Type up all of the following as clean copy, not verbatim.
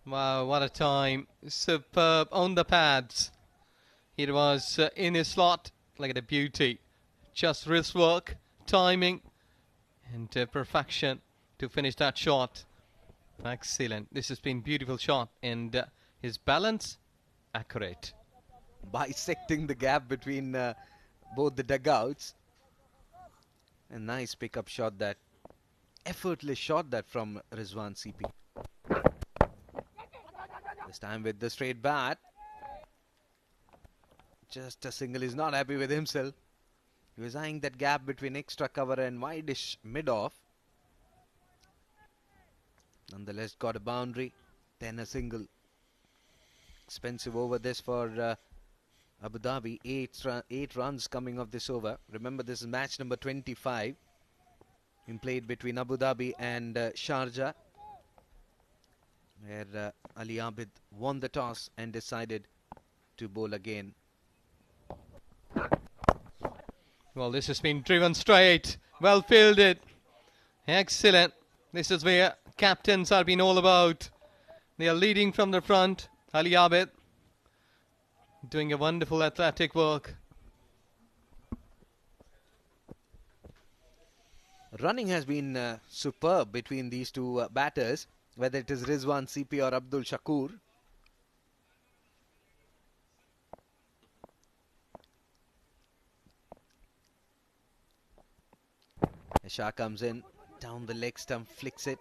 Wow, what a time. Superb on the pads. It was in his slot. Look at the beauty. Just wrist work, timing, and perfection to finish that shot. Excellent. This has been a beautiful shot, and his balance, accurate. Bisecting the gap between both the dugouts. A nice pickup shot, that effortless shot that from Rizwan CP. This time with the straight bat. Just a single. Is not happy with himself. He was eyeing that gap between extra cover and wideish mid-off. Nonetheless got a boundary, then a single. Expensive over this for Abu Dhabi. 8 runs coming off this over. Remember, this is match number 25 being played between Abu Dhabi and Sharjah, where Ali Abid won the toss and decided to bowl again. Well, this has been driven straight. Well fielded. Excellent. This is where captains are being all about. They are leading from the front. Ali Abid doing a wonderful athletic work. Running has been superb between these two batters, whether it is Rizwan CP or Abdul Shakur. Shah comes in, down the leg stump, flicks it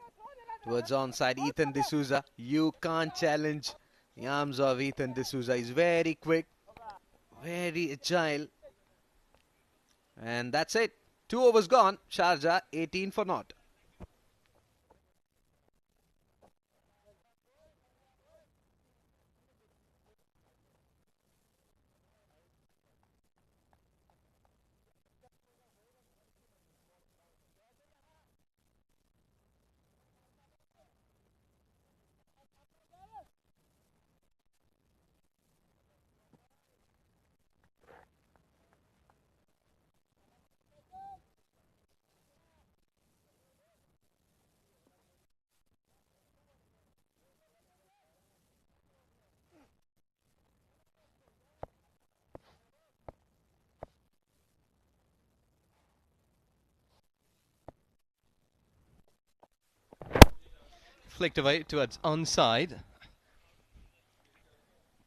towards onside. Ethan D'Souza, you can't challenge the arms of Ethan D'Souza. He's very quick, very agile. And that's it. 2 overs gone. Sharjah 18 for naught. Flicked away towards onside.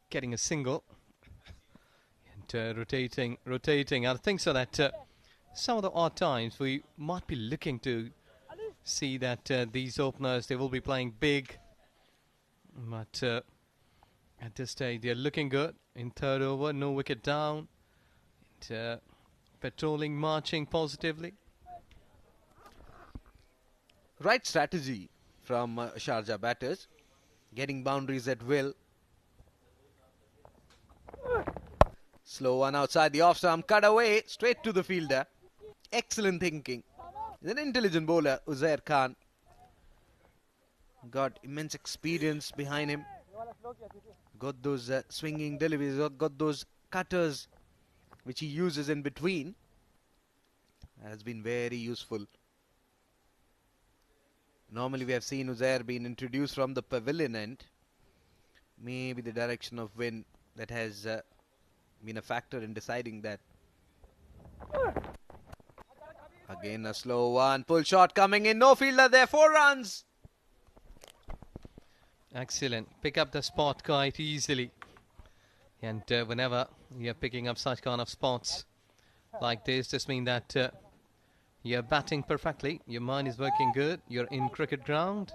Getting a single. And rotating. I think so that some of the odd times we might be looking to see that these openers, they will be playing big. But at this stage, they're looking good. In third over, no wicket down. And, patrolling, marching positively. Right strategy from Sharjah batters, getting boundaries at will. Slow one outside the off stump, cut away, straight to the fielder. Excellent thinking. He's an intelligent bowler, Uzair Khan. Got immense experience behind him. Got those swinging deliveries, got those cutters which he uses in between. Has been very useful. Normally we have seen Uzair being introduced from the pavilion end. Maybe the direction of wind that has been a factor in deciding that. Again a slow one, pull shot coming in, no fielder there, 4 runs. Excellent. Pick up the spot quite easily. And whenever you're picking up such kind of spots like this means that you're batting perfectly, your mind is working good, you're in cricket ground.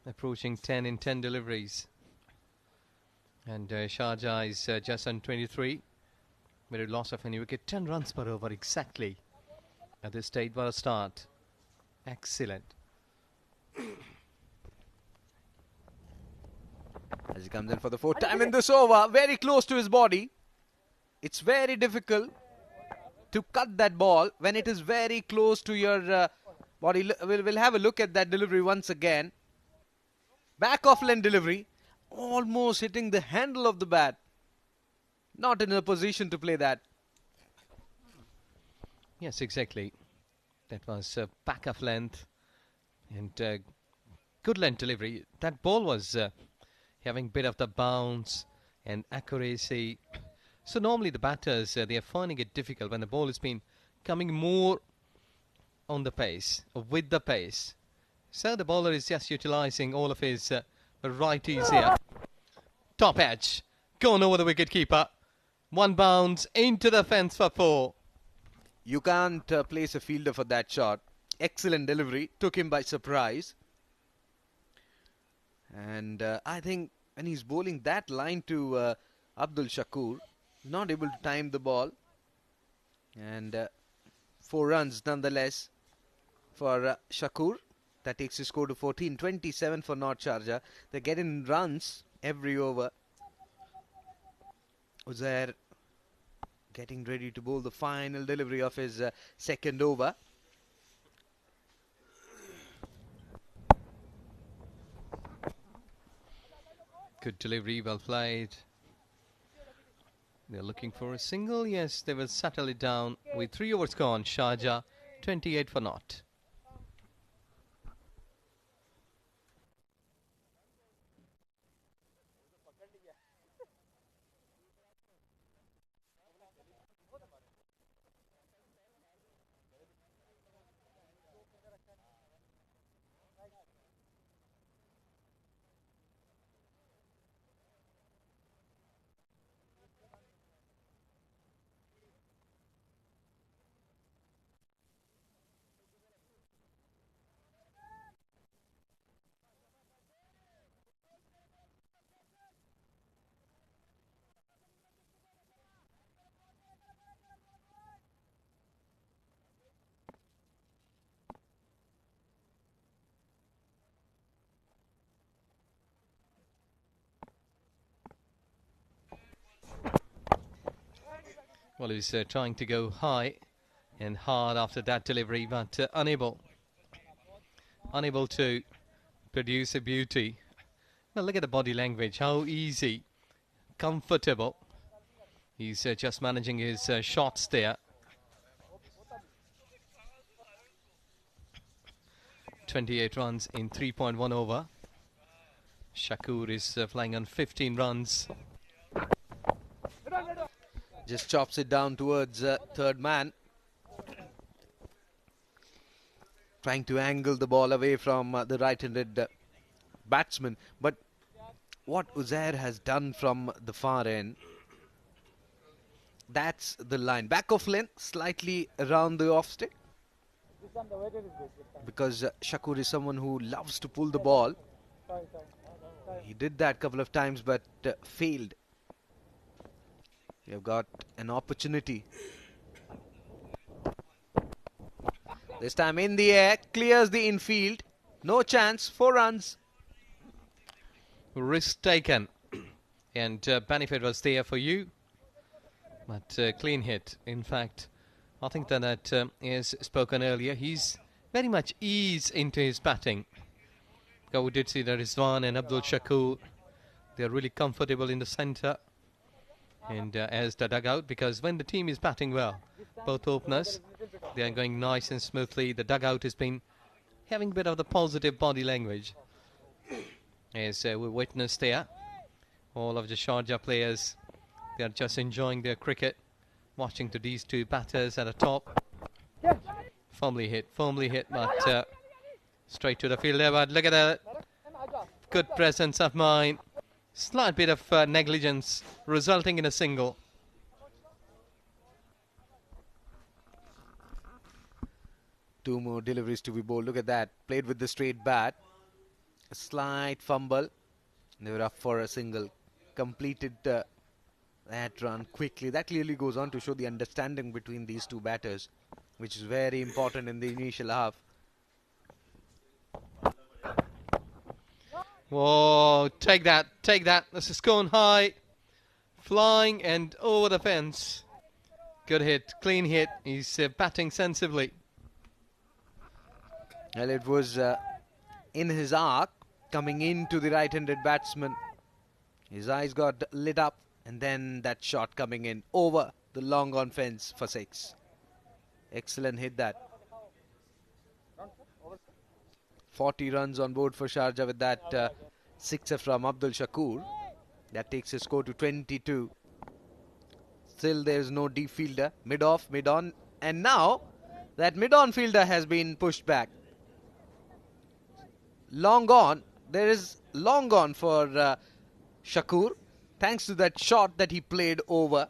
Approaching 10 in 10 deliveries. And Sharjah is just on 23. Very loss of any wicket. 10 runs per over exactly. At this stage, what a start. Excellent. As he comes in for the 4th time in this over, very close to his body. It's very difficult to cut that ball when it is very close to your body. We'll have a look at that delivery once again. Back off length delivery, almost hitting the handle of the bat. Not in a position to play that. Yes, exactly. That was back of length and Good length delivery. That ball was having a bit of the bounce and accuracy. So normally the batters, they are finding it difficult when the ball has been coming more on the pace, or with the pace. So the bowler is just utilising all of his righties here. Top edge. Gone over the wicket keeper. One bounce into the fence for 4. You can't place a fielder for that shot. Excellent delivery. Took him by surprise. And I think when he's bowling that line to Abdul Shakur, not able to time the ball. And 4 runs nonetheless for Shakur. That takes his score to 14. 27 for North Sharjah. They're getting runs every over. Uzair getting ready to bowl the final delivery of his second over. Good delivery, well played. They're looking for a single. Yes, they will settle it down with 3 overs gone. Sharjah, 28 for naught. Well, he's trying to go high and hard after that delivery, but unable to produce a beauty. Well, look at the body language, how easy, comfortable. He's just managing his shots there. 28 runs in 3.1 over. Shakur is flying on 15 runs. Just chops it down towards third man. Trying to angle the ball away from the right-handed batsman. But what Uzair has done from the far end, that's the line. Back of length, slightly around the off stick. Because Shakur is someone who loves to pull the ball. He did that a couple of times but failed. You've got an opportunity. This time in the air, clears the infield. No chance, 4 runs. Risk taken. And benefit was there for you. But clean hit. In fact, I think that is spoken earlier. He's very much ease into his batting. We did see that Rizwan and Abdul Shakur, they're really comfortable in the centre. And as the dugout, because when the team is batting well, both openers, they are going nice and smoothly. The dugout has been having a bit of the positive body language. As we witnessed there, all of the Sharjah players, they are just enjoying their cricket, watching to these 2 batters at the top. Firmly hit, but straight to the fielder. But look at that, good presence of mind. Slight bit of negligence resulting in a single. Two more deliveries to be bowled. Look at that. Played with the straight bat. A slight fumble. They were up for a single. Completed that run quickly. That clearly goes on to show the understanding between these 2 batters, which is very important in the initial half. Whoa, take that. This is going high, flying and over the fence. Good hit, clean hit. He's batting sensibly. Well, it was in his arc, coming into the right-handed batsman. His eyes got lit up, and then that shot coming in over the long on fence for 6. Excellent hit that. 40 runs on board for Sharjah with that sixer from Abdul Shakur. That takes his score to 22. Still there is no deep fielder. Mid-off, mid-on. And now that mid-on fielder has been pushed back. Long gone. There is long gone for Shakur. Thanks to that shot that he played over.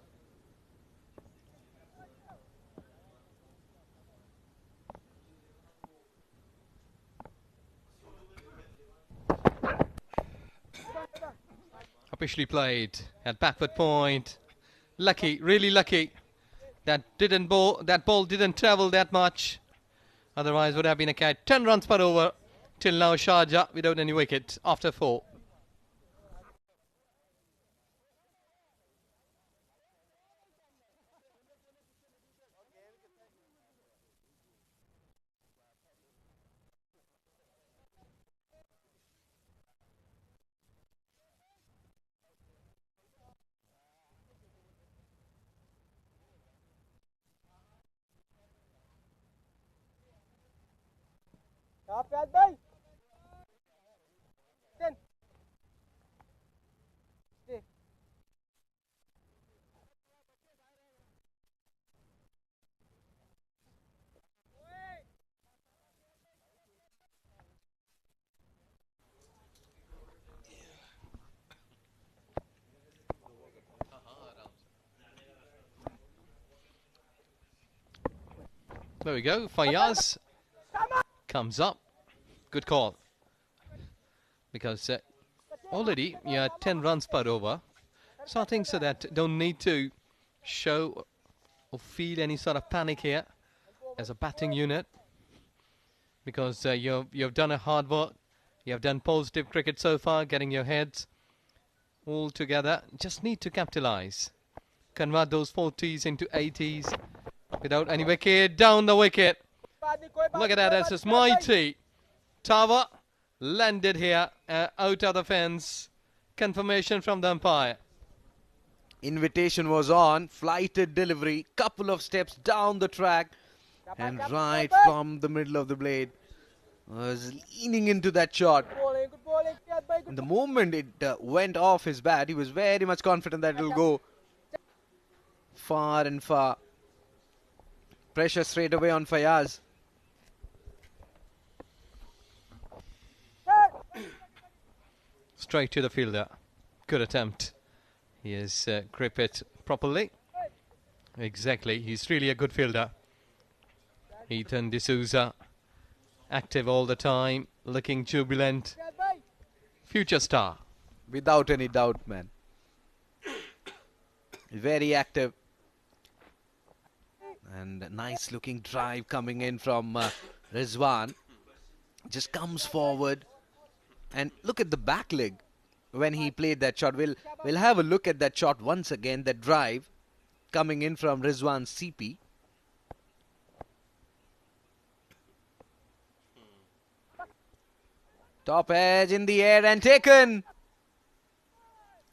Officially played at backward point. Lucky, really lucky. That ball didn't travel that much. Otherwise would have been a catch. 10 runs per over. Till now Sharjah without any wicket after 4. There we go. Fayaz comes up. Good call. Because already you had 10 runs per over. So I think so that don't need to show or feel any sort of panic here as a batting unit. Because you've done a hard work. You have done positive cricket so far, getting your heads all together. Just need to capitalize. Convert those 40s into 80s. Without any wicket, down the wicket. Look at that, that's just mighty. Tower landed here, out of the fence. Confirmation from the umpire. Invitation was on, flighted delivery, couple of steps down the track, and right from the middle of the blade was leaning into that shot. And the moment it went off his bat, he was very much confident that it will go far and far. Pressure straight away on Fayaz. Straight to the fielder. Good attempt. He has gripped it properly. Exactly. He's really a good fielder. Ethan D'Souza. Active all the time. Looking jubilant. Future star. Without any doubt, man. Very active. And a nice looking drive coming in from Rizwan. Just comes forward. And look at the back leg when he played that shot. We'll have a look at that shot once again. That drive coming in from Rizwan CP. Top edge in the air and taken.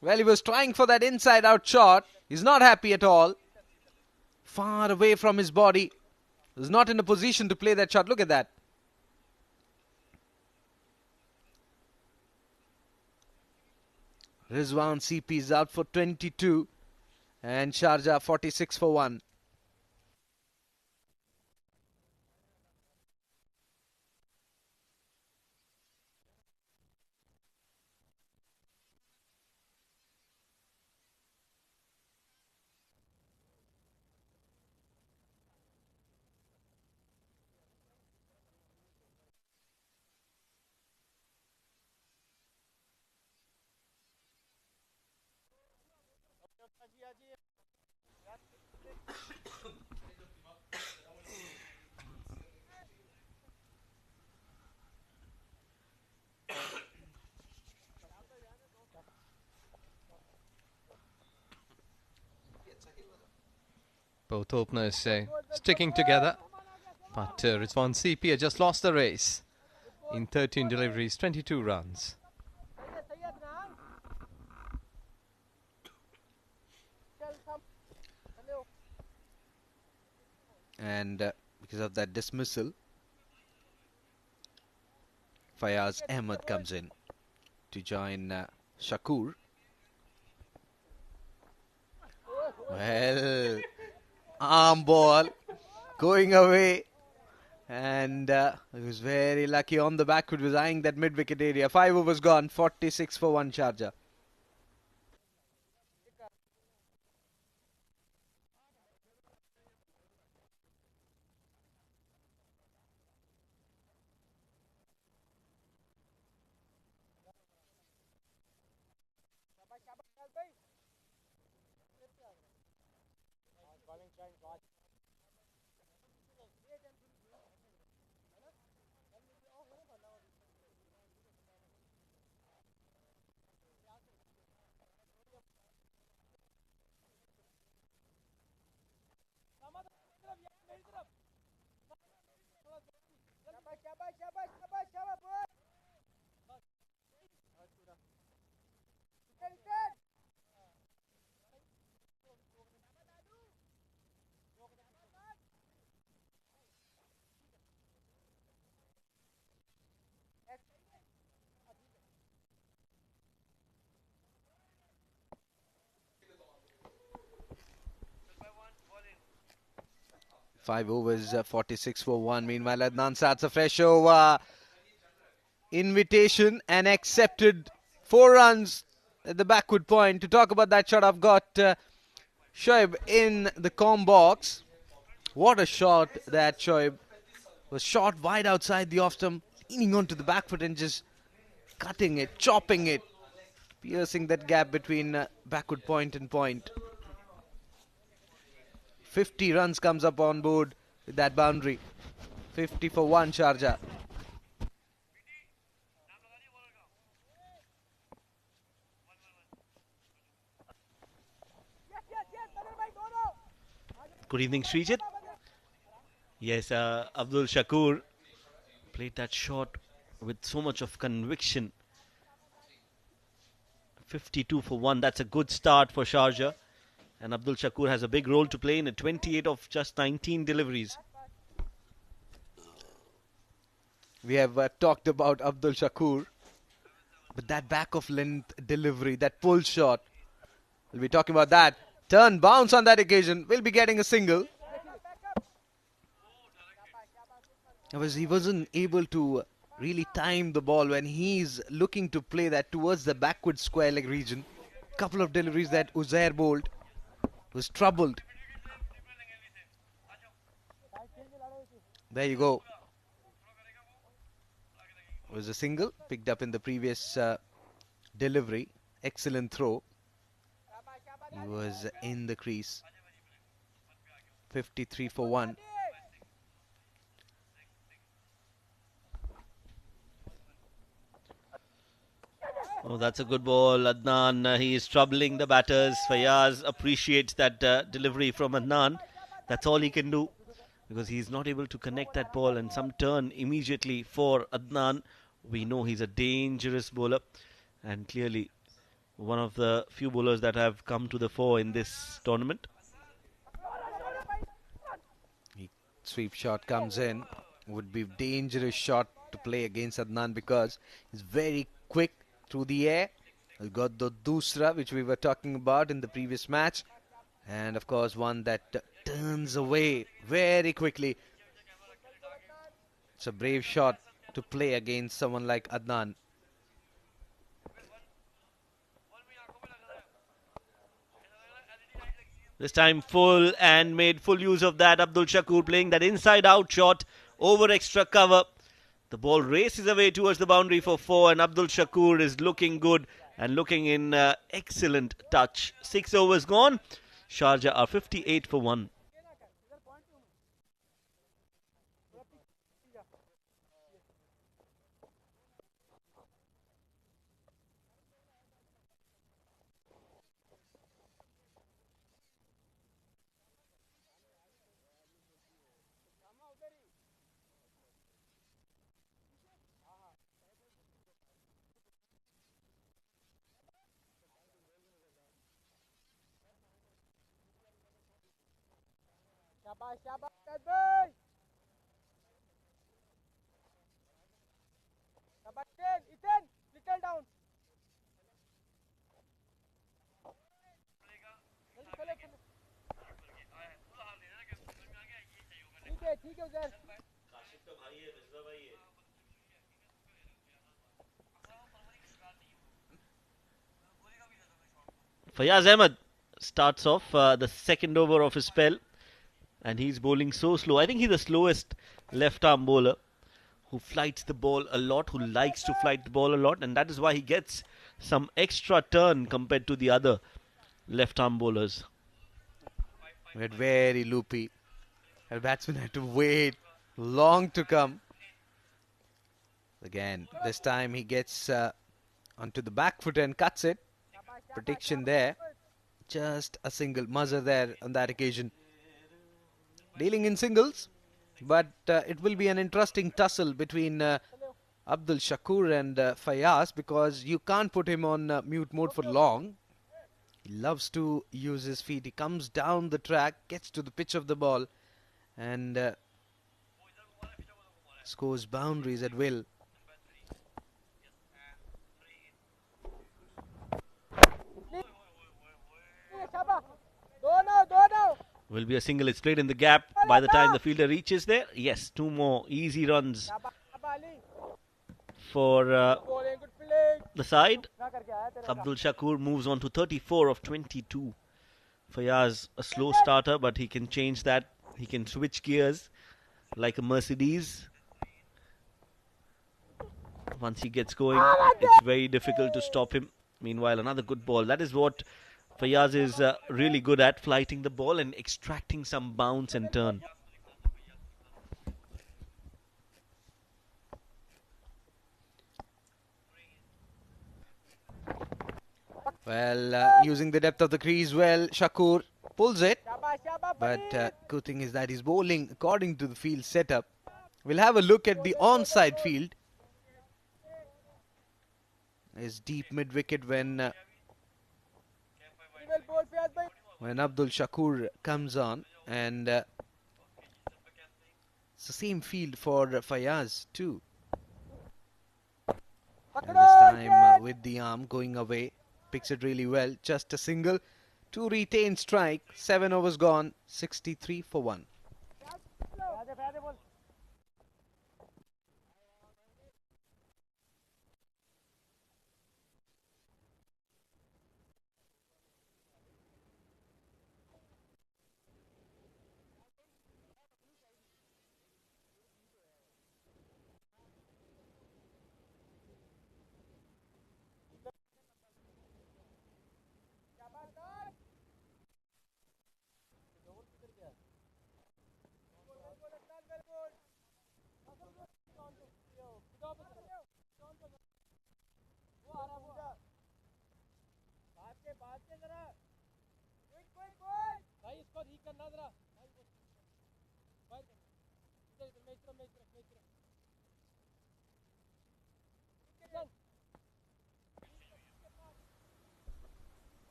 Well, he was trying for that inside out shot. He's not happy at all. Far away from his body. He's not in a position to play that shot. Look at that. Rizwan CP is out for 22 and Sharjah 46 for 1. Both openers sticking together. But Rizwan CP has just lost the race. In 13 deliveries, 22 runs. And because of that dismissal, Fayaz Ahmed comes in to join Shakur. Well, arm ball going away, and he was very lucky on the backward, was eyeing that mid-wicket area. 5 overs gone, 46 for 1 Sharjah. Five overs, 46 for 1. Meanwhile, Adnan starts a fresh over. Invitation and accepted. 4 runs at the backward point. To talk about that shot, I've got Shoaib in the comm box. What a shot that Shoaib was shot wide outside the off stump, leaning onto the back foot and just cutting it, chopping it, piercing that gap between backward point and point. 50 runs comes up on board with that boundary. 50 for 1 Sharjah. Good evening, Srijit. Yes, Abdul Shakur played that shot with so much of conviction. 52 for 1. That's a good start for Sharjah. And Abdul Shakur has a big role to play in it. 28 of just 19 deliveries. We have talked about Abdul Shakur, but that back of length delivery, that pull shot, we'll be talking about that. Turn, bounce on that occasion, we'll be getting a single. He wasn't able to really time the ball when he's looking to play that towards the backward square leg region. Couple of deliveries that Uzair bowled was troubled. There you go. It was a single picked up in the previous delivery. Excellent throw. He was in the crease. 53 for 1. Oh, that's a good ball. Adnan, he is troubling the batters. Fayaz appreciates that delivery from Adnan. That's all he can do, because he's not able to connect that ball, and some turn immediately for Adnan. We know he's a dangerous bowler, and clearly one of the few bowlers that have come to the fore in this tournament. Sweep shot comes in. Would be dangerous shot to play against Adnan because he's very quick through the air. He got the dusra, which we were talking about in the previous match, and of course one that turns away very quickly. It's a brave shot to play against someone like Adnan. This time full, and made full use of that. Abdul Shakur playing that inside out shot over extra cover. The ball races away towards the boundary for 4, and Abdul Shakur is looking good and looking in excellent touch. 6 overs gone. Sharjah are 58 for 1. Fayaz Ahmed starts off the second over of his spell, and he's bowling so slow. I think he's the slowest left-arm bowler who flights the ball a lot, who likes to flight the ball a lot, and that is why he gets some extra turn compared to the other left-arm bowlers. Very loopy. The batsman had to wait long to come. Again, this time he gets onto the back foot and cuts it. Protection there. Just a single muzzle there on that occasion. Dealing in singles, but it will be an interesting tussle between Abdul Shakur and Fayaz, because you can't put him on mute mode for long. He loves to use his feet. He comes down the track, gets to the pitch of the ball, and scores boundaries at will. Will be a single. It's played in the gap by the time the fielder reaches there. Yes, 2 more easy runs for the side. Abdul Shakur moves on to 34 of 22. Fayaz, a slow starter, but he can change that. He can switch gears like a Mercedes. Once he gets going, it's very difficult to stop him. Meanwhile, another good ball. That is what Fayaz is really good at, flighting the ball and extracting some bounce and turn. Well, using the depth of the crease well, Shakur pulls it. But good thing is that he's bowling according to the field setup. We'll have a look at the onside field. It's deep mid-wicket when Abdul Shakur comes on, and it's the same field for Fayaz too. And this time with the arm going away, picks it really well. Just a single, 2 retained strike, 7 overs gone, 63 for 1.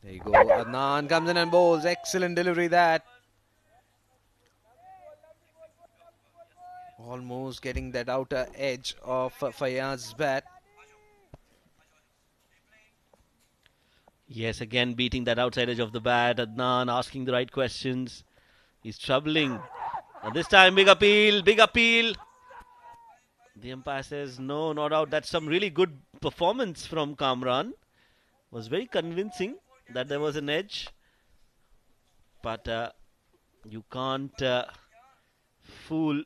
There you go. Adnan comes in and bowls. Excellent delivery that. Almost getting that outer edge of Fayaz's bat. Yes, again beating that outside edge of the bat. Adnan asking the right questions. He's troubling. And this time, big appeal, big appeal. The umpire says, no, not out. That's some really good performance from Kamran. Was very convincing that there was an edge. But you can't fool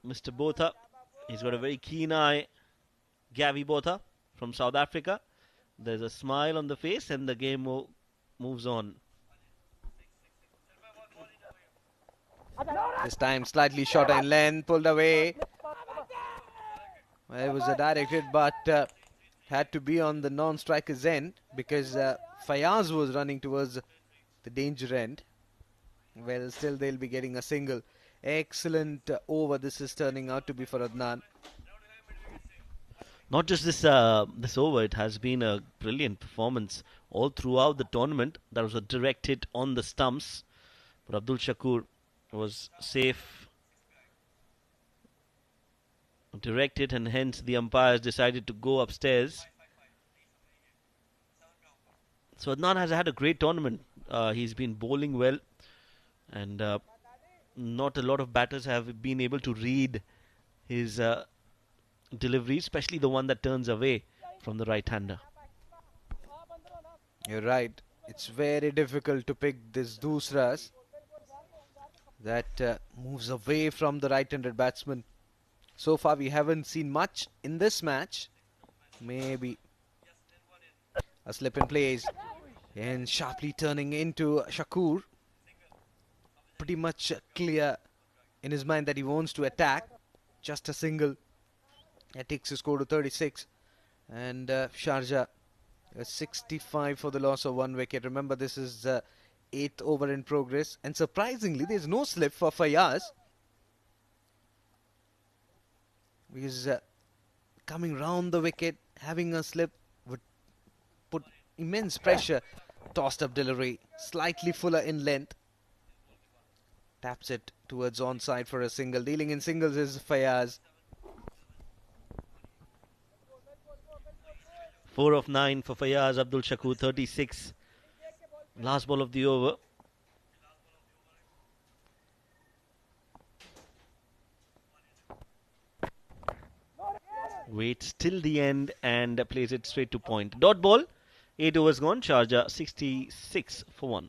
Mr. Botha. He's got a very keen eye. Gavi Botha from South Africa. There's a smile on the face and the game moves on. This time slightly shorter in length, pulled away. Well, it was a direct hit, but had to be on the non-striker's end because Fayaz was running towards the danger end. Well, still they'll be getting a single. Excellent over this is turning out to be for Adnan. Not just this over, it has been a brilliant performance all throughout the tournament. There was a direct hit on the stumps, but Abdul Shakur was safe. Direct hit, and hence the umpires decided to go upstairs. So Adnan has had a great tournament. He's been bowling well, and not a lot of batters have been able to read his delivery, especially the one that turns away from the right-hander. You're right. It's very difficult to pick this doosras that moves away from the right-handed batsman. So far, we haven't seen much in this match. Maybe a slip in place and sharply turning into Shakur. Pretty much clear in his mind that he wants to attack. Just a single. That takes his score to 36. And Sharjah 65 for the loss of 1 wicket. Remember, this is 8th over in progress. And surprisingly, there's no slip for Fayaz. Because coming round the wicket, having a slip would put immense pressure. Tossed up delivery, slightly fuller in length. Taps it towards onside for a single. Dealing in singles is Fayaz. 4 of 9 for Fayaz Abdul Shakur, 36. Last ball of the over. Waits till the end and plays it straight to point. Dot ball. 8 overs gone. Sharjah 66 for 1.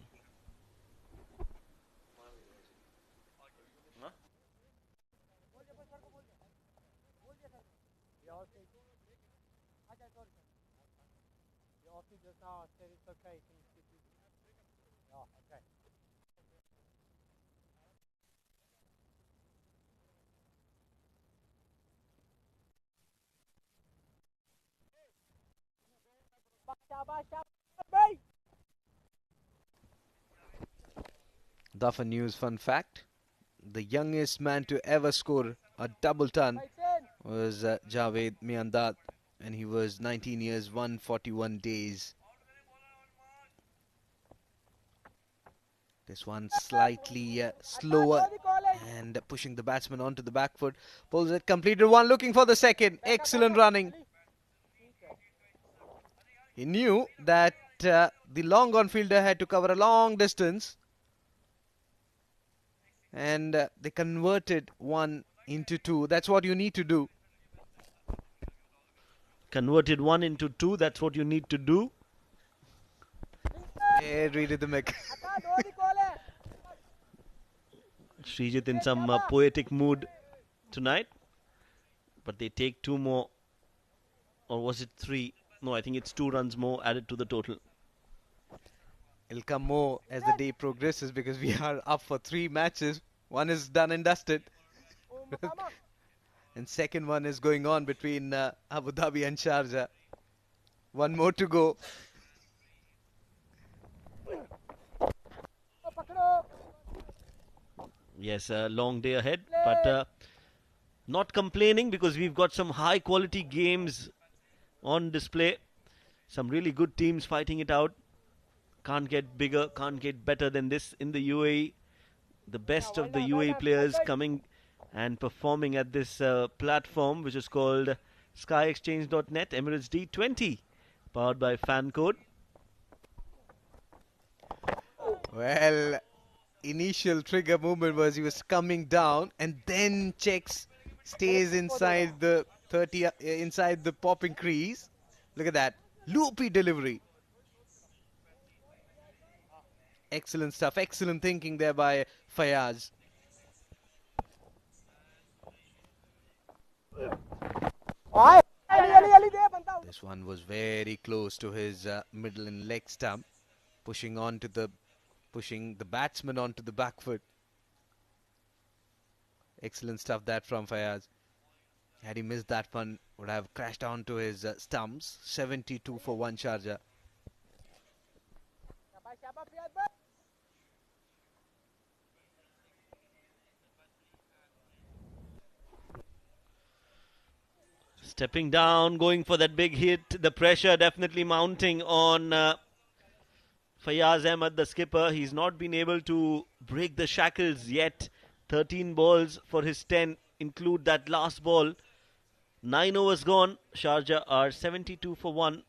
Dafa News fun fact. The youngest man to ever score a double ton was Javed Miandad, and he was 19 years, 141 days. This one slightly slower and pushing the batsman onto the back foot. Pulls it, completed one, looking for the second. Excellent running. He knew that the long on fielder had to cover a long distance. And they converted 1 into 2. That's what you need to do. Converted 1 into 2. That's what you need to do. Very rhythmic. Srijit in some poetic mood tonight. But they take 2 more. Or was it 3? No, I think it's 2 runs more added to the total. It'll come more as the day progresses because we are up for 3 matches. One is done and dusted. And second one is going on between Abu Dhabi and Sharjah. 1 more to go. Yes, a long day ahead, but not complaining because we've got some high quality games on display. Some really good teams fighting it out. Can't get bigger, can't get better than this in the UAE. The best of the UAE players coming and performing at this platform, which is called skyexchange.net Emirates D20, powered by FanCode. Well, initial trigger movement was he was coming down and then checks, stays inside the 30, inside the popping crease. Look at that, loopy delivery. Excellent stuff, excellent thinking there by Fayaz. This one was very close to his middle and leg stump, pushing the batsman onto the back foot. Excellent stuff that from Fayaz. Had he missed that one, would have crashed onto his stumps. 72 for 1 Sharjah. Stepping down, going for that big hit. The pressure definitely mounting on Fayaz Ahmed, the skipper. He's not been able to break the shackles yet. 13 balls for his 10, include that last ball. 9 overs gone. Sharjah are 72 for 1.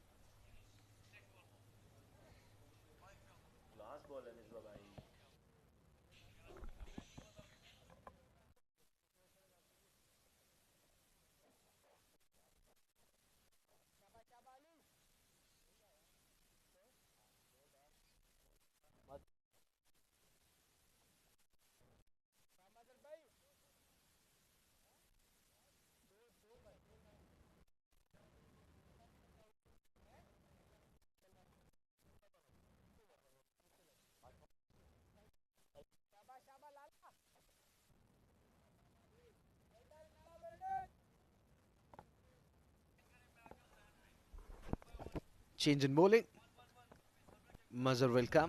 Change in bowling. Mazhar will come.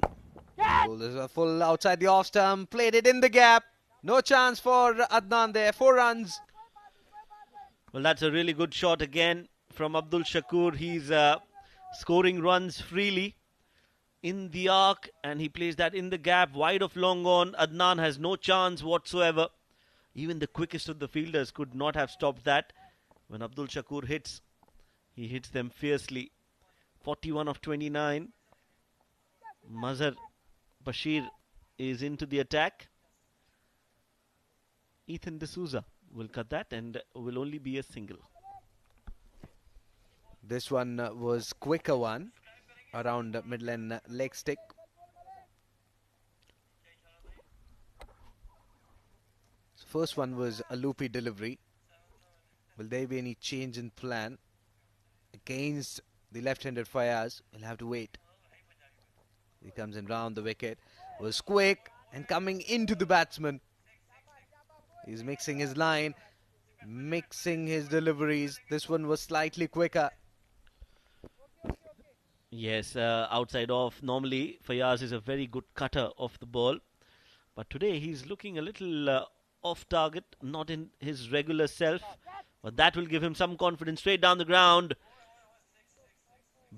Bowlers are full outside the off stump. Played it in the gap. No chance for Adnan there. 4 runs. Well, that's a really good shot again from Abdul Shakur. He's scoring runs freely in the arc, and he plays that in the gap, wide of long on. Adnan has no chance whatsoever. Even the quickest of the fielders could not have stopped that. When Abdul Shakur hits, he hits them fiercely. 41 of 29. Mazhar Bashir is into the attack. Ethan D'Souza will cut that and will only be a single. This one was quicker one around Midland leg stick. So first one was a loopy delivery. Will there be any change in plan against the left-handed Fayaz? We'll have to wait. He comes in round the wicket. Was quick and coming into the batsman. He's mixing his line, mixing his deliveries. This one was slightly quicker. Yes, outside off. Normally, Fayaz is a very good cutter of the ball. But today, he's looking a little off target, not in his regular self. But that will give him some confidence. Straight down the ground.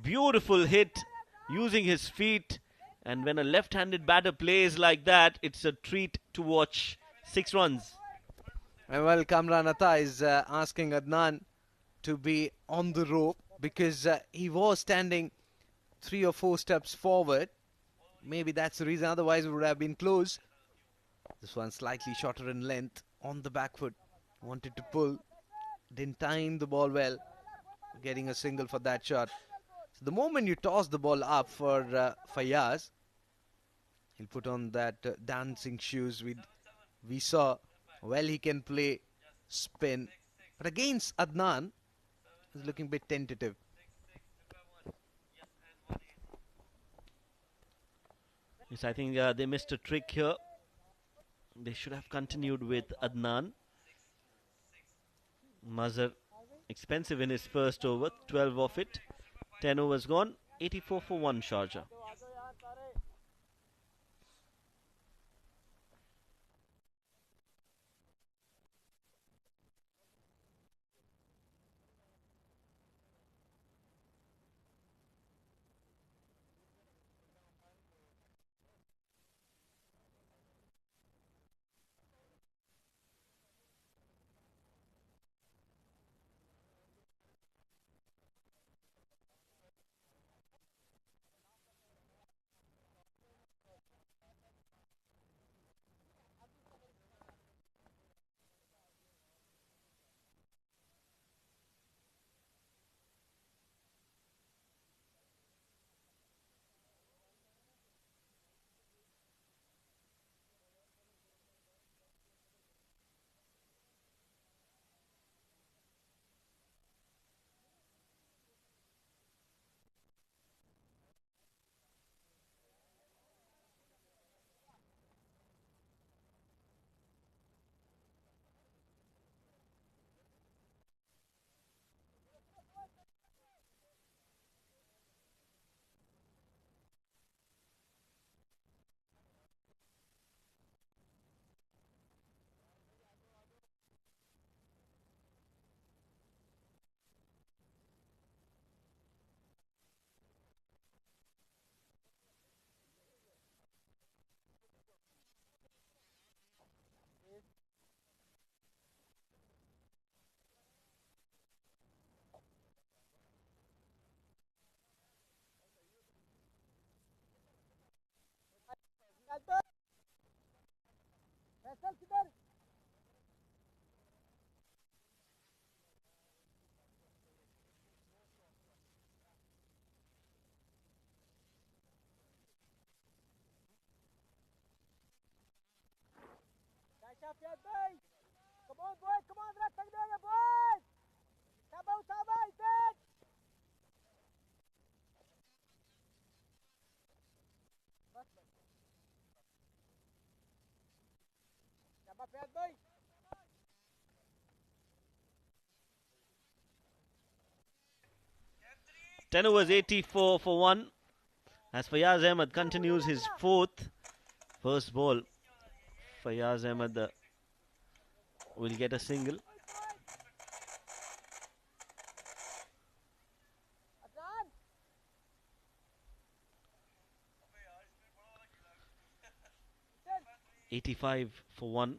Beautiful hit using his feet. And when a left-handed batter plays like that, it's a treat to watch. 6 runs. And well, Kamran Atta is asking Adnan to be on the rope because he was standing 3 or 4 steps forward. Maybe that's the reason, otherwise it would have been close. This one slightly shorter in length on the back foot. Wanted to pull. Didn't time the ball well. Getting a single for that shot. So the moment you toss the ball up for Fayaz, he'll put on that dancing shoes we saw. Well, he can play spin. But against Adnan, he's looking a bit tentative. Yes, I think they missed a trick here. They should have continued with Adnan. Mazhar, expensive in his first over, 12 off it. 10 overs gone, 84 for 1 Sharjah. Come on, boys, come on, rest of the boys. Sabaw, sabay, sit. Sabay, Fiat, boy. 10 overs, 84 for 1. As Fayaz Ahmed continues his first ball, Fayaz Ahmed will get a single. Adnan. 85 for 1.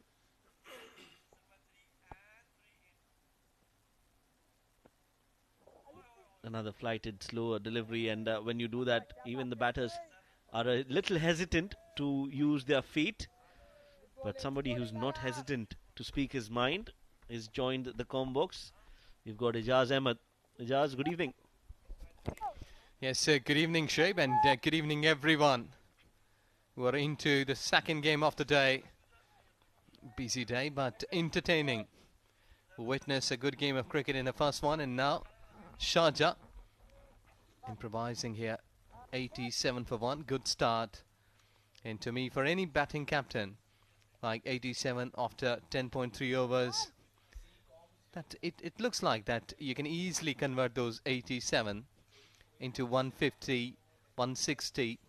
Another flighted, slower delivery, and when you do that, even the batters are a little hesitant to use their feet. But somebody who's not hesitant to speak his mind is joined the comm box. We've got Ijaz Ahmed. Ijaz, good evening. Yes, good evening, Shaib, and good evening, everyone. We're into the second game of the day. Busy day, but entertaining. We witnessed a good game of cricket in the first one, and now Sharjah improvising here. 87 for 1. Good start. And to me, for any batting captain, like 87 after 10.3 overs, that it looks like that you can easily convert those 87 into 150, 160.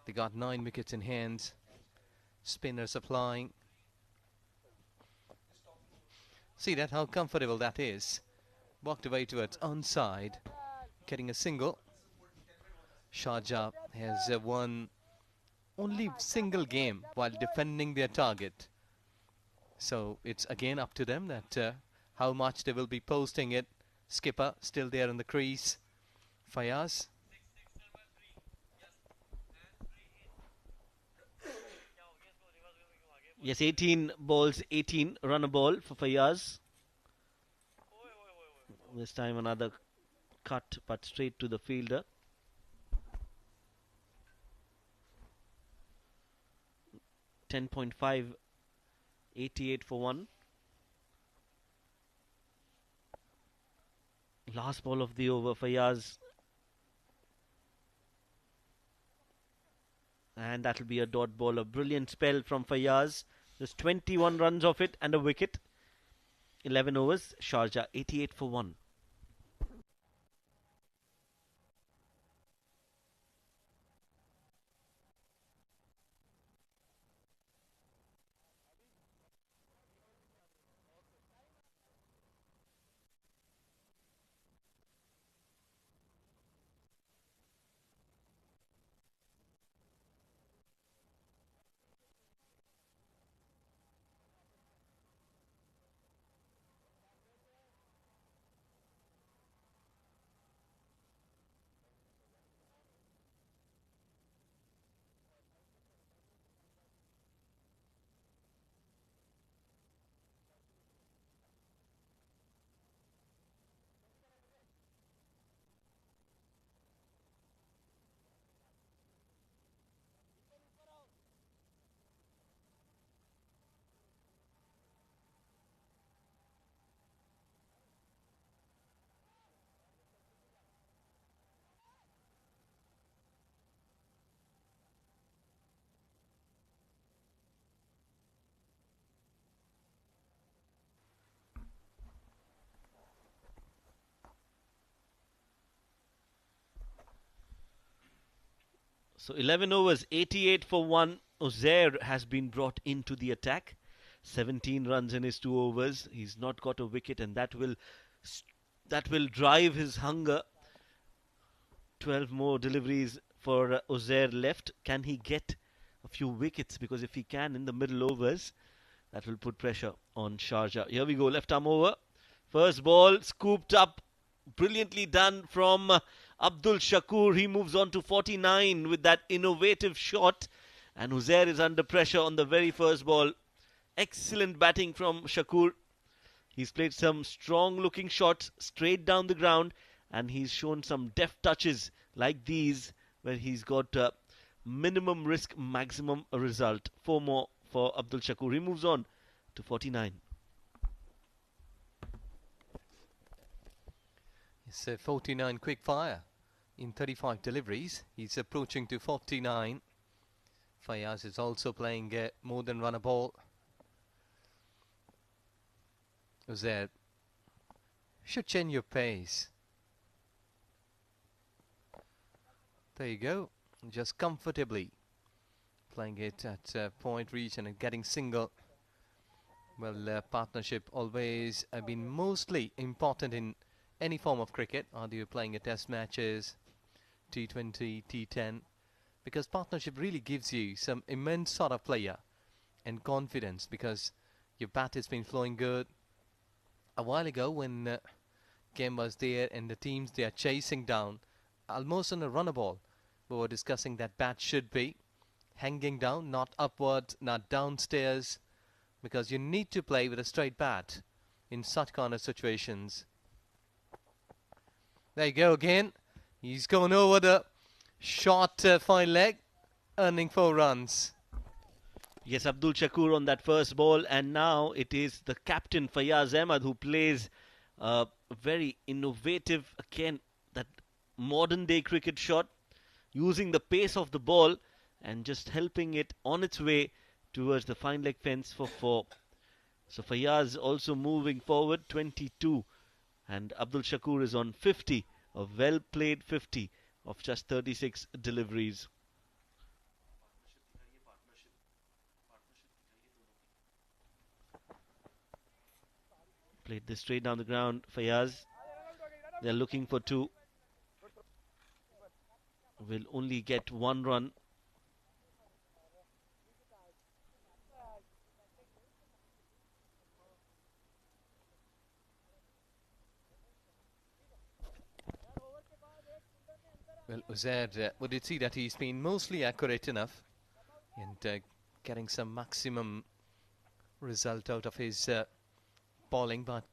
They got 9 wickets in hands. Spinners are flying. See that, how comfortable that is. Walked away towards onside, getting a single. Sharjah has won only single game while defending their target. So it's again up to them that how much they will be posting it. Skipper still there in the crease. Fayaz. Yes, 18 balls, 18 run a ball for Fayaz. This time another cut, but straight to the fielder. .5, 88 for 1. Last ball of the over, Fayaz. And that'll be a dot ball. A brilliant spell from Fayaz. Just 21 runs off it and a wicket. 11 overs. Sharjah 88 for 1. So 11 overs, 88 for 1. Uzair has been brought into the attack. 17 runs in his 2 overs. He's not got a wicket, and that will drive his hunger. 12 more deliveries for Uzair left. Can he get a few wickets? Because if he can in the middle overs, that will put pressure on Sharjah. Here we go, left arm over. First ball scooped up. Brilliantly done from Abdul Shakur. He moves on to 49 with that innovative shot. And Uzair is under pressure on the very first ball. Excellent batting from Shakur. He's played some strong looking shots straight down the ground. And he's shown some deft touches like these where he's got minimum risk, maximum result. 4 more for Abdul Shakur. He moves on to 49. It's 49 quick fire in 35 deliveries. He's approaching to 49. Fayaz is also playing more than run a ball. Uzair should change your pace. There you go. Just comfortably playing it at point reach and getting single. Well, partnership always been mostly important in any form of cricket, either you're playing a test matches, T20, T10, because partnership really gives you some immense sort of player and confidence, because your bat has been flowing good. A while ago when game was there and the teams they are chasing down almost on a runner ball, we were discussing that bat should be hanging down, not upwards, not downstairs, because you need to play with a straight bat in such kind of situations. There you go again. He's going over the short fine leg, earning 4 runs. Yes, Abdul Shakur on that first ball, and now it is the captain Fayaz Ahmed who plays a very innovative, again, that modern day cricket shot, using the pace of the ball and just helping it on its way towards the fine leg fence for 4. So Fayaz also moving forward, 22, and Abdul Shakur is on 50, a well played 50 of just 36 deliveries. Played this straight down the ground. Fayaz, they're looking for 2. Will only get 1 run. Well, Uzair, would you see that he's been mostly accurate enough and getting some maximum result out of his bowling, but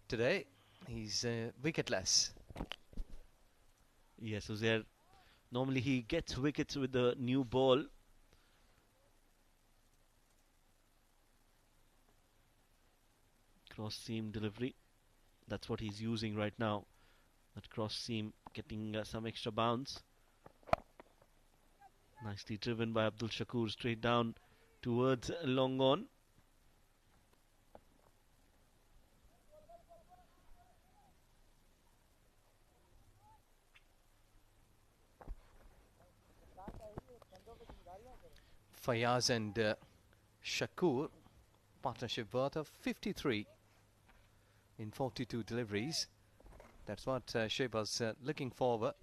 today he's wicketless. Yes, Uzair. Normally he gets wickets with the new ball. Cross seam delivery. That's what he's using right now. That cross seam getting some extra bounce. Nicely driven by Abdul Shakur straight down towards long on. Fayaz and Shakur, partnership worth of 53 in 42 deliveries. That's what Shoaib was looking forward.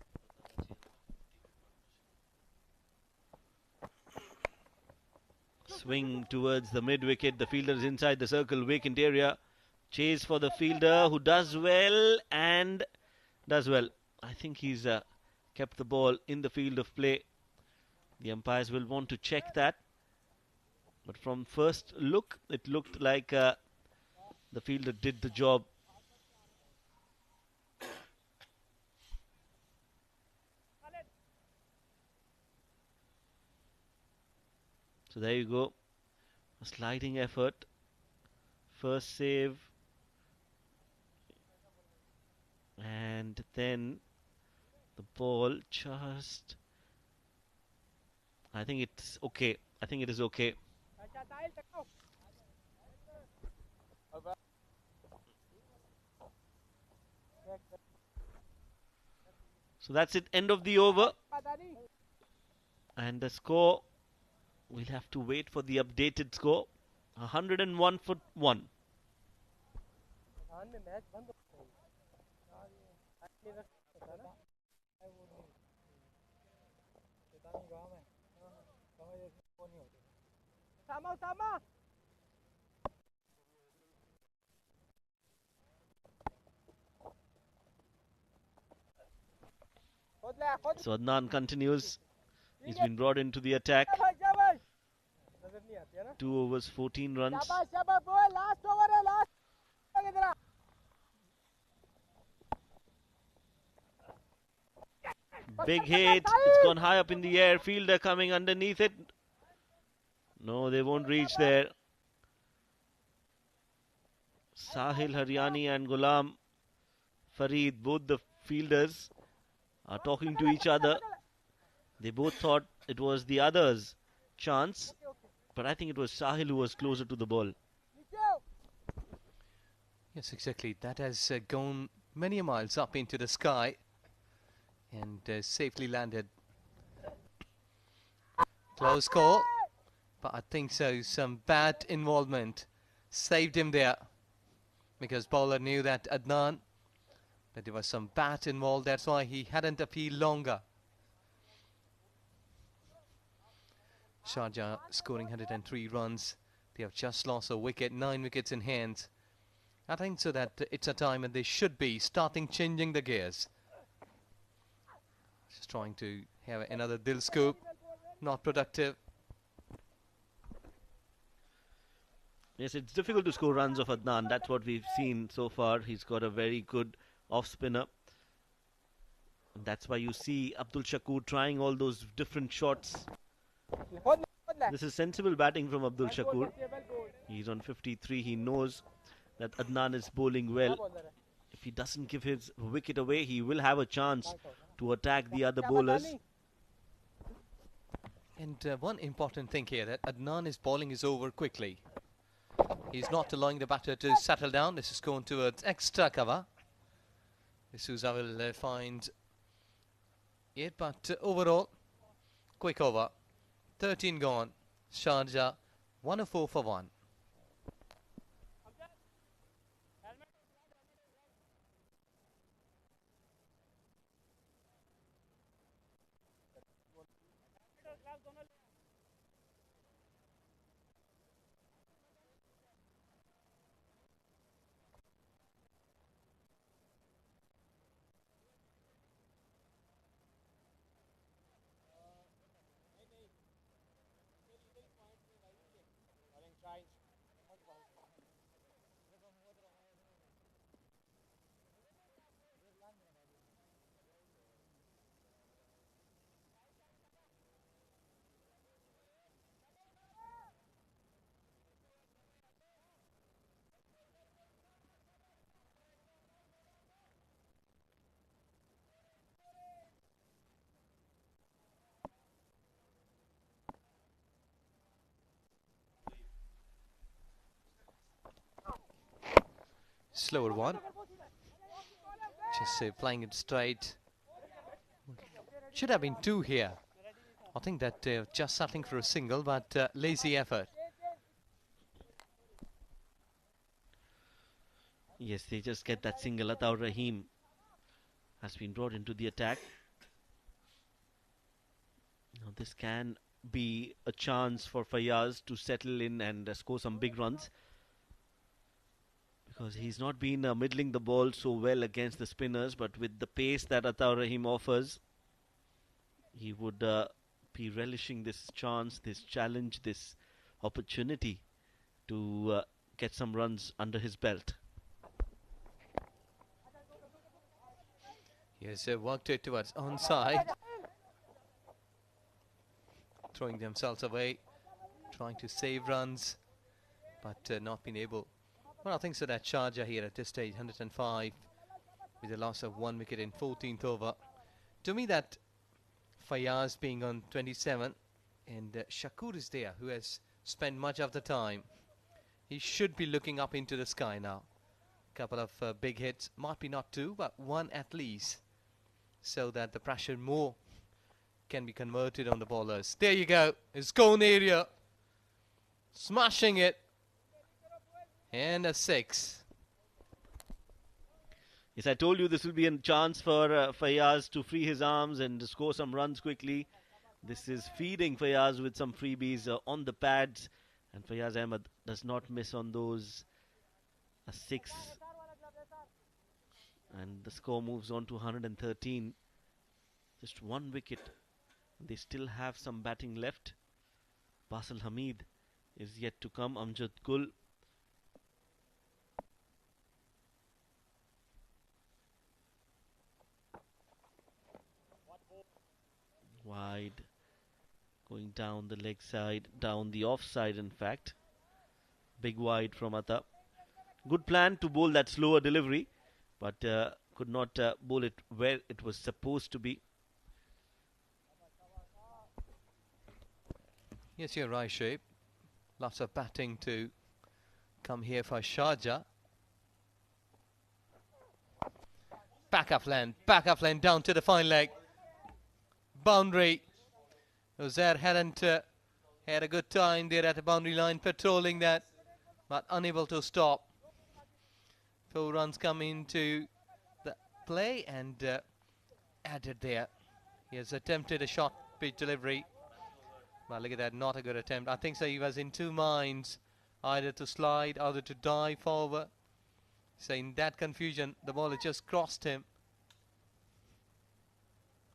Swing towards the mid wicket. The fielder is inside the circle, vacant area. Chase for the fielder, who does well and does well. I think he's kept the ball in the field of play. The umpires will want to check that. But from first look, it looked like the fielder did the job. So there you go. A sliding effort. First save. And then the ball just... I think it's okay. I think it is okay. So that's it. End of the over. And the score... We'll have to wait for the updated score. 101 for 1. So Adnan continues. He's been brought into the attack. 2 overs, 14 runs. Big hit. It's gone high up in the air. Fielder coming underneath it. No, they won't reach there. Sahil Haryani and Ghulam Farid, both the fielders, are talking to each other. They both thought it was the other's chance, but I think it was Sahil who was closer to the ball. Yes, exactly. That has gone many miles up into the sky and safely landed. Close call, but I think so. Some bad involvement saved him there, because bowler knew that Adnan, that there was some bat involved. That's why he hadn't appealed longer. Sharjah scoring 103 runs. They have just lost a wicket, 9 wickets in hand. I think so that it's a time when they should be starting changing the gears. Just trying to have another Dil scoop. Not productive. Yes, it's difficult to score runs of Adnan. That's what we've seen so far. He's got a very good off-spinner. And that's why you see Abdul Shakur trying all those different shots. This is sensible batting from Abdul Shakur. He's on 53. He knows that Adnan is bowling well. If he doesn't give his wicket away, he will have a chance to attack the other bowlers. And one important thing here, that Adnan is bowling his over quickly. He's not allowing the batter to settle down. This is going towards extra cover. D'Souza will find it, but overall, quick over. 13 gone. Sharjah 104 for 1. Slower one. Just playing it straight. Should have been 2 here. I think that just settling for a single, but lazy effort. Yes, they just get that single. Ataur Rahim has been brought into the attack. Now this can be a chance for Fayaz to settle in and score some big runs, because he's not been middling the ball so well against the spinners, but with the pace that Ataur Rahim offers, he would be relishing this chance, this challenge, this opportunity to get some runs under his belt. Yes, worked it towards onside. Throwing themselves away, trying to save runs, but not being able. Well, I think so that Sharjah here at this stage, 105, with a loss of 1 wicket in 14th over. To me, that Fayaz being on 27 and Shakur is there, who has spent much of the time. He should be looking up into the sky now. Couple of big hits, might be not 2, but 1 at least, so that the pressure more can be converted on the bowlers. There you go, his cone area, smashing it, and a 6. Yes, I told you this will be a chance for Fayaz to free his arms and score some runs quickly. This is feeding Fayaz with some freebies on the pads, and Fayaz Ahmed does not miss on those. A 6, and the score moves on to 113. Just 1 wicket. They still have some batting left. Basil Hamid is yet to come. Amjad Gul. Wide, going down the leg side, down the off side in fact. Big wide from Atta. Good plan to bowl that slower delivery, but could not bowl it where it was supposed to be. Yes, you're right, Shape. Lots of batting to come here for Sharjah. Back up lane down to the fine leg. Boundary. Uzair hadn't had a good time there at the boundary line, patrolling that, but unable to stop. 4 runs come into the play and added there. He has attempted a short pitch delivery. Well, look at that, not a good attempt. I think so he was in 2 minds, either to slide, either to dive forward. So in that confusion, the ball has just crossed him.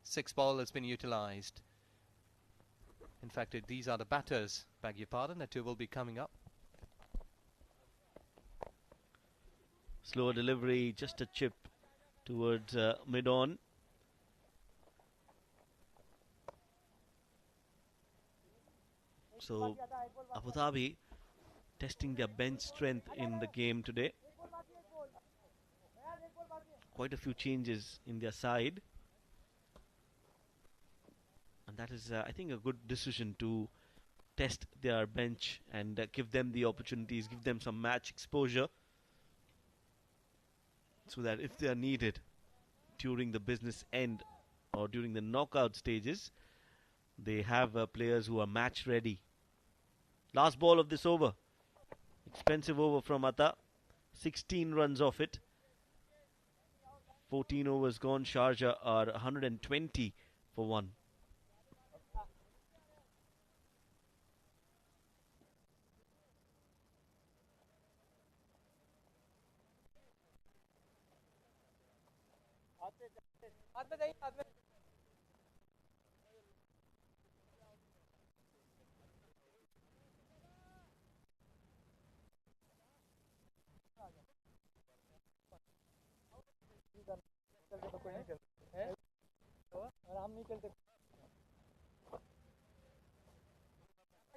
6 ball has been utilised. In fact, these are the batters. Beg your pardon, the 2 will be coming up. Slower delivery, just a chip towards mid-on. So Abu Dhabi testing their bench strength in the game today. Quite a few changes in their side. And that is, I think, a good decision to test their bench and give them the opportunities, give them some match exposure, so that if they are needed during the business end or during the knockout stages, they have players who are match ready. Last ball of this over. Expensive over from Atta. 16 runs off it. 14 overs gone. Sharjah are 120 for 1.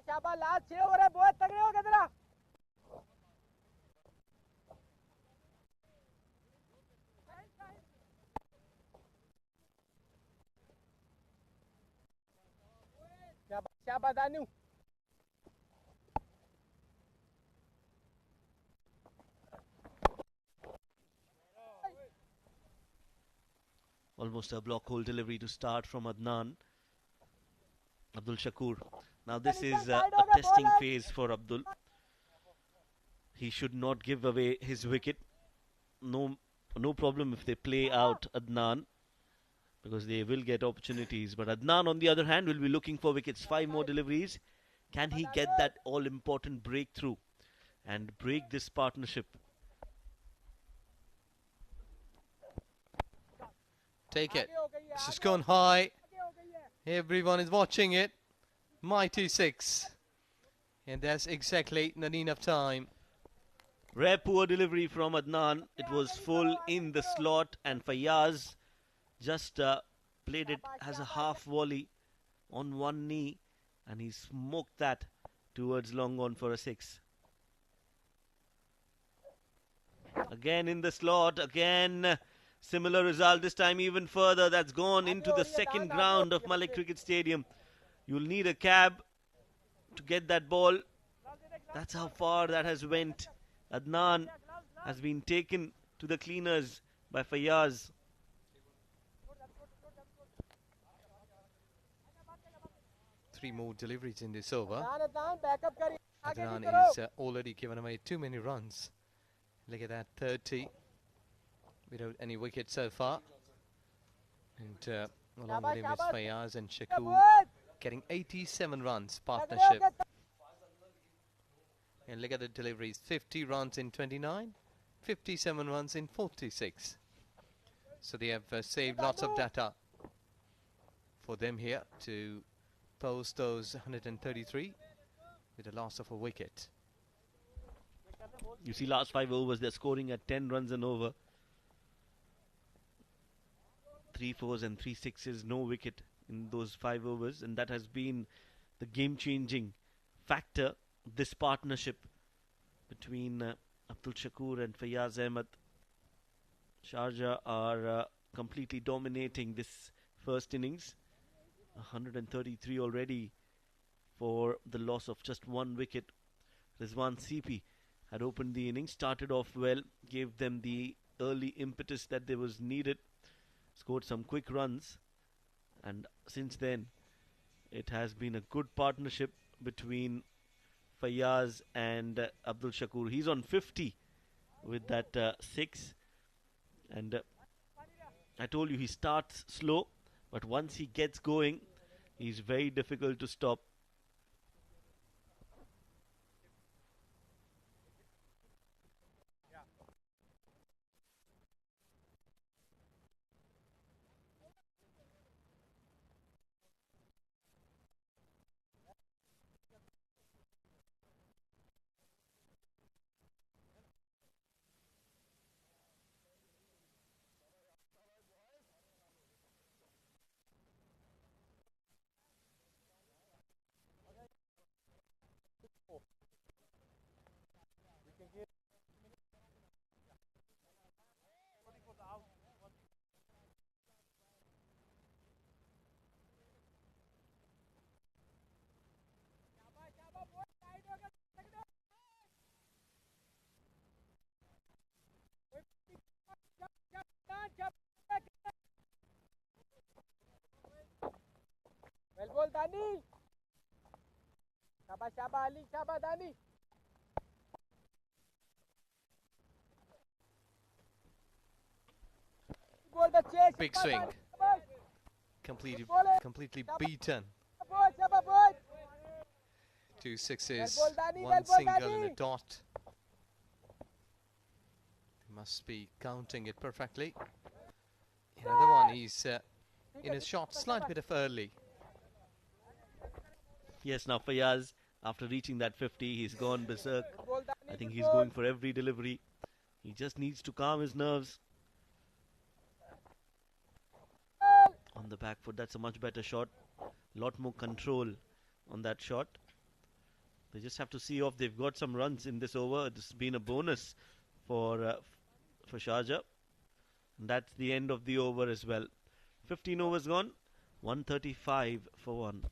शाबाश last 6 over है बहुत तगड़े हो गए जरा शाबाश Danu Almost a block hole delivery to start from Adnan. Abdul Shakur. Now this is a testing phase for Abdul. He should not give away his wicket. No problem if they play out Adnan, because they will get opportunities. But Adnan, on the other hand, will be looking for wickets. 5 more deliveries. Can he get that all-important breakthrough and break this partnership? Take it. This has gone high. Everyone is watching it. Mighty 6. And that's exactly the need of time. Rare poor delivery from Adnan. It was full in the slot, and Fayaz just played it as a half volley on one knee, and he smoked that towards long on for a 6. Again in the slot, again similar result, this time even further. That's gone into the second ground of Malik Cricket Stadium. You'll need a cab to get that ball. That's how far that has went. Adnan has been taken to the cleaners by Fayaz. Three more deliveries in this over. Backup Adnan is already given away too many runs. Look at that, 30 without any wickets so far. And along with him is Fayaz and Shakur getting 87 runs partnership. And look at the deliveries, 50 runs in 29, 57 runs in 46. So they have saved lots of data for them here to post those 133 with a loss of a wicket. You see, last 5 overs, they're scoring at 10 runs and over. 3 4s and 3 6s, no wicket in those 5 overs, and that has been the game-changing factor. This partnership between Abdul Shakur and Fayaz Ahmed. Sharjah are completely dominating this first innings. 133 already for the loss of just 1 wicket. Rizwan CP had opened the innings, started off well, gave them the early impetus that there was needed. Scored some quick runs, and since then it has been a good partnership between Fayyaz and Abdul Shakur. He's on 50 with that 6, and I told you he starts slow, but once he gets going, he's very difficult to stop. Well ball, Dani. Shabash, Shabash, Ali, Shabash, Dani. Ball the chase. Big Shabash, swing. Dani, Shabash. Completely beaten. Shabash, Shabash, boy. 2 sixes, Well ball, Dani, one well ball, single and a Dani. dot. They must be counting it perfectly. Another one, he's in his shot slight bit of early. Yes, now Fayyaz, after reaching that 50, he's gone berserk. Well ball, Dani, I think good he's ball. going for every delivery. He just needs to calm his nerves. On the back foot, that's a much better shot. Lot more control on that shot. They just have to see if they've got some runs in this over. This has been a bonus for Sharjah. And that's the end of the over as well. 15 overs gone, 135 for 1.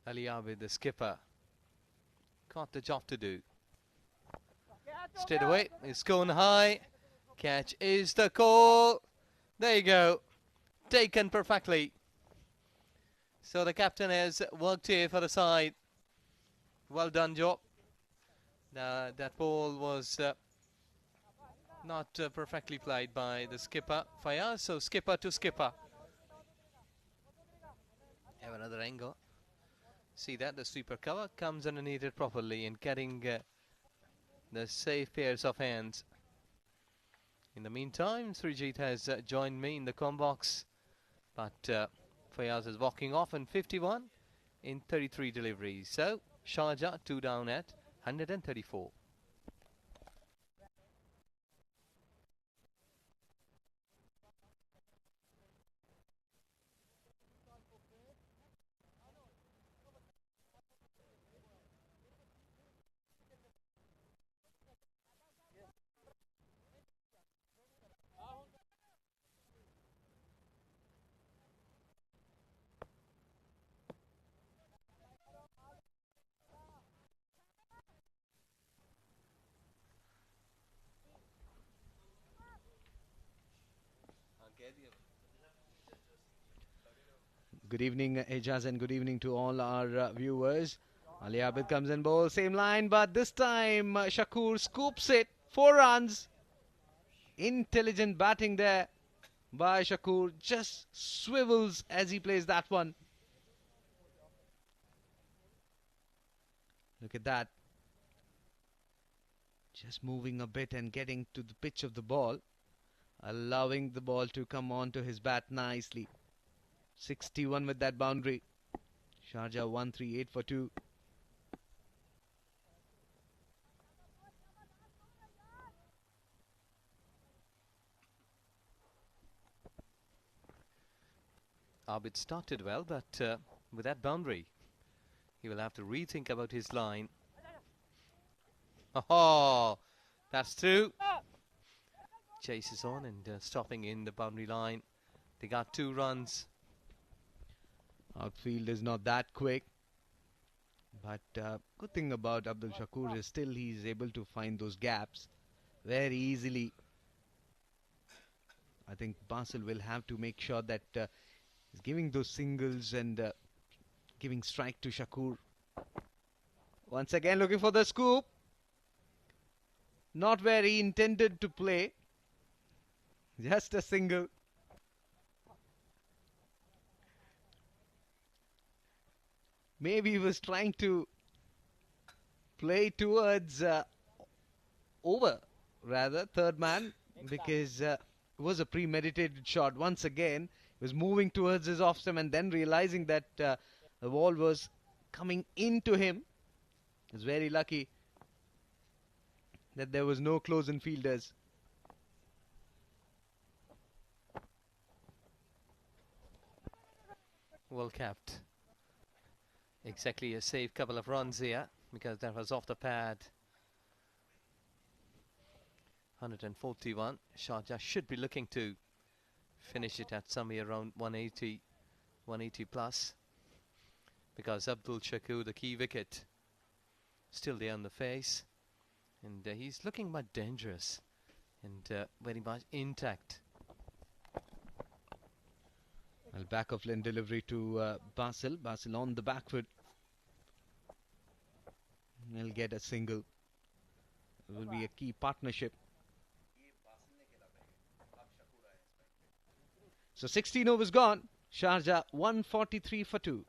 Ali Abid, the skipper, got the job to do. Straight away, it's going high. Catch is the call. There you go. Taken perfectly. So the captain has worked here for the side. Well done, Joe. That ball was not perfectly played by the skipper, Fayyaz. So skipper to skipper. Have another angle. See that the sweeper cover comes underneath it properly and getting the safe pairs of hands. In the meantime, Srijit has joined me in the com box, but Fayyaz is walking off in 51 in 33 deliveries. So Sharjah 2 down at 134. Good evening, Ejaz, and good evening to all our viewers. Ali Abid comes in bowl, same line, but this time Shakur scoops it 4 runs. Intelligent batting there by Shakur. Just swivels as he plays that one. Look at that. Just moving a bit and getting to the pitch of the ball. Allowing the ball to come onto his bat nicely. 61 with that boundary. Sharjah 138 for 2. Abid started well, but with that boundary, he will have to rethink about his line. Oh, that's two. Chases on and stopping in the boundary line. They got 2 runs. Outfield is not that quick. But good thing about Abdul Shakur is still he's able to find those gaps very easily. I think Basil will have to make sure that he's giving those singles and giving strike to Shakur. Once again looking for the scoop. Not very intended to play. Just a single. Maybe he was trying to play towards over, rather, third man, because it was a premeditated shot. Once again, he was moving towards his off stump and then realizing that the ball was coming into him. He was very lucky that there was no close-in fielders. Well kept. Exactly a safe couple of runs here because that was off the pad. 141. Sharjah should be looking to finish it at somewhere around 180 plus, because Abdul Shakur, the key wicket, still there on the face, and he's looking much dangerous and very much intact. Well, back of line delivery to Basil. Basil on the back foot. He'll get a single. It will be a key partnership. So 16 overs gone. Sharjah 143 for 2.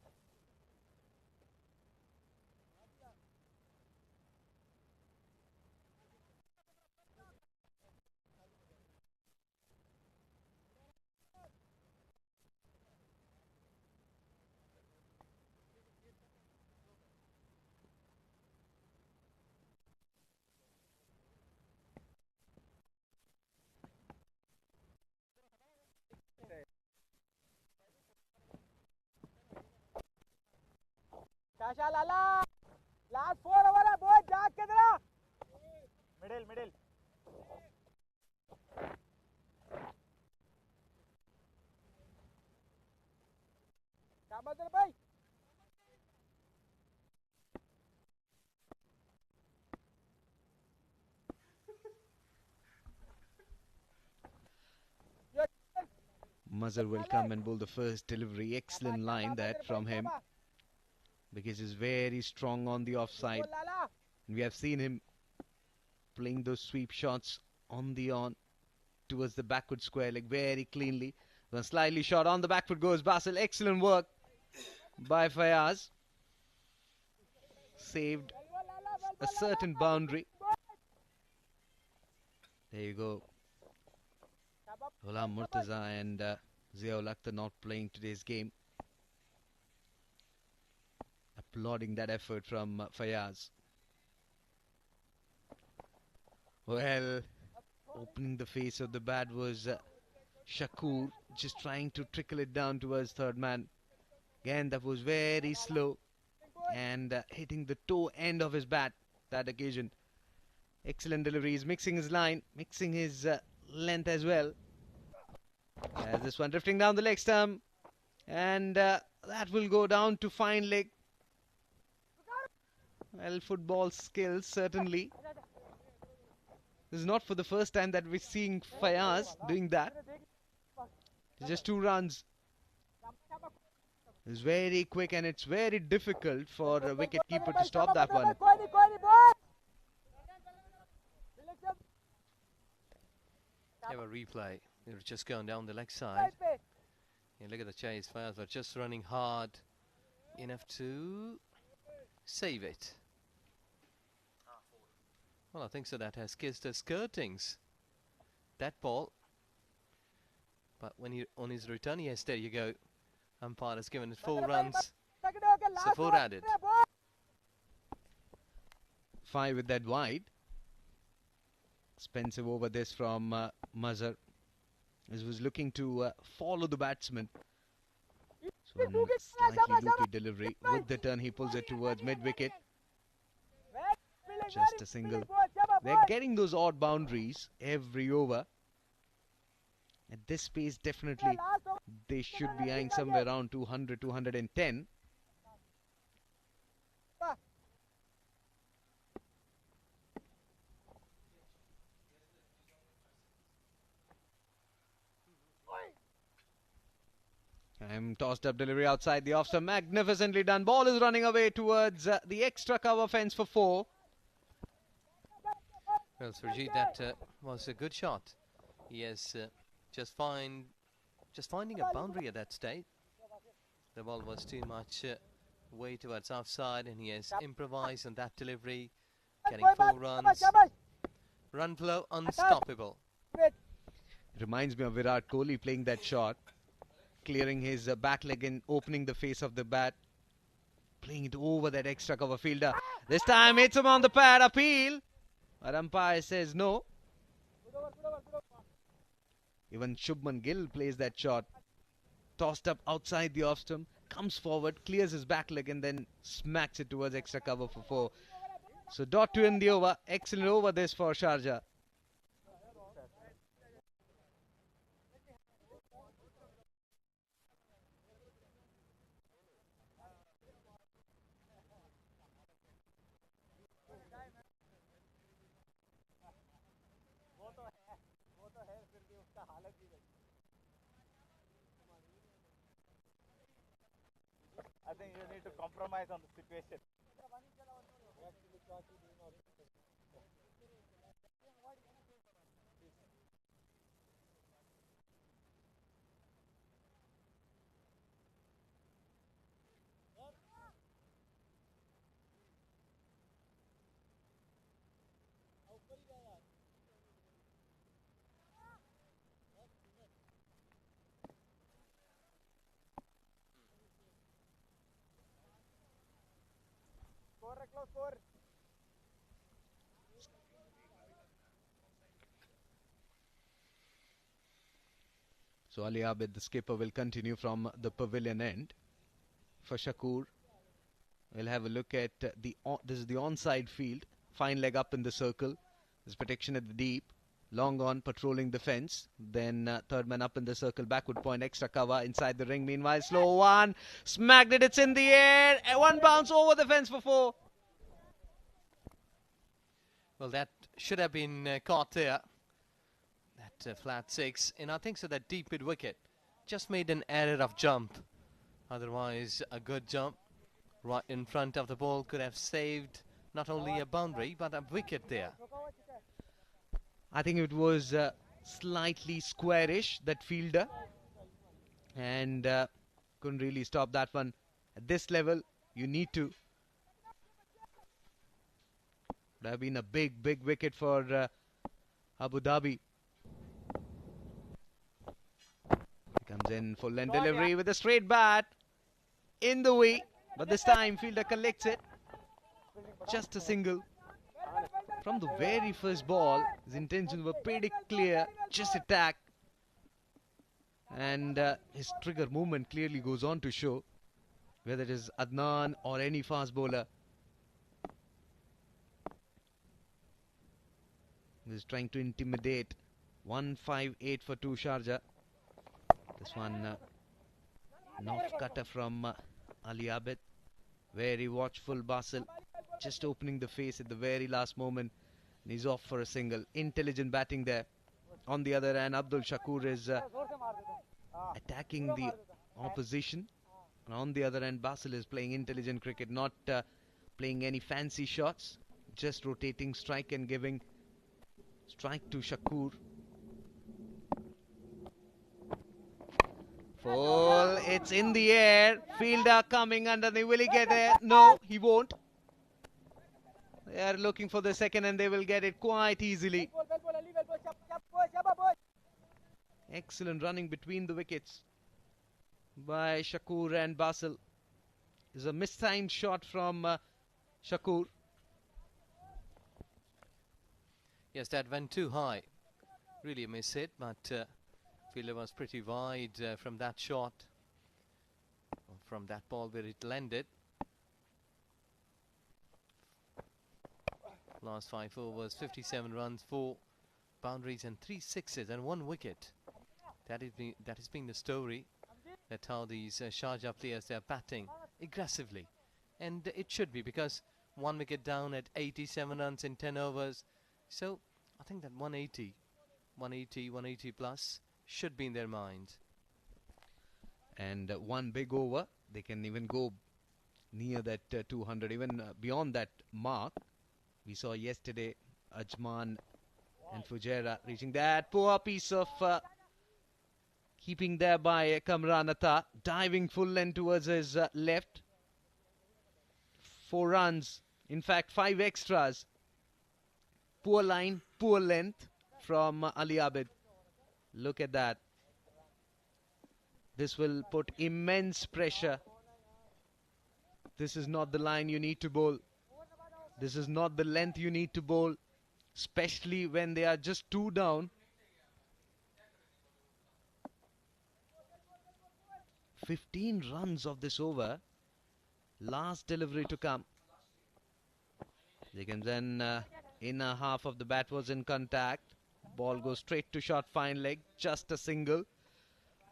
Shasha Lala. Last 4 over है boy. जाग के जरा. Middle. शाबाश तेरे भाई. Mazhar will come and bowl the first delivery. Excellent line that from him, because he's very strong on the offside. And we have seen him playing those sweep shots on the on towards the backward square leg very cleanly. Then slightly short on the back foot goes Basil. Excellent work by Fayaz. Saved a certain boundary. There you go. Ghulam Murtaza and Ziaul Akhtar not playing today's game. Applauding that effort from Fayaz. Well, opening the face of the bat was Shakur, just trying to trickle it down towards third man. Again, that was very slow and hitting the toe end of his bat that occasion. Excellent deliveries, mixing his line, mixing his length as well. As this one drifting down the leg stump, and that will go down to fine leg. Well, football skills certainly. This is not for the first time that we're seeing Fayaz doing that. It's just 2 runs. It's very quick and it's very difficult for a wicket keeper to stop that one. have a replay. They were just going down the leg side. Yeah, look at the chase. Fires were just running hard enough to save it. Well, I think so. That has kissed the skirtings. That ball. But when he on his return, yes, there you go. Umpire has given it 4 runs. So 4 added. 5 with that wide. Expensive over this from Mazhar. He was looking to follow the batsman. So slightly loopy delivery. With the turn, he pulls it towards mid-wicket. Just a single. They're getting those odd boundaries every over. At this pace, definitely, they should be eyeing somewhere around 200, 210. Tossed up delivery outside the off-stump. Magnificently done. Ball is running away towards the extra cover fence for 4. Well, Sharjah, that was a good shot. He has just finding a boundary at that stage. The ball was too much way towards offside, and he has improvised on that delivery, getting 4 runs. Run flow unstoppable. It reminds me of Virat Kohli playing that shot, clearing his back leg and opening the face of the bat, playing it over that extra cover fielder. This time hits him on the pad. Appeal, but umpire says no. Even Shubman Gill plays that shot. Tossed up outside the off stump, comes forward, clears his back leg and then smacks it towards extra cover for 4. So dot to end the over. Excellent over this for Sharjah. I think you need to compromise on the situation. Score. So Ali Abid, the skipper, will continue from the pavilion end. For Shakur, we'll have a look at this is the onside field. Fine leg up in the circle. There's protection at the deep. Long on, patrolling the fence. Then third man up in the circle. Backward point, extra cover inside the ring. Meanwhile, slow one. Smacked it. It's in the air. One bounce over the fence for 4. Well, that should have been caught there. That flat 6. And I think so that deep mid wicket just made an error of jump. Otherwise, a good jump right in front of the ball could have saved not only a boundary but a wicket there. I think it was slightly squarish, that fielder, and couldn't really stop that one. At this level, you need to. Would have been a big wicket for Abu Dhabi. He comes in full length delivery with a straight bat in the way, but this time fielder collects it. Just a single. From the very first ball, his intentions were pretty clear, just attack. And his trigger movement clearly goes on to show, whether it is Adnan or any fast bowler. He's trying to intimidate. 158 for 2 Sharjah. This one, off cutter from Ali Abid. Very watchful Basil. Just opening the face at the very last moment. And he's off for a single. Intelligent batting there. On the other hand, Abdul Shakur is attacking the opposition. And on the other hand, Basil is playing intelligent cricket, not playing any fancy shots. Just rotating strike and giving strike to Shakur. Full, it's in the air. Fielder coming underneath. Will he get there? No, he won't. They are looking for the second and they will get it quite easily. Excellent running between the wickets by Shakur and Basil. Is a mistimed shot from Shakur. Yes, that went too high. Really a miss hit, but fielder was pretty wide from that shot, or from that ball where it landed. Last 5 overs, 57 runs, 4 boundaries and 3 sixes and 1 wicket. That has been the story. That's how these Sharjah players, they are batting aggressively. And it should be, because 1 wicket down at 87 runs in 10 overs. So I think that 180 plus should be in their minds. And 1 big over, they can even go near that 200, even beyond that mark. We saw yesterday Ajman and Fujairah reaching that poor piece of keeping there by Kamran Atta, diving full length towards his left. 4 runs, in fact 5 extras. Poor line, poor length from Ali Abid. Look at that. This will put immense pressure. This is not the line you need to bowl. This is not the length you need to bowl, especially when they are just 2 down. 15 runs of this over. Last delivery to come. They can then inner half of the bat was in contact. Ball goes straight to short fine leg. Just a single.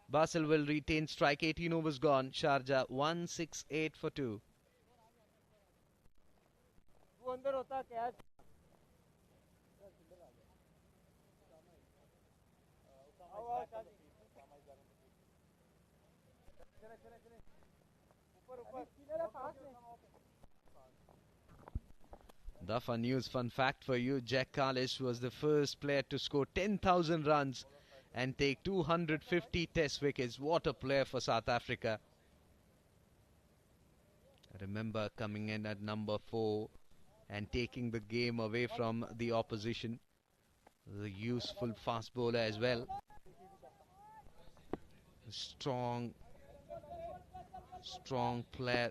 Basil will retain strike. 18 overs gone. Sharjah 168 for 2. The fun news, fun fact for you, Jack Carlish was the first player to score 10,000 runs and take 250 test wickets. What a player for South Africa. I remember coming in at number 4 and taking the game away from the opposition. The useful fast bowler as well. Strong player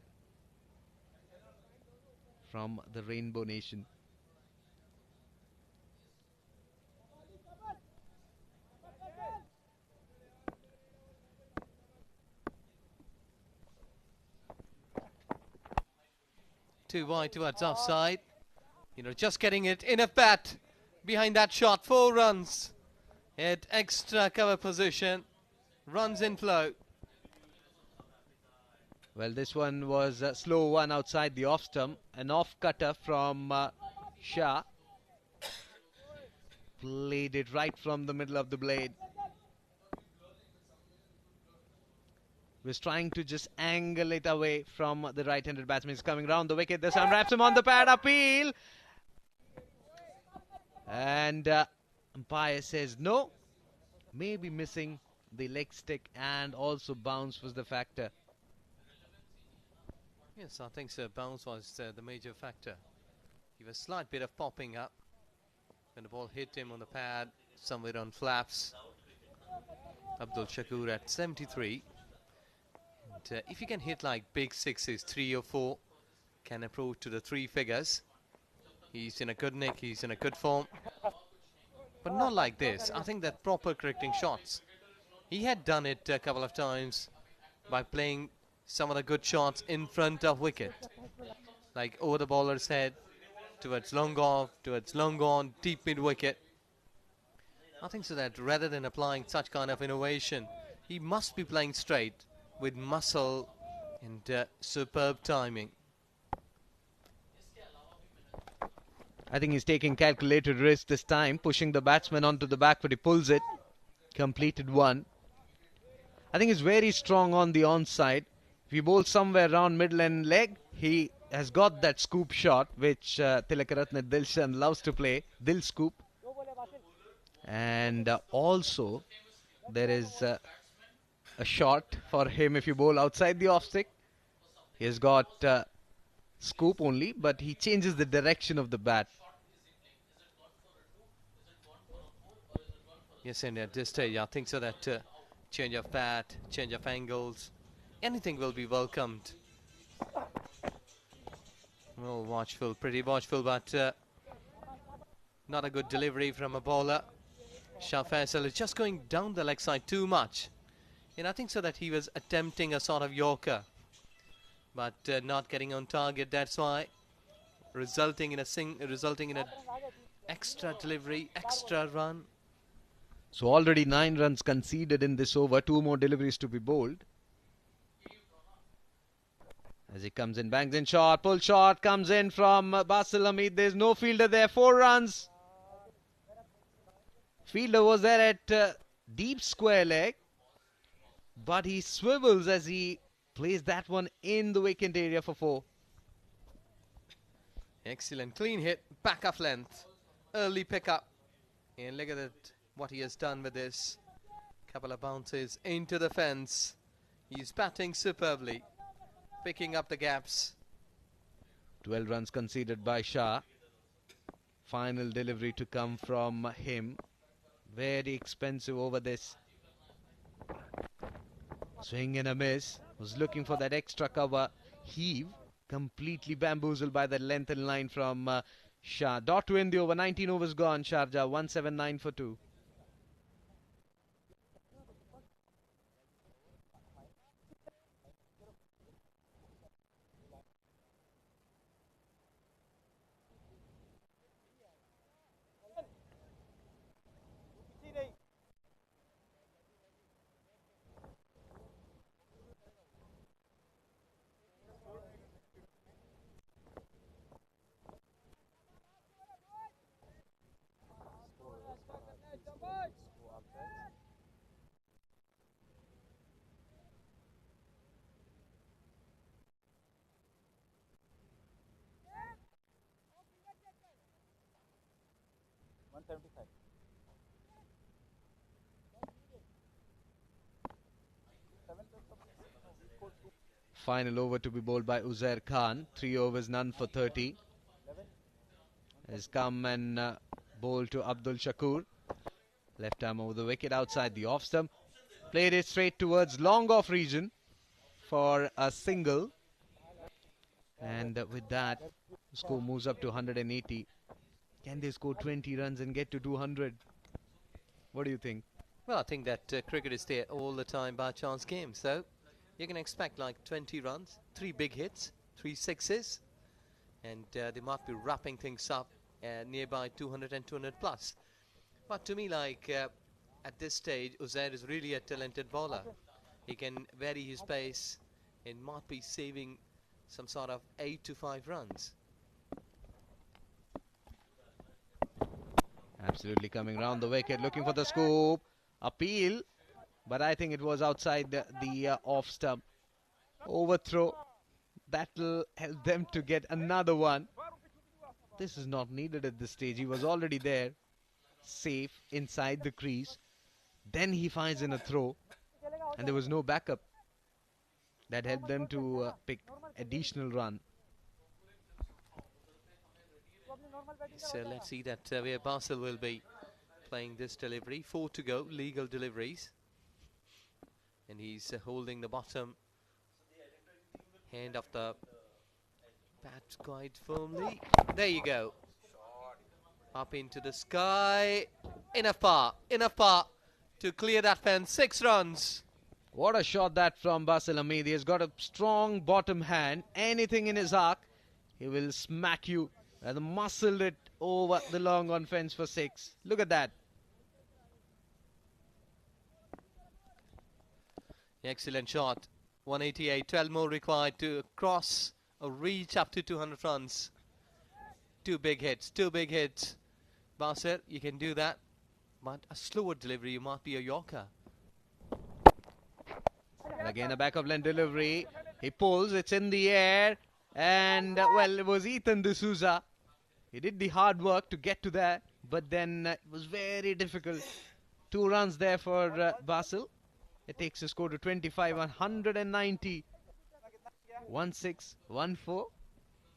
from the Rainbow Nation. Too wide towards offside. Just getting it in a bat behind that shot. 4 runs at extra cover position. Runs in flow. Well, this one was a slow one outside the off stump. An off cutter from Shah. Played it right from the middle of the blade. Was trying to just angle it away from the right-handed batsman. He's coming round the wicket. The sun wraps him on the pad. Appeal. And umpire says no. Maybe missing the leg stick and also bounce was the factor. Yes, I think so. Bounce was the major factor. He was a slight bit of popping up when the ball hit him on the pad, somewhere on flaps. Abdul Shakur at 73. And, if you can hit like big sixes, 3 or 4, can approach to the 3 figures. He's in a good nick, he's in a good form. But not like this. I think that proper correcting shots. He had done it a couple of times by playing some of the good shots in front of wicket. Like over the bowler's head, towards long off, towards long on, deep mid wicket. I think so that rather than applying such kind of innovation, he must be playing straight with muscle and superb timing. I think he's taking calculated risk this time, pushing the batsman onto the back foot. He pulls it. Completed 1. I think he's very strong on the onside. If he bowls somewhere around middle and leg, he has got that scoop shot, which Tilakaratne Dilshan loves to play. Dil scoop. And also, there is a shot for him if you bowl outside the off stick. He has got scoop only, but he changes the direction of the bat. Yes, and at this stage, I think so that change of bat, change of angles, anything will be welcomed. Well, watchful, pretty watchful, but not a good delivery from a bowler. Shah Faisal is just going down the leg side too much. And I think so that he was attempting a sort of Yorker, but not getting on target. That's why resulting in a extra delivery, extra run. So already 9 runs conceded in this over. 2 more deliveries to be bowled. As he comes in, bangs in shot, pull shot comes in from Basil Hamid. There's no fielder there. 4 runs. Fielder was there at deep square leg, but he swivels as he plays that one in the vacant area for 4. Excellent, clean hit, back of length, early pickup, and look at it, what he has done with this. Couple of bounces into the fence. He's batting superbly, picking up the gaps. 12 runs conceded by Shah. Final delivery to come from him. Very expensive over this. Swing and a miss. Was looking for that extra cover. Heave. Completely bamboozled by the length and line from Shah. Dot to end the over. 19 overs gone. Sharjah 179 for 2. Final over to be bowled by Uzair Khan. 3 overs, none for 30. Has come and bowled to Abdul Shakur. Left arm over the wicket outside the off stump. Played it straight towards long off region for a single. And with that, the score moves up to 180. Can they score 20 runs and get to 200? What do you think? Well, I think that cricket is there all the time by chance game, so you can expect like 20 runs, 3 big hits, 3 sixes, and they might be wrapping things up nearby 200 and 200 plus. But to me, like at this stage, Uzair is really a talented bowler. He can vary his pace and might be saving some sort of 8 to 5 runs. Absolutely coming round the wicket, looking for the scoop. Appeal, but I think it was outside the off stump. Overthrow. That'll help them to get another one. This is not needed at this stage. He was already there, safe inside the crease. Then he finds in a throw, and there was no backup. That helped them to pick additional run. So let's see that where Basil will be playing this delivery. 4 to go, legal deliveries. And he's holding the bottom hand of the bat quite firmly. There you go. Up into the sky. Enough par to clear that fence. 6 runs. What a shot that from Basil Hamid. He has got a strong bottom hand. Anything in his arc, he will smack you. And muscled it over the long on fence for 6. Look at that. Excellent shot. 188. 12 more required to cross or reach up to 200 runs. 2 big hits. Basil, you can do that. But a slower delivery, you might be a Yorker. And again a back of length delivery. He pulls, it's in the air. And well, it was Ethan D'Souza. He did the hard work to get to that, but then it was very difficult. 2 runs there for Basil. It takes the score to 25, 190. 1-6, 1-4.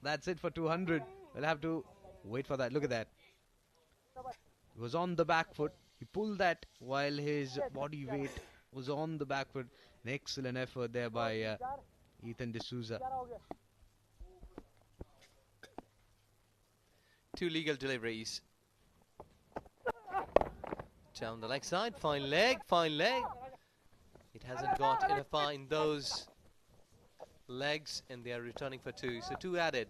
That's it for 200. We'll have to wait for that. Look at that. He was on the back foot. He pulled that while his body weight was on the back foot. An excellent effort there by Ethan D'Souza. 2 legal deliveries. Down the leg side, fine leg, fine leg. It hasn't got enough power in those legs, and they are returning for 2. So 2 added,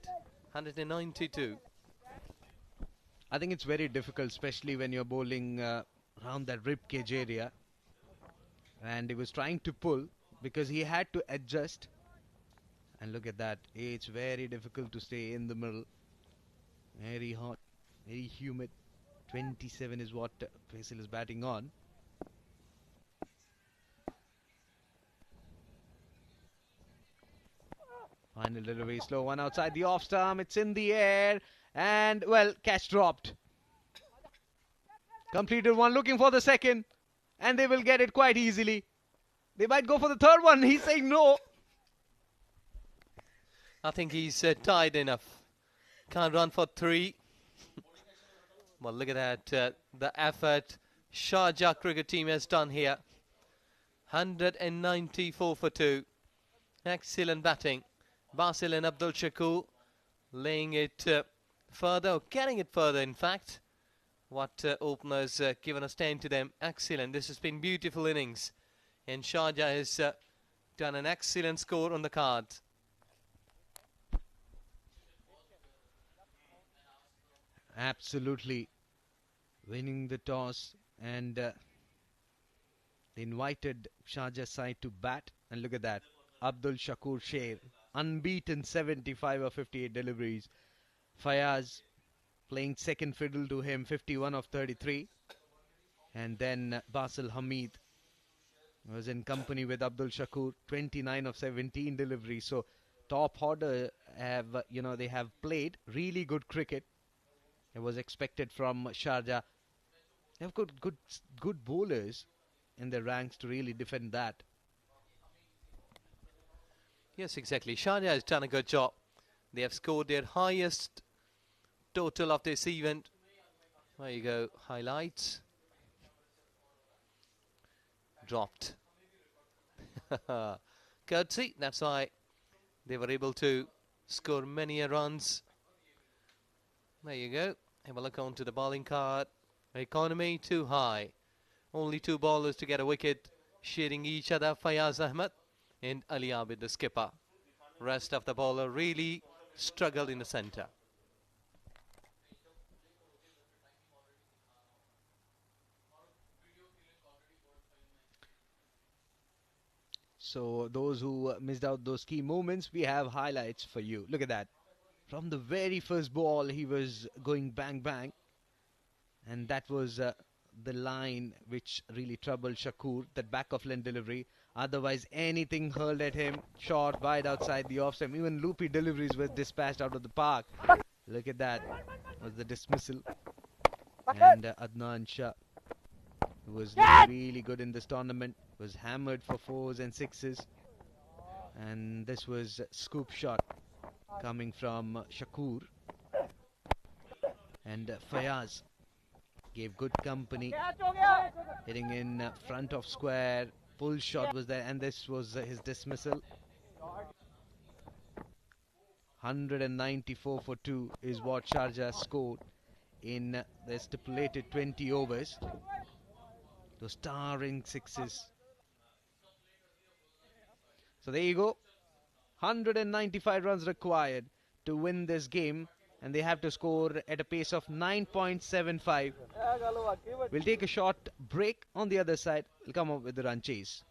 192. I think it's very difficult, especially when you're bowling around that rib cage area. And he was trying to pull because he had to adjust. And look at that. It's very difficult to stay in the middle. Very hot, very humid. 27 is what Faisal is batting on. Final delivery, slow one outside the off stump. It's in the air. And, well, catch dropped. Completed one, looking for the second. And they will get it quite easily. They might go for the third one. He's saying no. I think he's tired enough. Can't run for 3. Well, look at that. The effort Sharjah cricket team has done here. 194 for 2. Excellent batting. Basil and Abdul Shakur laying it further, or getting it further, in fact. What openers given a stand to them. Excellent. This has been beautiful innings. And Sharjah has done an excellent score on the card. Absolutely. Winning the toss, and they invited Sharjah side to bat. And look at that. Abdul Shakur Sher, unbeaten, 75 of 58 deliveries. Fayaz playing second fiddle to him, 51 of 33. And then Basil Hamid was in company with Abdul Shakur, 29 of 17 deliveries. So top order have, they have played really good cricket. It was expected from Sharjah. They have good bowlers in their ranks to really defend that. Yes, exactly. Sharjah has done a good job. They have scored their highest total of this event. There you go. Highlights. Dropped. Courtesy. That's why they were able to score many runs. There you go. Have a look onto the bowling card. Economy too high. Only 2 bowlers to get a wicket, sharing each other. Fayaz Ahmed and Ali Abid, the skipper. Rest of the bowler really struggled in the centre. So those who missed out those key moments, we have highlights for you. Look at that. From the very first ball, he was going bang, bang. And that was the line which really troubled Shakur, that back of length delivery. Otherwise, anything hurled at him, short, wide outside the off stump. Even loopy deliveries were dispatched out of the park. Look at that. Was the dismissal. And Adnan Shah, who was looking really good in this tournament, was hammered for 4s and 6s. And this was scoop shot coming from Shakur. And Fayaz gave good company, hitting in front of square. Full shot was there, and this was his dismissal. 194 for 2 is what Sharjah scored in the stipulated 20 overs. Those towering 6s. So there you go. 195 runs required to win this game, and they have to score at a pace of 9.75. We'll take a short break. On the other side, we'll come up with the run chase.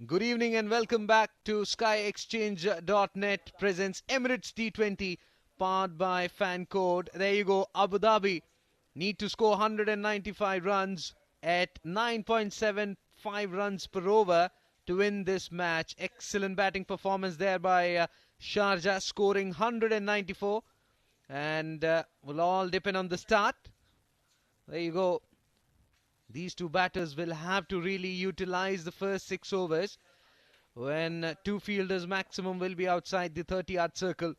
Good evening and welcome back to SkyExchange.net presents Emirates D20 powered by Fan Code. There you go, Abu Dhabi need to score 195 runs at 9.75 runs per over to win this match. Excellent batting performance there by Sharjah, scoring 194, and will all depend on the start. There you go. These two batters will have to really utilize the first 6 overs when two fielders maximum will be outside the 30-yard circle.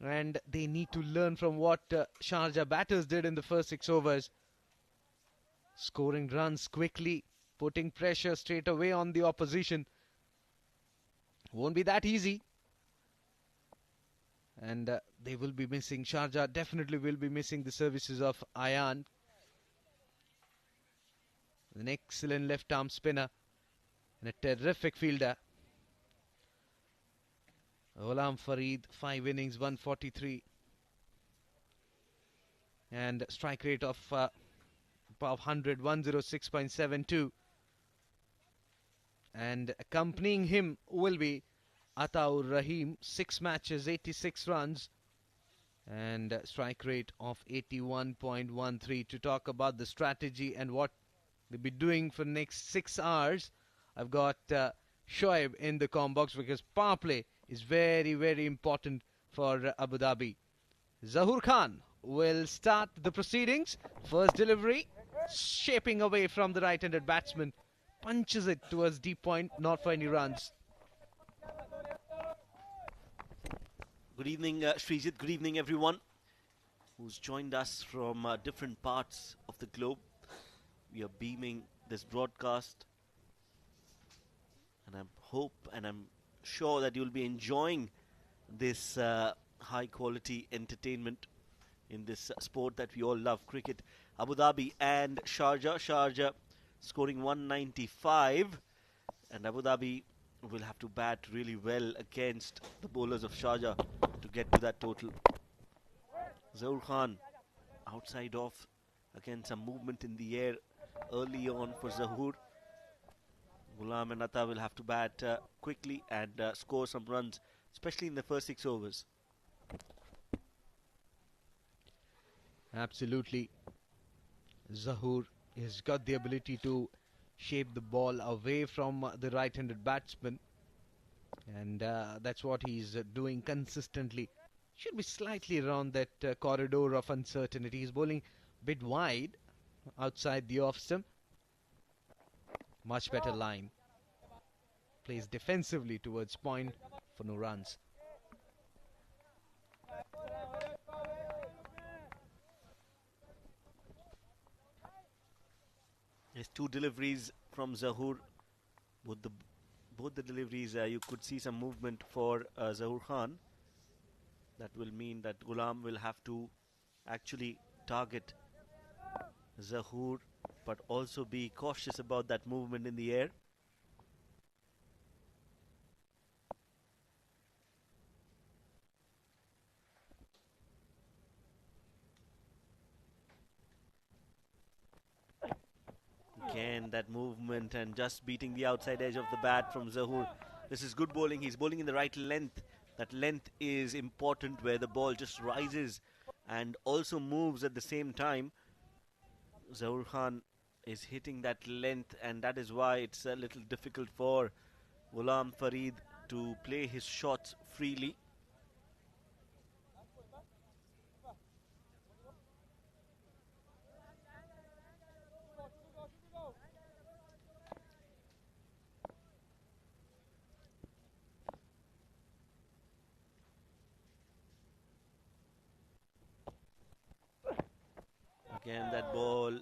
And they need to learn from what Sharjah batters did in the first 6 overs. Scoring runs quickly, putting pressure straight away on the opposition. Won't be that easy. And they will be missing, Sharjah definitely will be missing the services of Ayan. An excellent left-arm spinner and a terrific fielder. Ghulam Farid, 5 innings, 143. And strike rate of above 100, 106.72. And accompanying him will be Ataur Rahim, 6 matches, 86 runs. And strike rate of 81.13. To talk about the strategy and what they'll be doing for the next 6 hours, I've got Shoaib in the comm box, because power play is very, very important for Abu Dhabi. Zahoor Khan will start the proceedings. First delivery, shaping away from the right-handed batsman. Punches it towards deep point, not for any runs. Good evening, Srijit. Good evening, everyone who's joined us from different parts of the globe. We are beaming this broadcast, and I'm sure that you'll be enjoying this high-quality entertainment in this sport that we all love, cricket. Abu Dhabi and Sharjah. Sharjah scoring 195, and Abu Dhabi will have to bat really well against the bowlers of Sharjah to get to that total. Zahoor Khan outside off. Again, some movement in the air early on for Zahoor. Ghulam and Atta will have to bat quickly and score some runs, especially in the first 6 overs. Absolutely. Zahoor has got the ability to shape the ball away from the right-handed batsman, and that's what he's doing consistently. Should be slightly around that corridor of uncertainty. He's bowling a bit wide outside the off-stump. Much better line. Plays defensively towards point for no runs. There's 2 deliveries from Zahoor. Both the deliveries, you could see some movement for Zahoor Khan. That will mean that Ghulam will have to actually target Zahoor, but also be cautious about that movement in the air. Again, that movement and just beating the outside edge of the bat from Zahoor. This is good bowling. He's bowling in the right length. That length is important, where the ball just rises and also moves at the same time. Zahoor Khan is hitting that length, and that is why it's a little difficult for Ghulam Farid to play his shots freely. Again, that ball.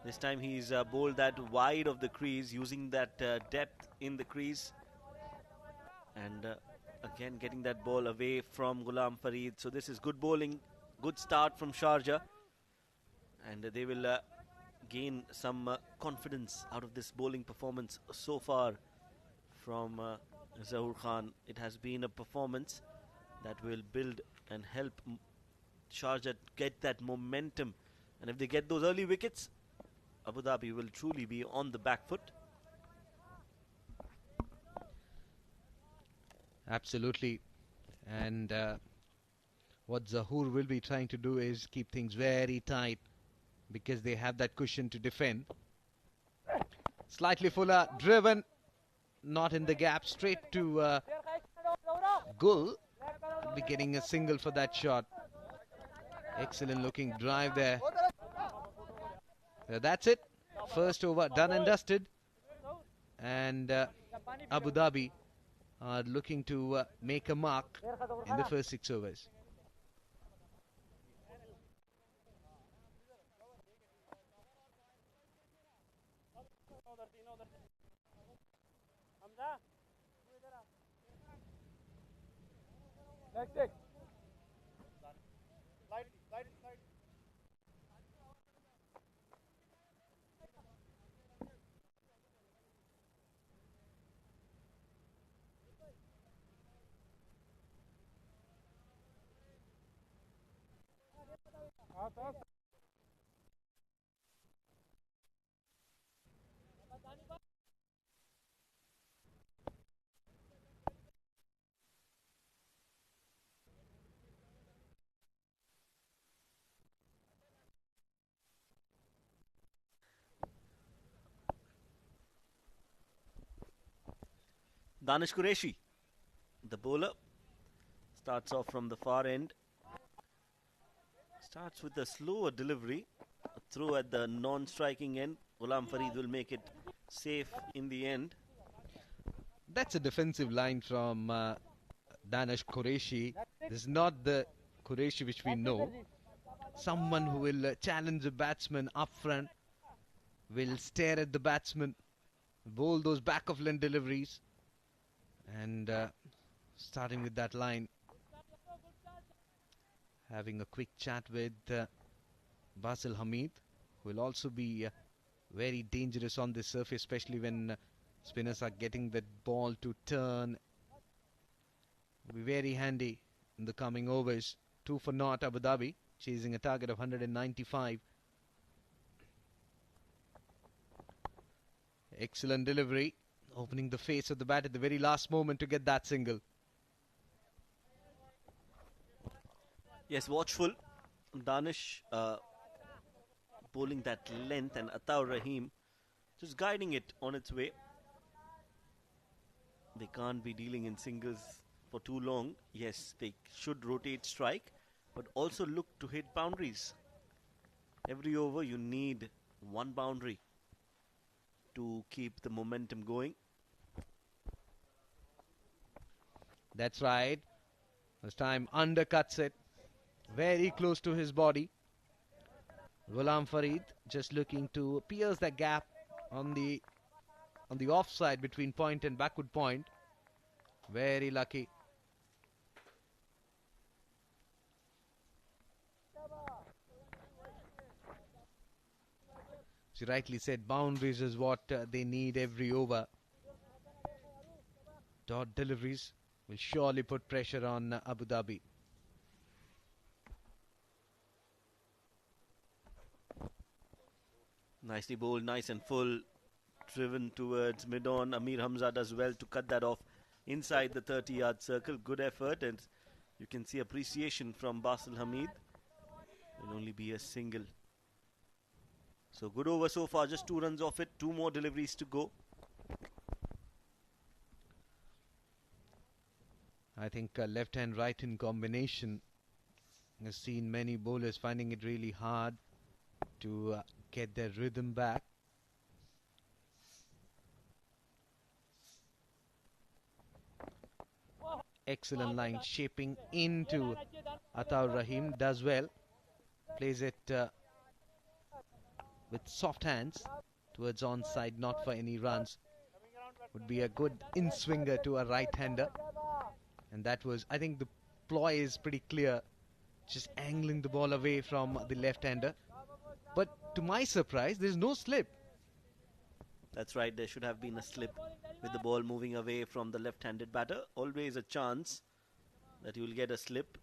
This time he's bowled that wide of the crease, using that depth in the crease. And again, getting that ball away from Ghulam Farid. So this is good bowling, good start from Sharjah. And they will gain some confidence out of this bowling performance so far from Zahoor Khan. It has been a performance that will build and help Sharjah get that momentum. And if they get those early wickets, Abu Dhabi will truly be on the back foot. Absolutely. And what Zahoor will be trying to do is keep things very tight because they have that cushion to defend. Slightly fuller, driven, not in the gap, straight to Gul. Be getting a single for that shot. Excellent looking drive there. That's it. First over done and dusted. And Abu Dhabi are looking to make a mark in the first 6 overs. Next six. Danish Qureshi, the bowler, starts off from the far end. Starts with a slower delivery. A throw at the non-striking end. Ghulam Farid will make it safe in the end. That's a defensive line from Danish Qureshi. This is not the Qureshi which we know. Someone who will challenge the batsman up front, will stare at the batsman, bowl those back of line deliveries. And starting with that line, having a quick chat with Basil Hamid, who will also be very dangerous on this surface, especially when spinners are getting that ball to turn. Will be very handy in the coming overs. 2 for naught Abu Dhabi, chasing a target of 195. Excellent delivery, opening the face of the bat at the very last moment to get that single. Yes, watchful. Danish bowling that length, and Ataur Rahim just guiding it on its way. They can't be dealing in singles for too long. Yes, they should rotate strike, but also look to hit boundaries. Every over you need one boundary to keep the momentum going. That's right. This time undercuts it. Very close to his body. Ghulam Farid just looking to pierce the gap on the offside between point and backward point. Very lucky. As you rightly said, boundaries is what they need every over. Dot deliveries will surely put pressure on Abu Dhabi. Nicely bowled, nice and full, driven towards mid-on. Amir Hamza does well to cut that off inside the 30-yard circle. Good effort, and you can see appreciation from Basil Hamid. Will only be a single. So good over so far, just 2 runs off it, 2 more deliveries to go. I think left hand right in combination has seen many bowlers finding it really hard to get their rhythm back. Excellent line shaping into Ataur Rahim, does well, plays it with soft hands towards onside, not for any runs. Would be a good in-swinger to a right-hander, and that was, I think the ploy is pretty clear, just angling the ball away from the left-hander. But to my surprise, there's no slip. That's right, there should have been a slip with the ball moving away from the left-handed batter. Always a chance that you will get a slip.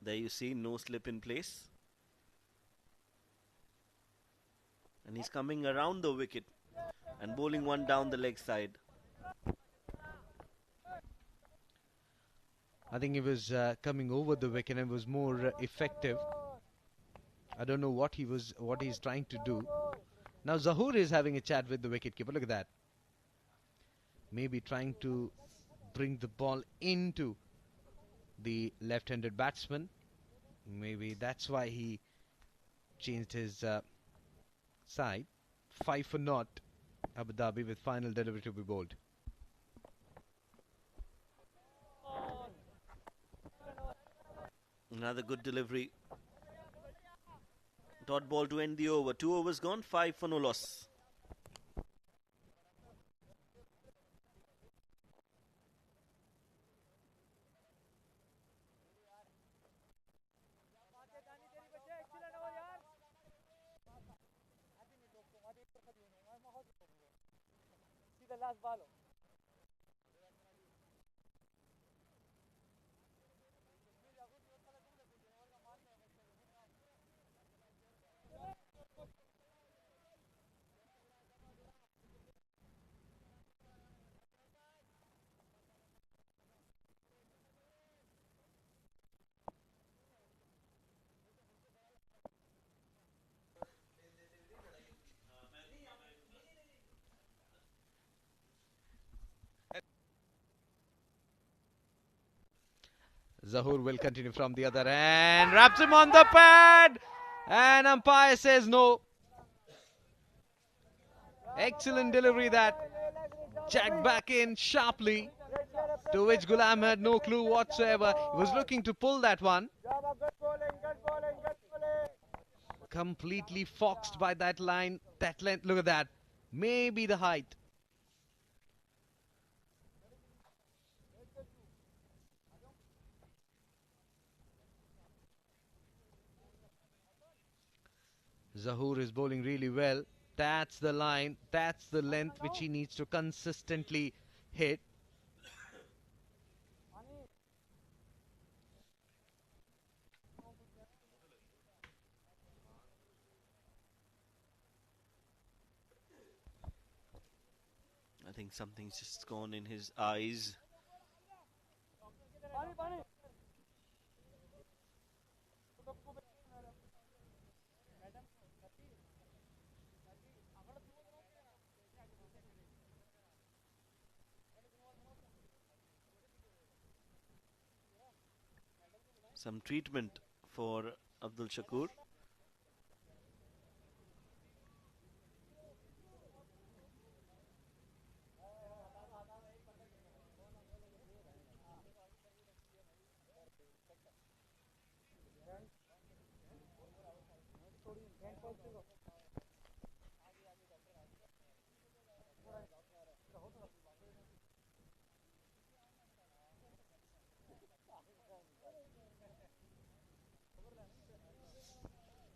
There you see, no slip in place. And he's coming around the wicket and bowling one down the leg side. I think he was coming over the wicket and was more effective. I don't know what he's trying to do. Now Zahoor is having a chat with the wicketkeeper. Look at that. Maybe trying to bring the ball into the left-handed batsman. Maybe that's why he changed his side. 5 for naught. Abu Dhabi with final delivery to be bowled. Another good delivery. Dot ball to end the over. 2 overs gone, 5 for no loss. See the last ball. Zahoor will continue from the other end. Wraps him on the pad. And umpire says no. Excellent delivery that. Jacked back in sharply. To which Ghulam had no clue whatsoever. He was looking to pull that one. Good bowling, good bowling, good bowling. Completely foxed by that line, that length. Look at that. Maybe the height. Zahoor is bowling really well. That's the line. That's the length which he needs to consistently hit. I think something's just gone in his eyes. Some treatment for Abdul Shakur.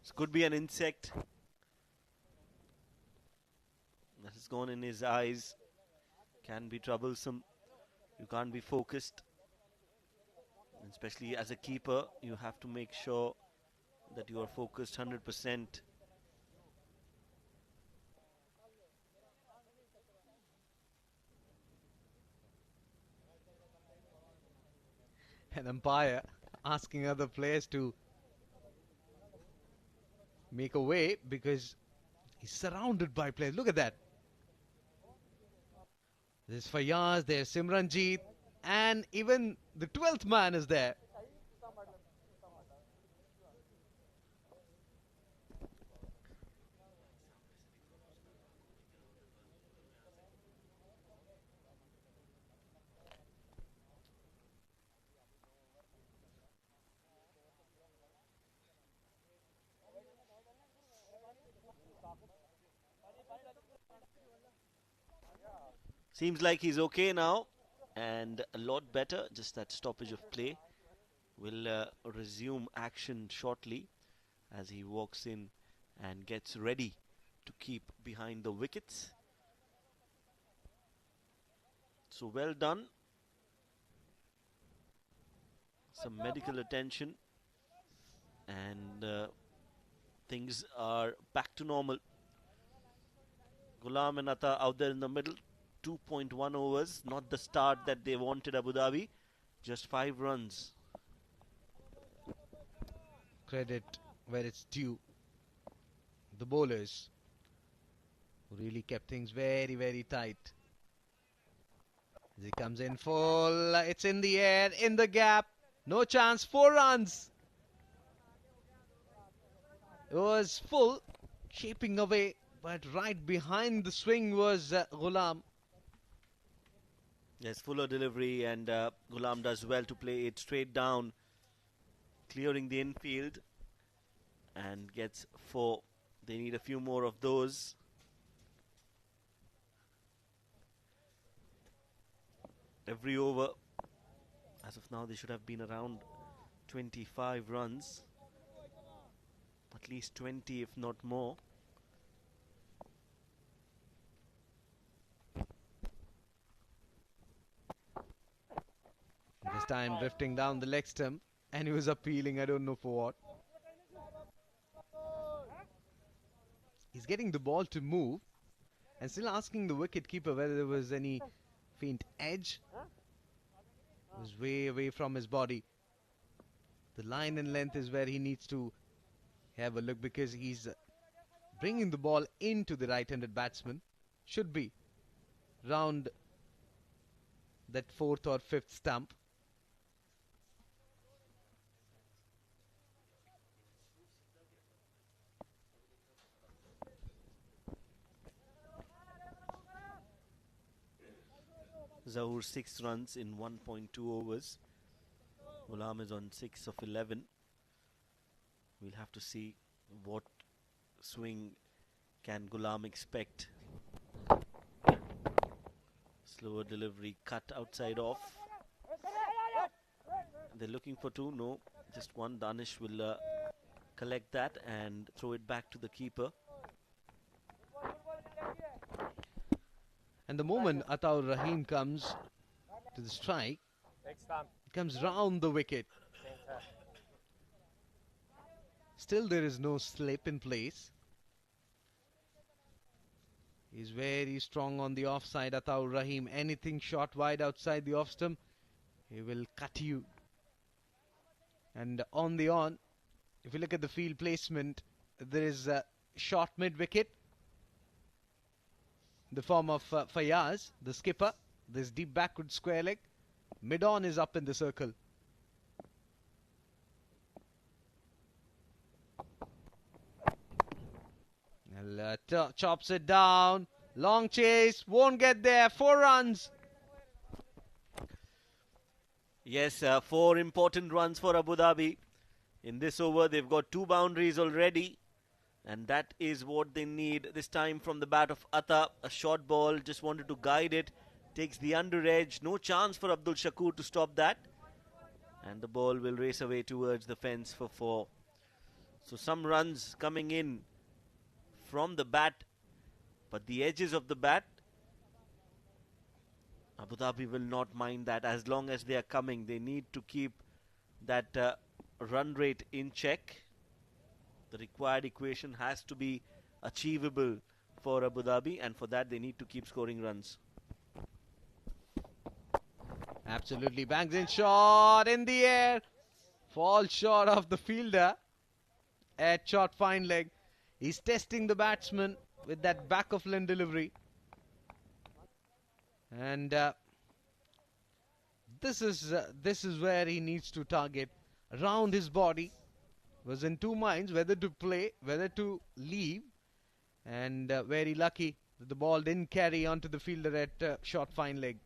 This could be an insect that has gone in his eyes. Can be troublesome. You can't be focused. Especially as a keeper, you have to make sure that you are focused 100%. An umpire asking other players to make a way because he's surrounded by players. Look at that. There's Fayaz, there's Simranjeet, and even the 12th man is there. Seems like he's okay now and a lot better. Just that stoppage of play will resume action shortly as he walks in and gets ready to keep behind the wickets. So well done. Some medical attention and things are back to normal. Ghulam and Atta out there in the middle. 2.1 overs, not the start that they wanted Abu Dhabi, Just 5 runs. Credit where it's due. The bowlers who really kept things very, very tight. As he comes in full, it's in the air, in the gap. No chance, 4 runs. It was full, shaping away, but right behind the swing was Ghulam. Yes, fuller delivery, and Ghulam does well to play it straight down, clearing the infield, and gets 4. They need a few more of those. Every over, as of now, they should have been around 25 runs. At least 20, if not more. This time drifting down the leg stump, and he was appealing, I don't know for what. He's getting the ball to move and still asking the wicketkeeper whether there was any faint edge. It was way away from his body. The line and length is where he needs to have a look, because he's bringing the ball into the right-handed batsman. Should be round that 4th or 5th stump. Zahoor 6 runs in 1.2 overs. Ghulam is on 6 of 11. We'll have to see what swing can Ghulam expect. Slower delivery, cut outside off. They're looking for 2. No, just 1. Danish will collect that and throw it back to the keeper. And the moment Ataur Rahim comes to the strike, he comes round the wicket. Still there is no slip in place. He's very strong on the offside, Ataur Rahim. Anything shot wide outside the off stump, he will cut you. And on the on, if you look at the field placement, there is a shot mid-wicket. The form of Fayaz, the skipper. This deep backward square leg. Mid-on is up in the circle. Chops it down. Long chase. Won't get there. 4 runs. Yes, 4 important runs for Abu Dhabi. In this over, they've got 2 boundaries already. And that is what they need this time from the bat of Atta. A short ball, just wanted to guide it. Takes the under edge. No chance for Abdul Shakur to stop that. And the ball will race away towards the fence for 4. So some runs coming in from the bat. But the edges of the bat, Abu Dhabi will not mind that. As long as they are coming, they need to keep that run rate in check. The required equation has to be achievable for Abu Dhabi, and for that they need to keep scoring runs. Absolutely bangs in, shot in the air. Falls short of the fielder at short fine leg. He's testing the batsman with that back of limb delivery. And this is where he needs to target. Around his body. Was in 2 minds whether to play, whether to leave, and very lucky that the ball didn't carry onto the fielder at short fine leg.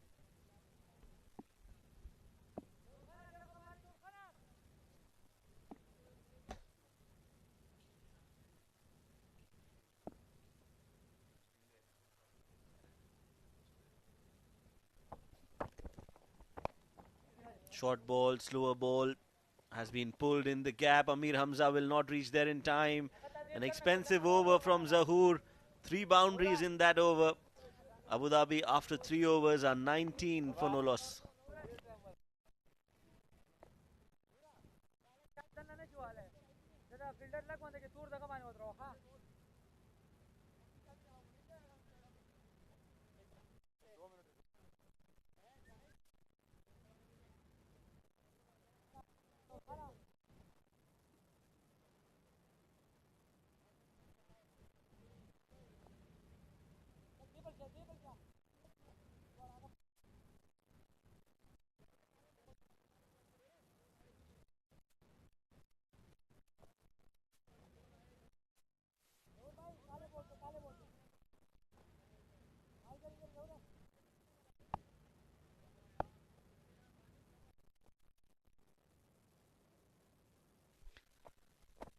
Short ball, slower ball has been pulled in the gap. Amir Hamza will not reach there in time. An expensive over from Zahoor. 3 boundaries in that over. Abu Dhabi after 3 overs are 19 for no loss.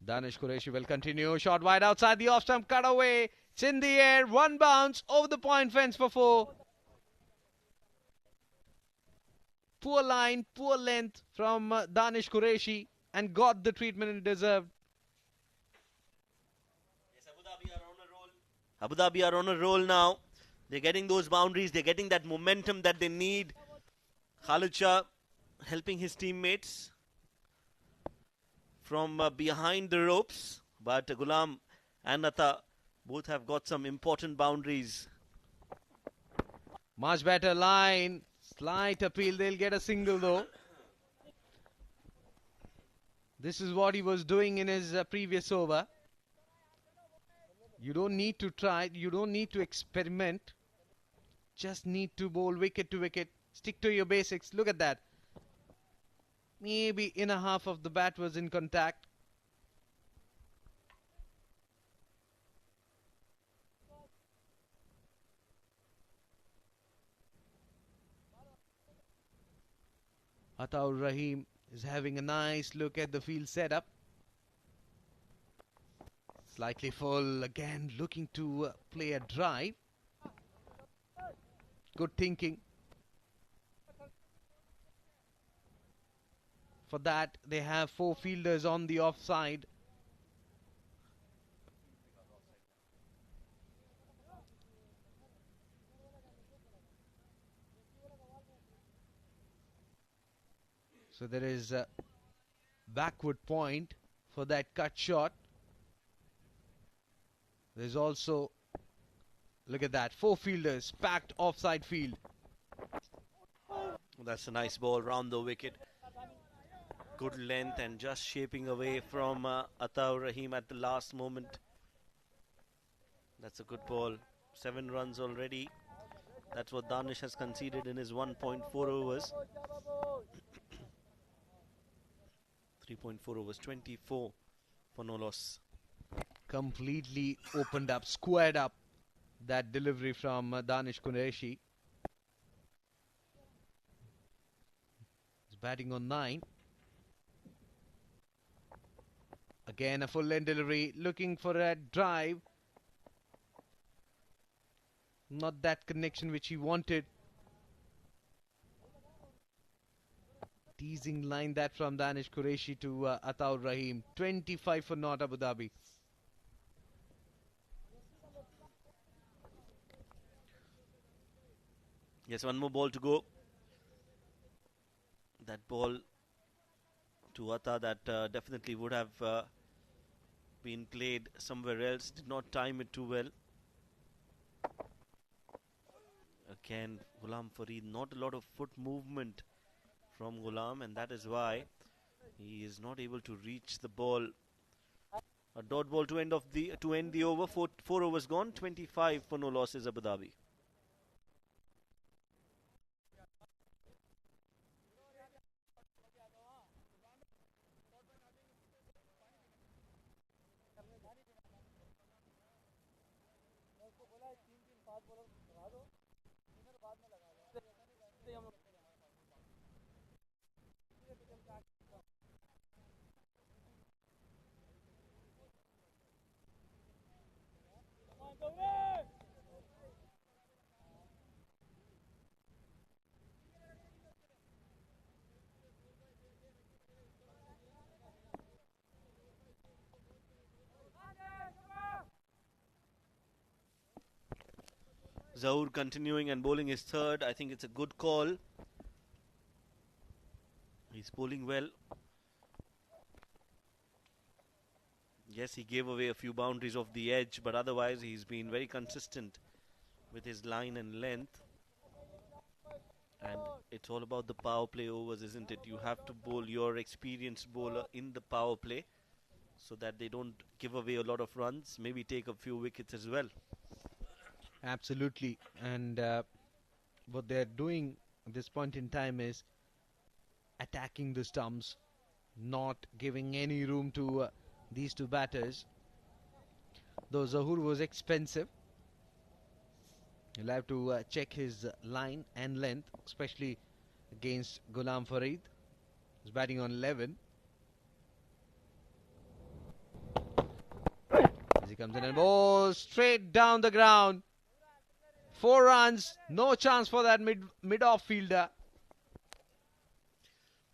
Danish Qureshi will continue. Shot wide outside the off stump, cut away. It's in the air. One bounce over the point fence for 4. Poor line, poor length from Danish Qureshi, and got the treatment it deserved. Yes, Abu Dhabi are on a roll now. They're getting those boundaries. They're getting that momentum that they need. Khalid Shah helping his teammates from behind the ropes. But Ghulam and Atta both have got some important boundaries. Much better line. Slight appeal. They'll get a single though. This is what he was doing in his previous over. You don't need to try. You don't need to experiment. Just need to bowl wicket to wicket. Stick to your basics. Look at that. Maybe inner half of the bat was in contact. Ataur Rahim is having a nice look at the field setup. Slightly full again, looking to play a drive. Good thinking. For that, they have 4 fielders on the offside. So there is a backward point for that cut shot. There's also, look at that, 4 fielders packed offside field. That's a nice ball round the wicket. Good length and just shaping away from Ataur Rahim at the last moment. That's a good ball. 7 runs already. That's what Danish has conceded in his 1.4 overs. 3.4 overs, 24 for no loss. Completely opened up, squared up that delivery from Danish Qureshi. He's batting on 9. Again a full length delivery, looking for a drive. Not that connection which he wanted. Teasing line that from Danish Qureshi to Ataur Rahim. 25 for not Abu Dhabi. Yes, one more ball to go. That ball to Atta that definitely would have been played somewhere else. Did not time it too well. Again, Ghulam Fareed, not a lot of foot movement from Ghulam, and that is why he is not able to reach the ball. A dot ball to end the over. Four overs gone. 25 for no losses, Abu Dhabi. Zahoor continuing and bowling his third. I think it's a good call. He's bowling well. Yes, he gave away a few boundaries off the edge, but otherwise he's been very consistent with his line and length. And it's all about the power play overs, isn't it? You have to bowl your experienced bowler in the power play so that they don't give away a lot of runs, maybe take a few wickets as well. Absolutely. And what they're doing at this point in time is attacking the stumps, not giving any room to these two batters. Though Zahoor was expensive, you'll have to check his line and length, especially against Ghulam Fareed. He's batting on 11. comes in and bowls straight down the ground. 4 runs, no chance for that mid-off fielder.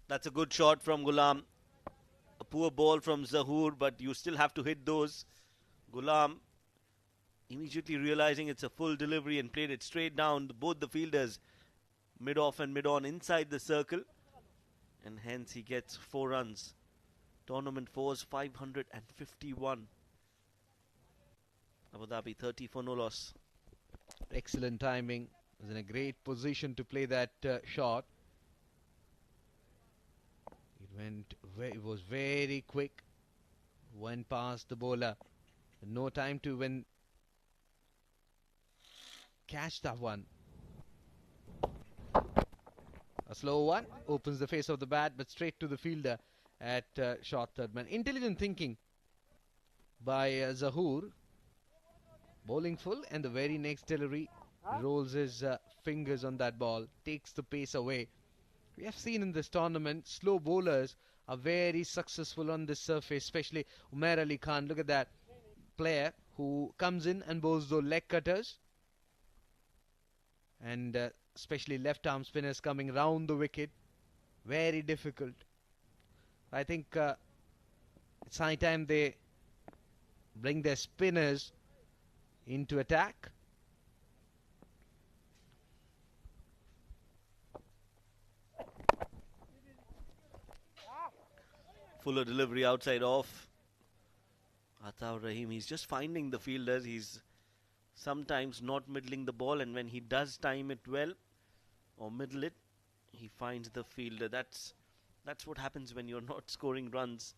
That's a good shot from Ghulam. A poor ball from Zahoor, but you still have to hit those. Ghulam immediately realizing it's a full delivery and played it straight down. Both the fielders, mid-off and mid-on, inside the circle. And hence he gets 4 runs. Tournament 4's 551. Abu Dhabi 30 for no loss. Excellent timing. Was in a great position to play that shot. It was very quick. Went past the bowler. No time to even catch that one. A slow one. Opens the face of the bat, but straight to the fielder at short third man. Intelligent thinking by Zahoor. Bowling full, and the very next delivery rolls his fingers on that ball, takes the pace away. We have seen in this tournament, slow bowlers are very successful on this surface, especially Umair Ali Khan. Look at that player who comes in and bowls those leg cutters, and especially left arm spinners coming round the wicket. Very difficult. I think it's high time they bring their spinners into attack. Fuller delivery outside off. Ataur Rahim, he's just finding the fielders. He's sometimes not middling the ball, and when he does time it well or middle it, he finds the fielder. That's what happens when you're not scoring runs.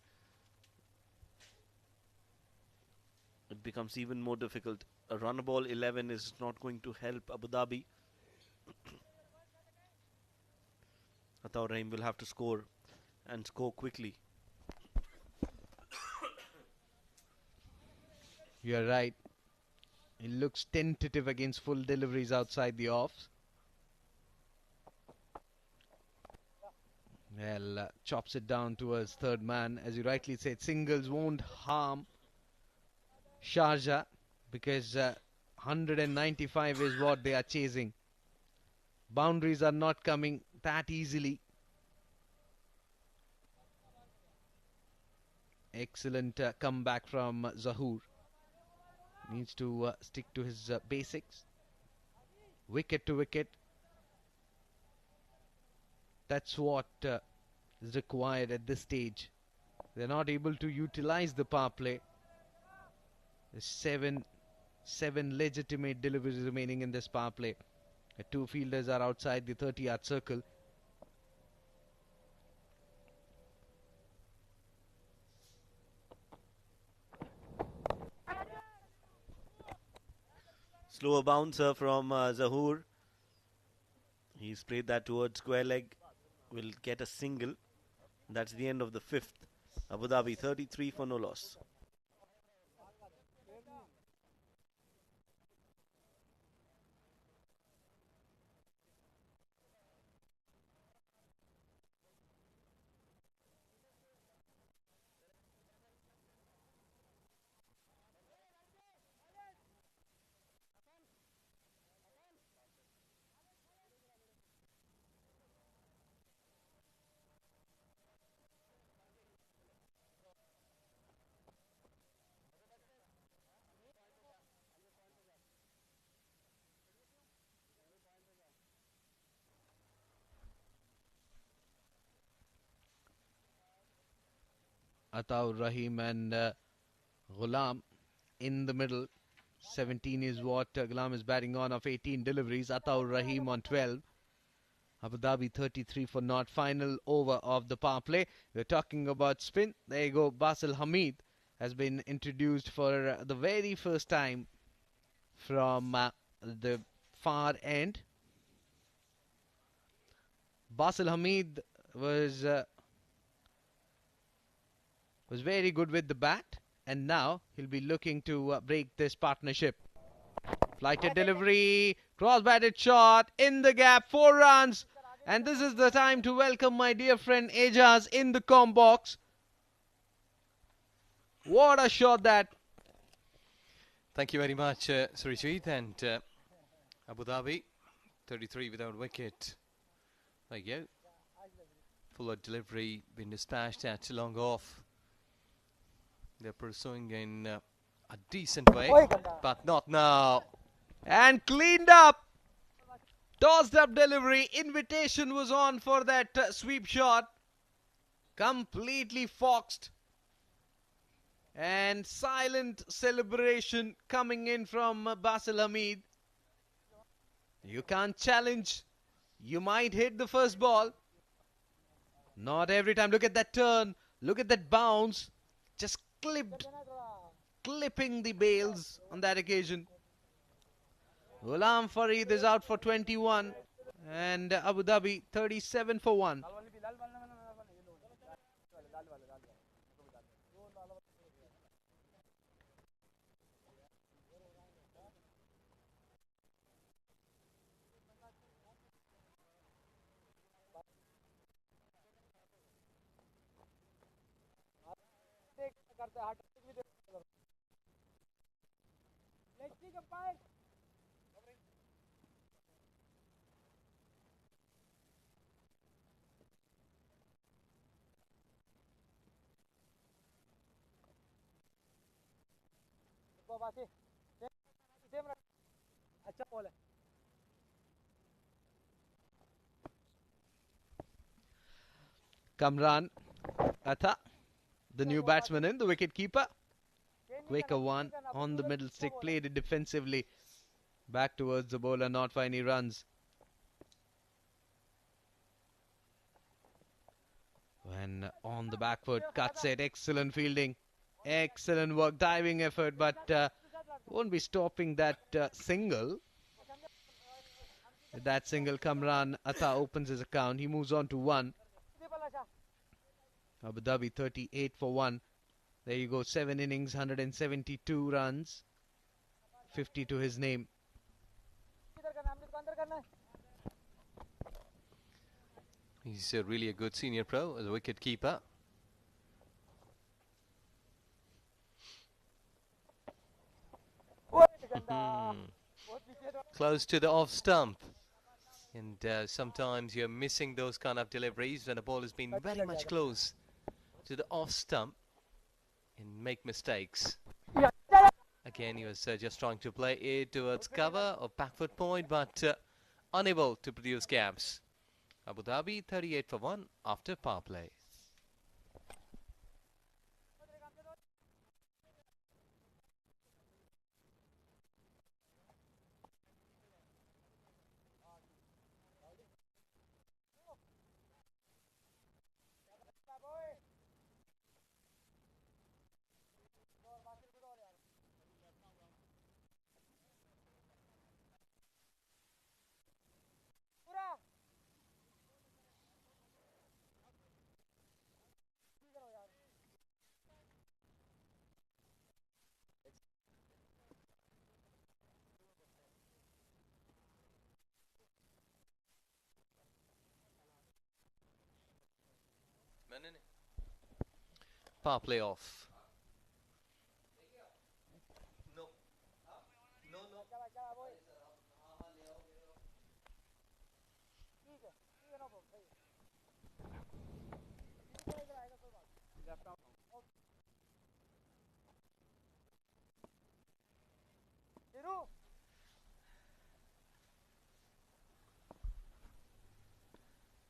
It becomes even more difficult. A run ball 11 is not going to help Abu Dhabi. Ataur Rahim will have to score, and score quickly. You're right. It looks tentative against full deliveries outside the offs. Well, chops it down towards third man. As you rightly said, singles won't harm Sharjah, because 195 is what they are chasing. Boundaries are not coming that easily. Excellent comeback from Zahoor. Needs to stick to his basics. Wicket to wicket. That's what is required at this stage. They're not able to utilize the power play. There's seven legitimate deliveries remaining in this power play. The 2 fielders are outside the 30-yard circle. Slower bouncer from Zahoor. He's played that towards square leg. Will get a single. That's the end of the 5th. Abu Dhabi 33 for no loss. Ataur Rahim and Ghulam in the middle. 17 is what Ghulam is batting on of 18 deliveries. Ataur Rahim on 12. Abu Dhabi 33 for naught. Final over of the power play. We're talking about spin. There you go. Basil Hamid has been introduced for the very first time from the far end. Basil Hamid was very good with the bat, and now he'll be looking to break this partnership. Flighted delivery, cross-batted shot, in the gap, 4 runs. And this is the time to welcome my dear friend Ejaz in the comm box. What a shot that. Thank you very much, Srijit, and Abu Dhabi, 33 without wicket. There you go. Fuller delivery been dispatched at long off. They're pursuing in a decent way, but not now. And cleaned up. Tossed up delivery. Invitation was on for that sweep shot. Completely foxed. And silent celebration coming in from Basil Hamid. You can't challenge. You might hit the first ball. Not every time. Look at that turn. Look at that bounce. Just clipping the bails on that occasion. Ghulam Farid is out for 21. And Abu Dhabi 37 for 1. Kamran Atha, the new batsman in, the wicket keeper. Quicker one on the middle stick, played it defensively. Back towards the bowler, not for any runs. When on the back foot, cuts it, excellent fielding. Excellent work, diving effort, but won't be stopping that single. With that single, Kamran Atha opens his account. He moves on to 1. Abu Dhabi 38 for 1. There you go, 7 innings, 172 runs. 50 to his name. He's really a good senior pro as a wicket keeper. Close to the off stump. And sometimes you're missing those kind of deliveries when the ball has been very much close to the off stump and make mistakes. Again, he was just trying to play it towards cover or back foot point, but unable to produce gaps. Abu Dhabi 38 for 1 after power play. Power play off.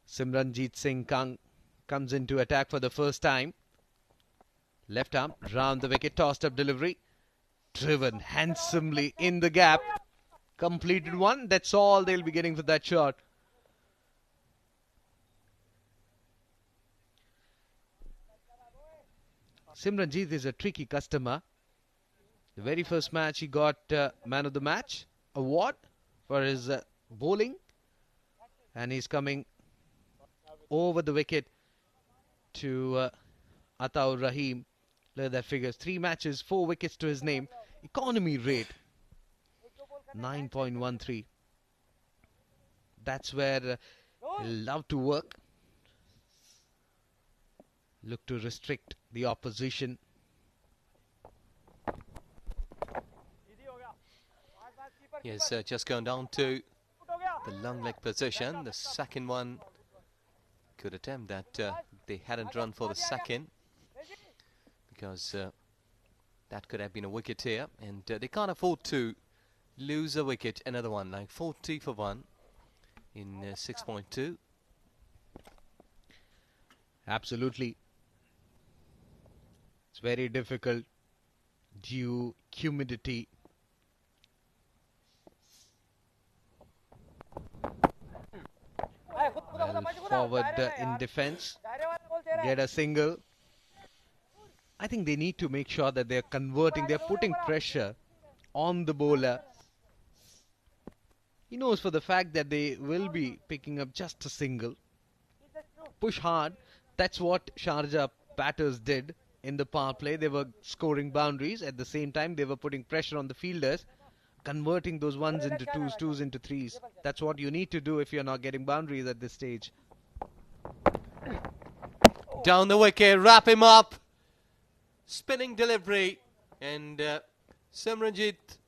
Simranjeet Singh Kang comes into attack for the first time. Left arm, round the wicket, tossed up delivery. Driven handsomely in the gap. Completed one. That's all they'll be getting for that shot. Simranjeet is a tricky customer. The very first match he got Man of the Match award for his bowling. And he's coming over the wicket to Ataur Rahim. Look at that figures. 3 matches, 4 wickets to his name. Economy rate 9.13. That's where he'll love to work. Look to restrict the opposition. Yes, just going down to the long leg position. The second one could attempt that. They hadn't run for the second because that could have been a wicket here, and they can't afford to lose a wicket. Another one, like 40 for 1 in 6.2. Absolutely. It's very difficult due humidity. Well, forward in defense, get a single. I think they need to make sure that they're converting, they're putting pressure on the bowler. He knows for the fact that they will be picking up just a single. Push hard. That's what Sharjah batters did in the power play. They were scoring boundaries. At the same time, they were putting pressure on the fielders, converting those ones into twos, twos into threes. That's what you need to do if you're not getting boundaries at this stage. Down the wicket, wrap him up. Spinning delivery, and Simranjit,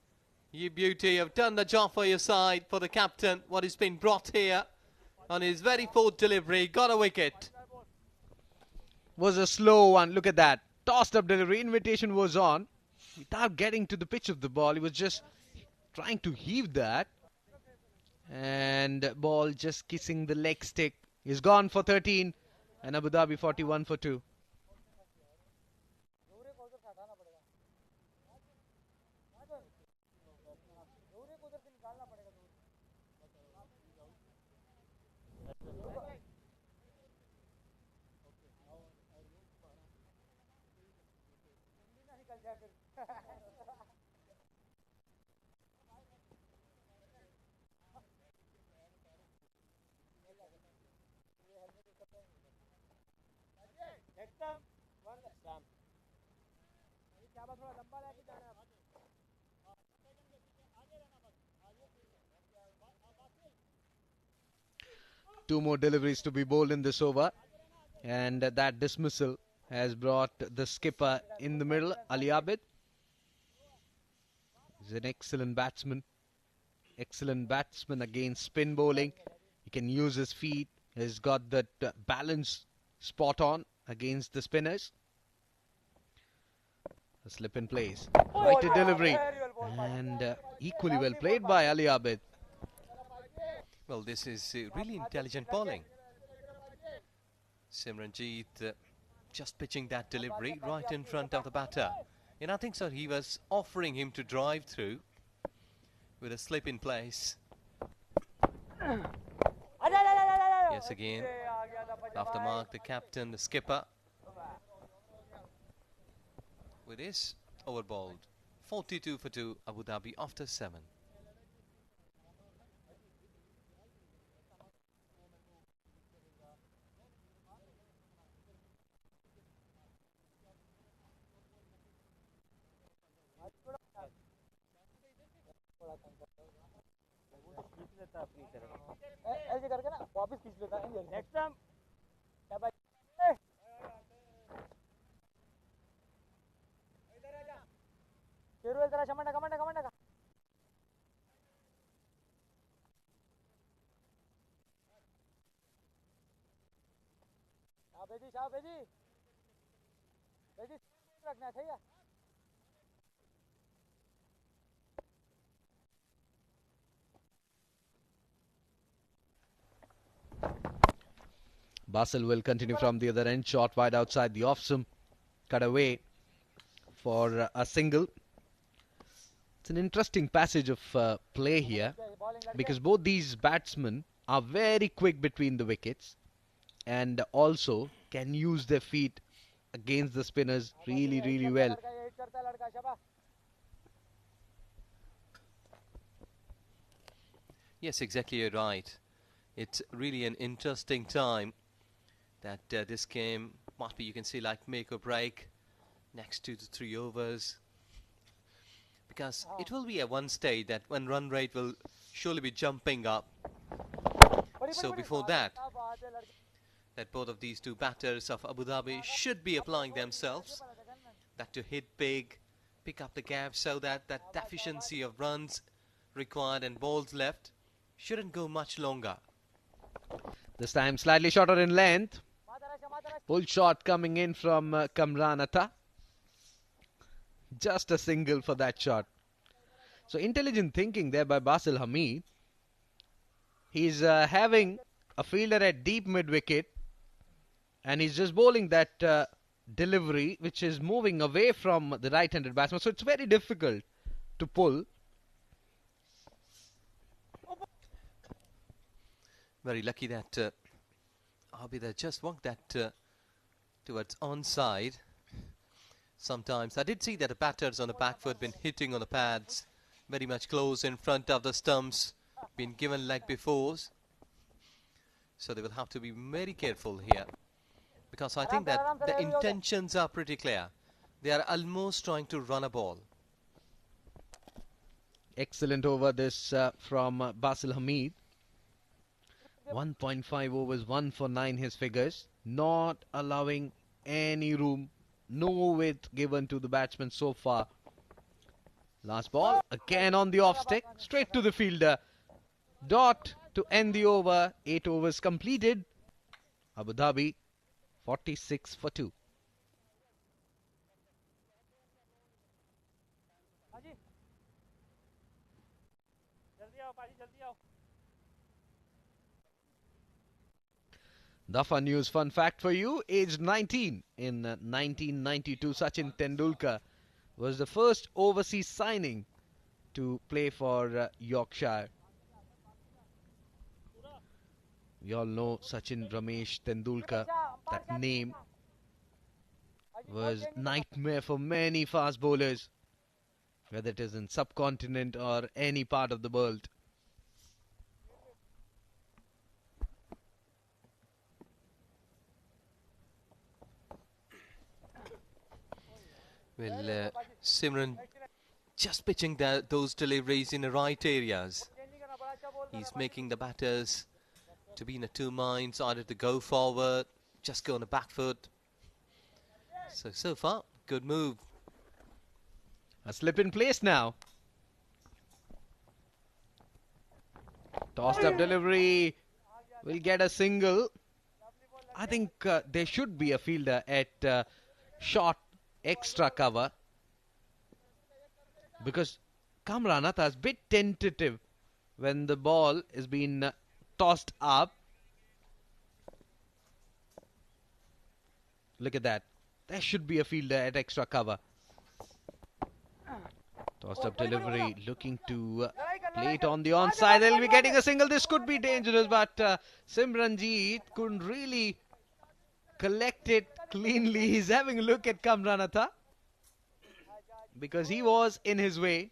you beauty, have done the job for your side, for the captain. What has been brought here on his very fourth delivery, got a wicket. Was a slow one. Look at that. Tossed up delivery. Invitation was on. Without getting to the pitch of the ball, he was just trying to heave that. And ball just kissing the leg stick. He's gone for 13. And Abu Dhabi 41 for 2. Two more deliveries to be bowled in this over, and that dismissal has brought the skipper in the middle, Ali Abid. He's an excellent batsman against spin bowling. He can use his feet. He's got that balance spot on against the spinners. A slip in place, right to delivery, and equally well played by Ali Abid. Well, this is really intelligent bowling. Simranjit just pitching that delivery right in front of the batter. And I think so he was offering him to drive through with a slip in place. Yes, again, off the mark, the captain, the skipper. With this, overbowled. 42 for 2, Abu Dhabi after 7. ऐसे करके ना वापस खींच लेता है next time क्या भाई इधर आ जा शेरू इधर आ शमंडा कमंडा कमंडा का शाह बेजी रखना चाहिए Basil will continue from the other end. Shot wide outside the off-stump. Cut away for a single. It's an interesting passage of play here because both these batsmen are very quick between the wickets and also can use their feet against the spinners really, really well. Yes, exactly, you're right. It's really an interesting time that this game might be, you can see, like make or break next 2 to 3 overs, because it will be at one stage that when run rate will surely be jumping up. So before that both of these two batters of Abu Dhabi should be applying themselves, that to hit big, pick up the gap, so that that deficiency of runs required and balls left. Shouldn't go much longer. This time slightly shorter in length. Full shot coming in from Kamran Atta. Just a single for that shot. So intelligent thinking there by Basil Hamid. He's having a fielder at deep mid-wicket. And he's just bowling that delivery which is moving away from the right-handed batsman. So it's very difficult to pull. Very lucky that Abida just walked that towards onside. Sometimes I did see that the batters on the back foot been hitting on the pads very much close in front of the stumps, been given leg befores. So they will have to be very careful here, because I think that the intentions are pretty clear. They are almost trying to run a ball. Excellent over this from Basil Hamid. 1.5 overs, 1 for 9 his figures. Not allowing any room, no width given to the batsman so far. Last ball, again on the off stick, straight to the fielder. Dot to end the over. 8 overs completed. Abu Dhabi 46 for 2. Dafa News fun fact for you. Aged 19 in 1992, Sachin Tendulkar was the first overseas signing to play for Yorkshire. We all know Sachin Ramesh Tendulkar. That name was nightmare for many fast bowlers, whether it is in subcontinent or any part of the world. Well, Simran just pitching those deliveries in the right areas. He's making the batters to be in the two minds, either to go forward, just go on the back foot. So far, good move. A slip in place now. Tossed up delivery. Will get a single. I think there should be a fielder at short extra cover, because Kamran Atta is a bit tentative when the ball is being tossed up. Look at that. There should be a fielder at extra cover. Tossed up delivery, looking to play it on the onside. They'll be getting a single. This could be dangerous, but Simranjeet couldn't really collect it cleanly. He's having a look at Kamran Atta because he was in his way.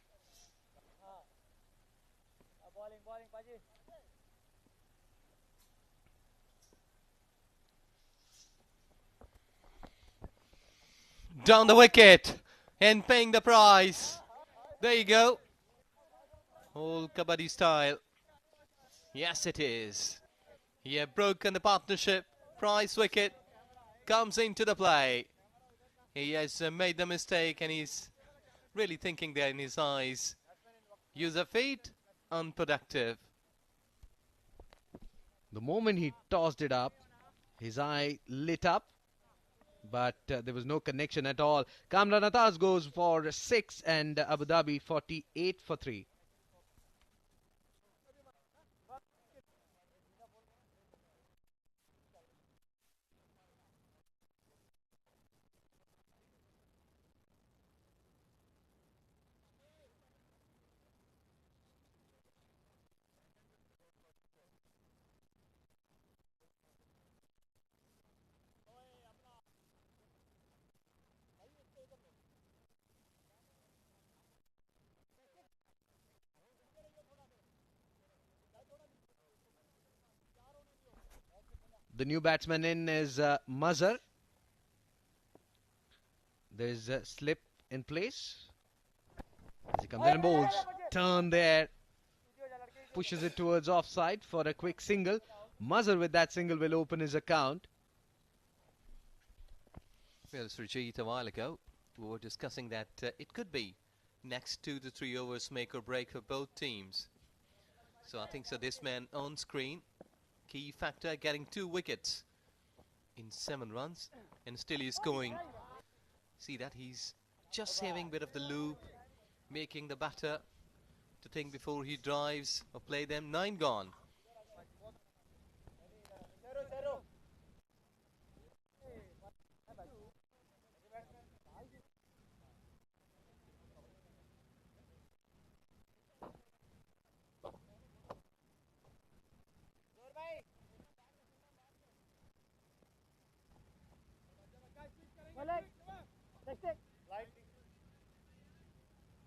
Down the wicket and paying the price. There you go. Old Kabaddi style. Yes, it is. He had broken the partnership. Price wicket comes into the play. He has made the mistake and he's really thinking there in his eyes. Use of feet, unproductive. The moment he tossed it up, his eye lit up, but there was no connection at all. Kamran Atta goes for 6 and Abu Dhabi 48 for 3. The new batsman in is Mazhar. There's a slip in place. As he comes in and bowls. Turn there. Pushes it towards offside for a quick single. Mazhar with that single will open his account. Well, Srijit, a while ago, we were discussing that it could be next 2 to 3 overs make or break for both teams. So I think so this man on screen, key factor, getting 2 wickets in 7 runs, and still he's going. See that he's just saving a bit of the loop, making the batter to think before he drives or play them. 9 gone.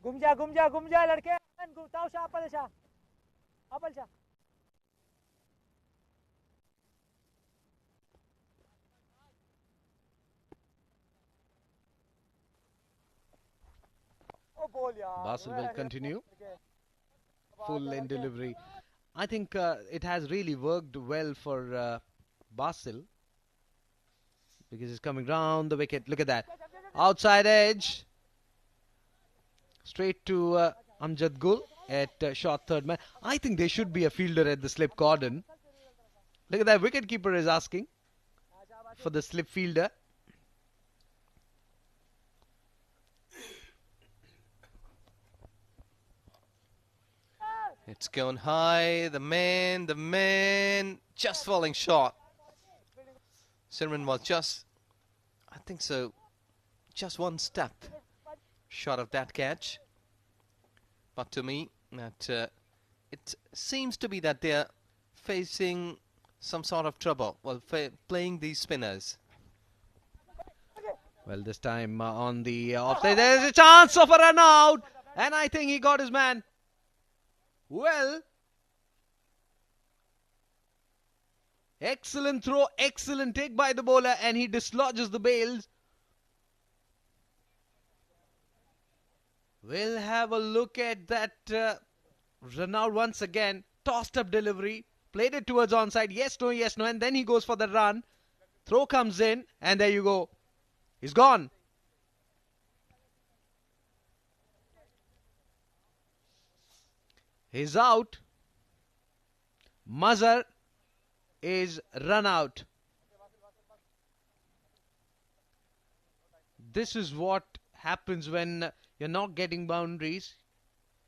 घूम जा लड़के घूमताओ शाह अपल शाह Basil will continue. Full lane delivery. I think it has really worked well for Basil, because he's coming round the wicket. Look at that. Outside edge. Straight to Amjad Gul at short third man. I think there should be a fielder at the slip cordon. Look at that. Wicketkeeper is asking for the slip fielder. It's gone high. The man just falling short. Simran was just, I think so, just one step short of that catch. But to me, that it seems to be that they're facing some sort of trouble while playing these spinners. Well, this time on the offside, there's a chance of a run out, and I think he got his man. Well, excellent throw, excellent take by the bowler, and he dislodges the bails. We'll have a look at that run out once again. Tossed up delivery, played it towards onside. Yes, no, and then he goes for the run. Throw comes in, and there you go. He's gone. He's out. Mazhar is run out. This is what happens when you're not getting boundaries.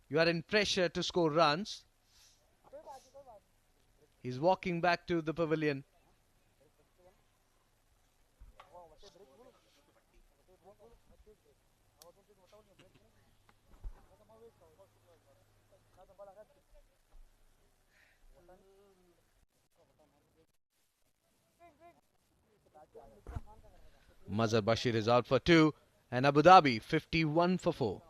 You are in pressure to score runs. He's walking back to the pavilion. Mazhar Bashir is out for 2, and Abu Dhabi 51 for 4.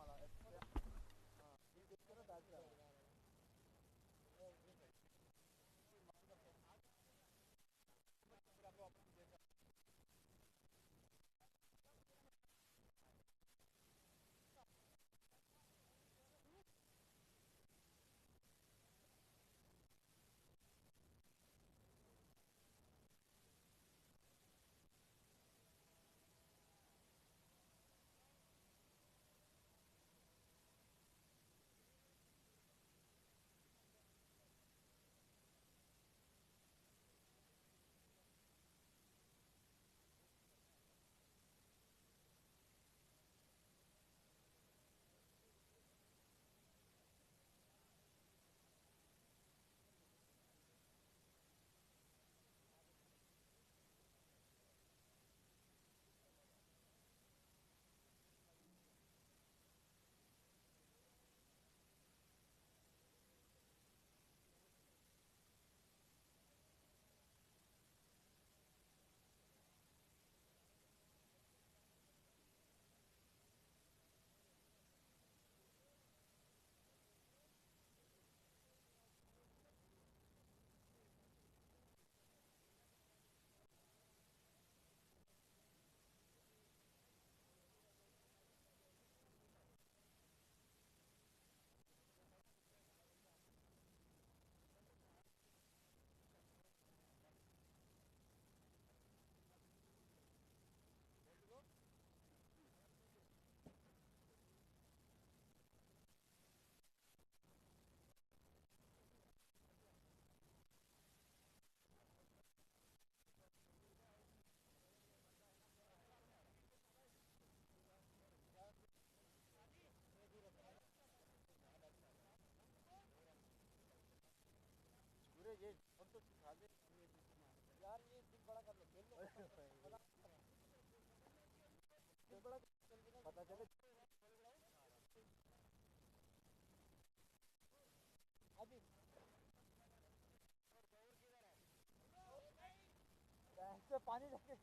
पानी लेके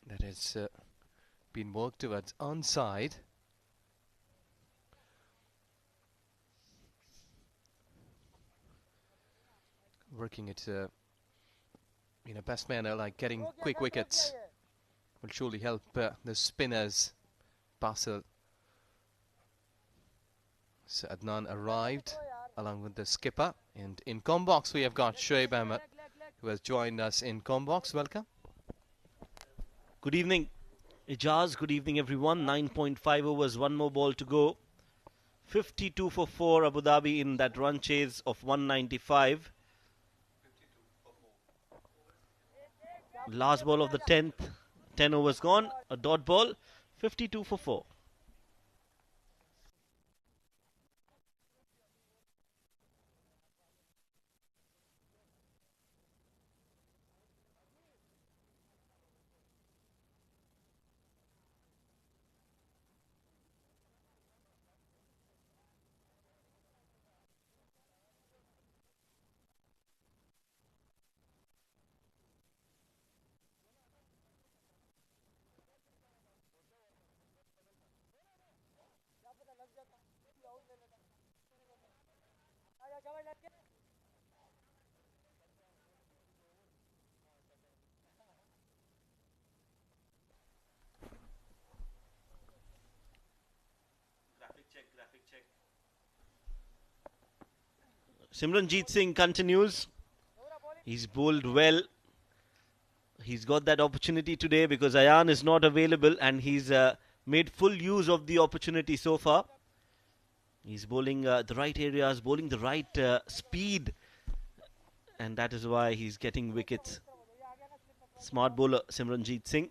That has been worked towards onside. Working it in a best manner, like getting quick wickets, will surely help the spinners. Basel. So Adnan arrived along with the skipper, and in Combox we have got Shoaib Ahmed, who has joined us in Combox. Welcome. Good evening, Ijaz. Good evening, everyone. 9.5 overs, one more ball to go. 52 for 4, Abu Dhabi in that run chase of 195. Last ball of the 10th, 10 overs gone, a dot ball, 52 for 4. Simranjeet Singh continues. He's bowled well. He's got that opportunity today because Ayan is not available, and he's made full use of the opportunity so far. He's bowling the right areas, bowling the right speed, and that is why he's getting wickets. Smart bowler Simranjeet Singh.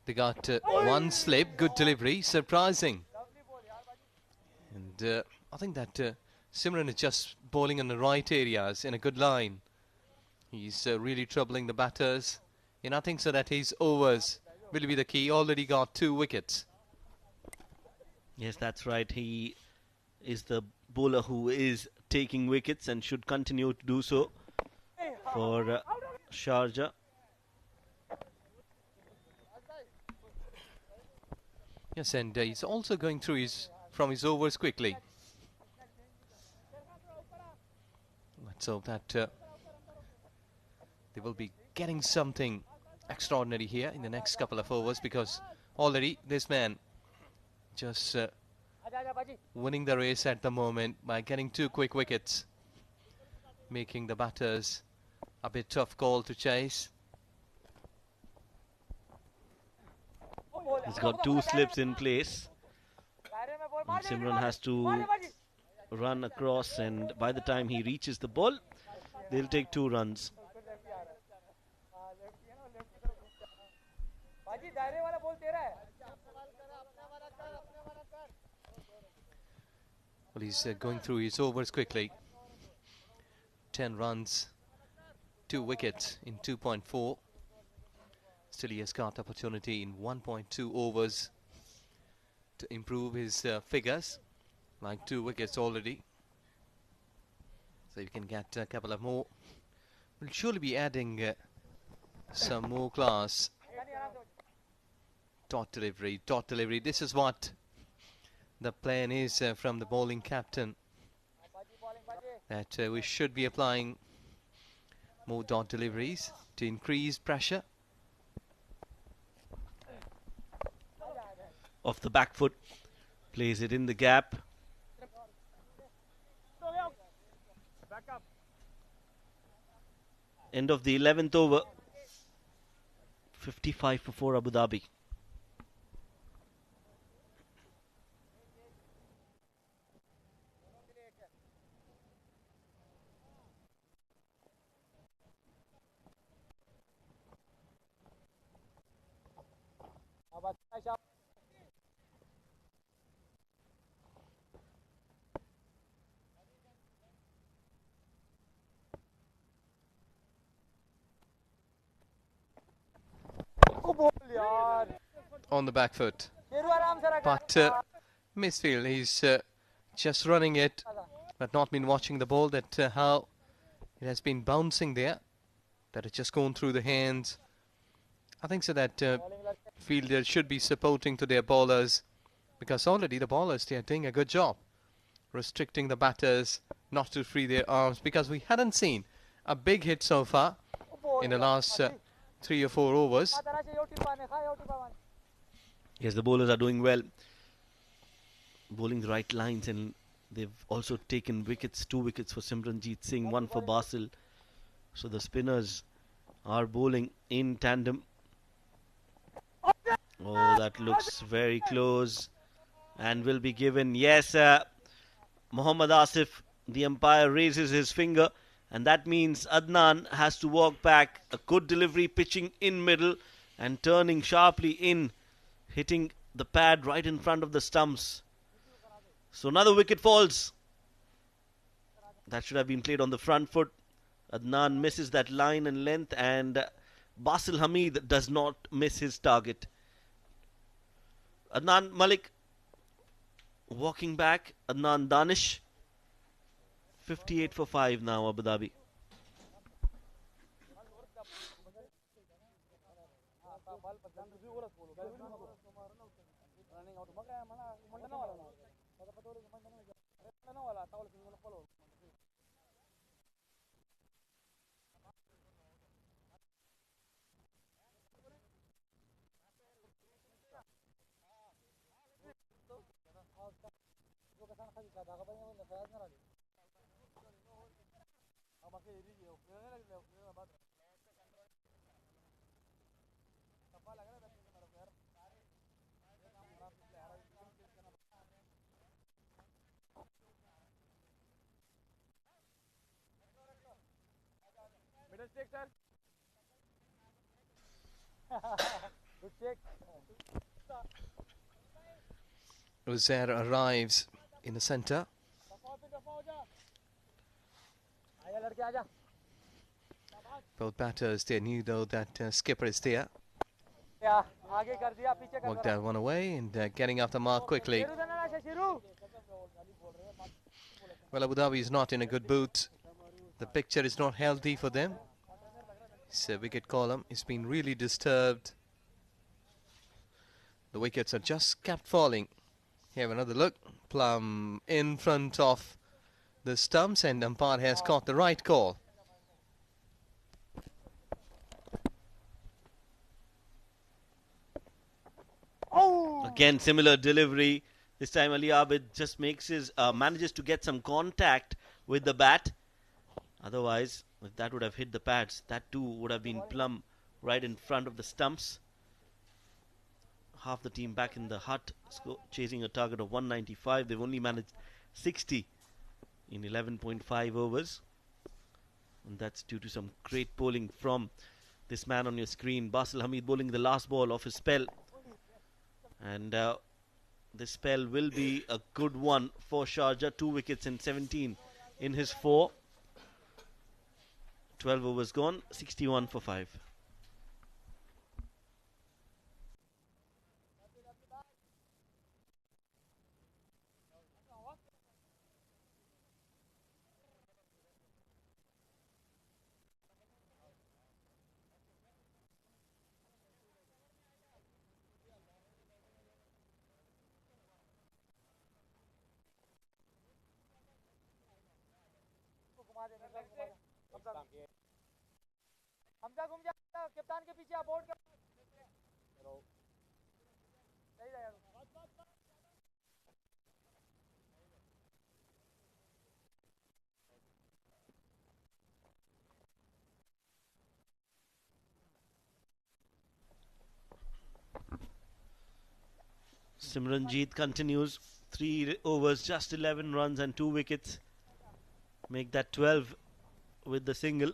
They got one slip, good delivery, surprising. And I think that Simran is just bowling in the right areas in a good line. He's really troubling the batters. And I think so that his overs will be the key. Already got 2 wickets. Yes, that's right. He is the bowler who is taking wickets and should continue to do so for Sharjah. Yes, and he's also going through from his overs quickly. Let's hope that they will be getting something extraordinary here in the next couple of overs, because already this man just winning the race at the moment by getting 2 quick wickets, making the batters a bit tough call to chase. He's got 2 slips in place. And Simran has to run across, and by the time he reaches the ball, they'll take 2 runs. Well, he's going through his overs quickly. 10 runs, 2 wickets in 2.4. Still he has got opportunity in 1.2 overs to improve his figures, like 2 wickets already. So you can get a couple of more. We'll surely be adding some more class. Dot delivery. This is what the plan is from the bowling captain, that we should be applying more dot deliveries to increase pressure. Off the back foot, plays it in the gap. End of the 11th over. 55 for 4 Abu Dhabi. on the back foot. Sheru आराम से रख But misfield, he's just running it, but not been watching the ball, that how it has been bouncing there, that it's just gone through the hands. I think so that fielders should be supporting to their bowlers, because already the bowlers, they are doing a good job restricting the batters not to free their arms, because we hadn't seen a big hit so far in the last 3 or 4 overs. तरह से योटी पाने खा योटी पाने Yes, the bowlers are doing well, bowling the right lines, and they've also taken wickets, 2 wickets for Simranjeet Singh, 1 for Basil. So the spinners are bowling in tandem. Oh, that looks very close and will be given. Yes, Mohammad Asif, the umpire, raises his finger, and that means Adnan has to walk back. A good delivery, pitching in middle and turning sharply in, hitting the pad right in front of the stumps. So another wicket falls. That should have been played on the front foot. Adnan misses that line and length, and Basil Hamid does not miss his target. Adnan Malik walking back. Adnan Danish, 58 for 5 now, Abu Dhabi. Middle stick sir good check Uzair arrives in the centre. आजा लड़के आजा Both batters, they knew though that skipper is there. क्या आगे कर दिया पीछे कर Worked that one away and getting off the mark quickly. Sheru देना ना Sheru Well, Abu Dhabi is not in a good boot. The picture is not healthy for them. So wicket column is been really disturbed. The wickets are just kept falling. Have another look. Plum in front of the stumps, and umpire has caught the right call. Again, similar delivery. This time Ali Abid just makes his manages to get some contact with the bat. Otherwise, if that would have hit the pads, that too would have been plumb right in front of the stumps. Half the team back in the hut, chasing a target of 195. They've only managed 60 in 11.5 overs. And that's due to some great bowling from this man on your screen. Basil Hamid bowling the last ball of his spell. And this spell will be a good one for Sharjah. 2 wickets in 17 in his 4. 12 overs gone, 61 for 5. Hamza घूम जा कप्तान के पीछे board के सही रहेगा Simranjeet continues. 3 overs, just 11 runs and 2 wickets. Make that 12 with the single.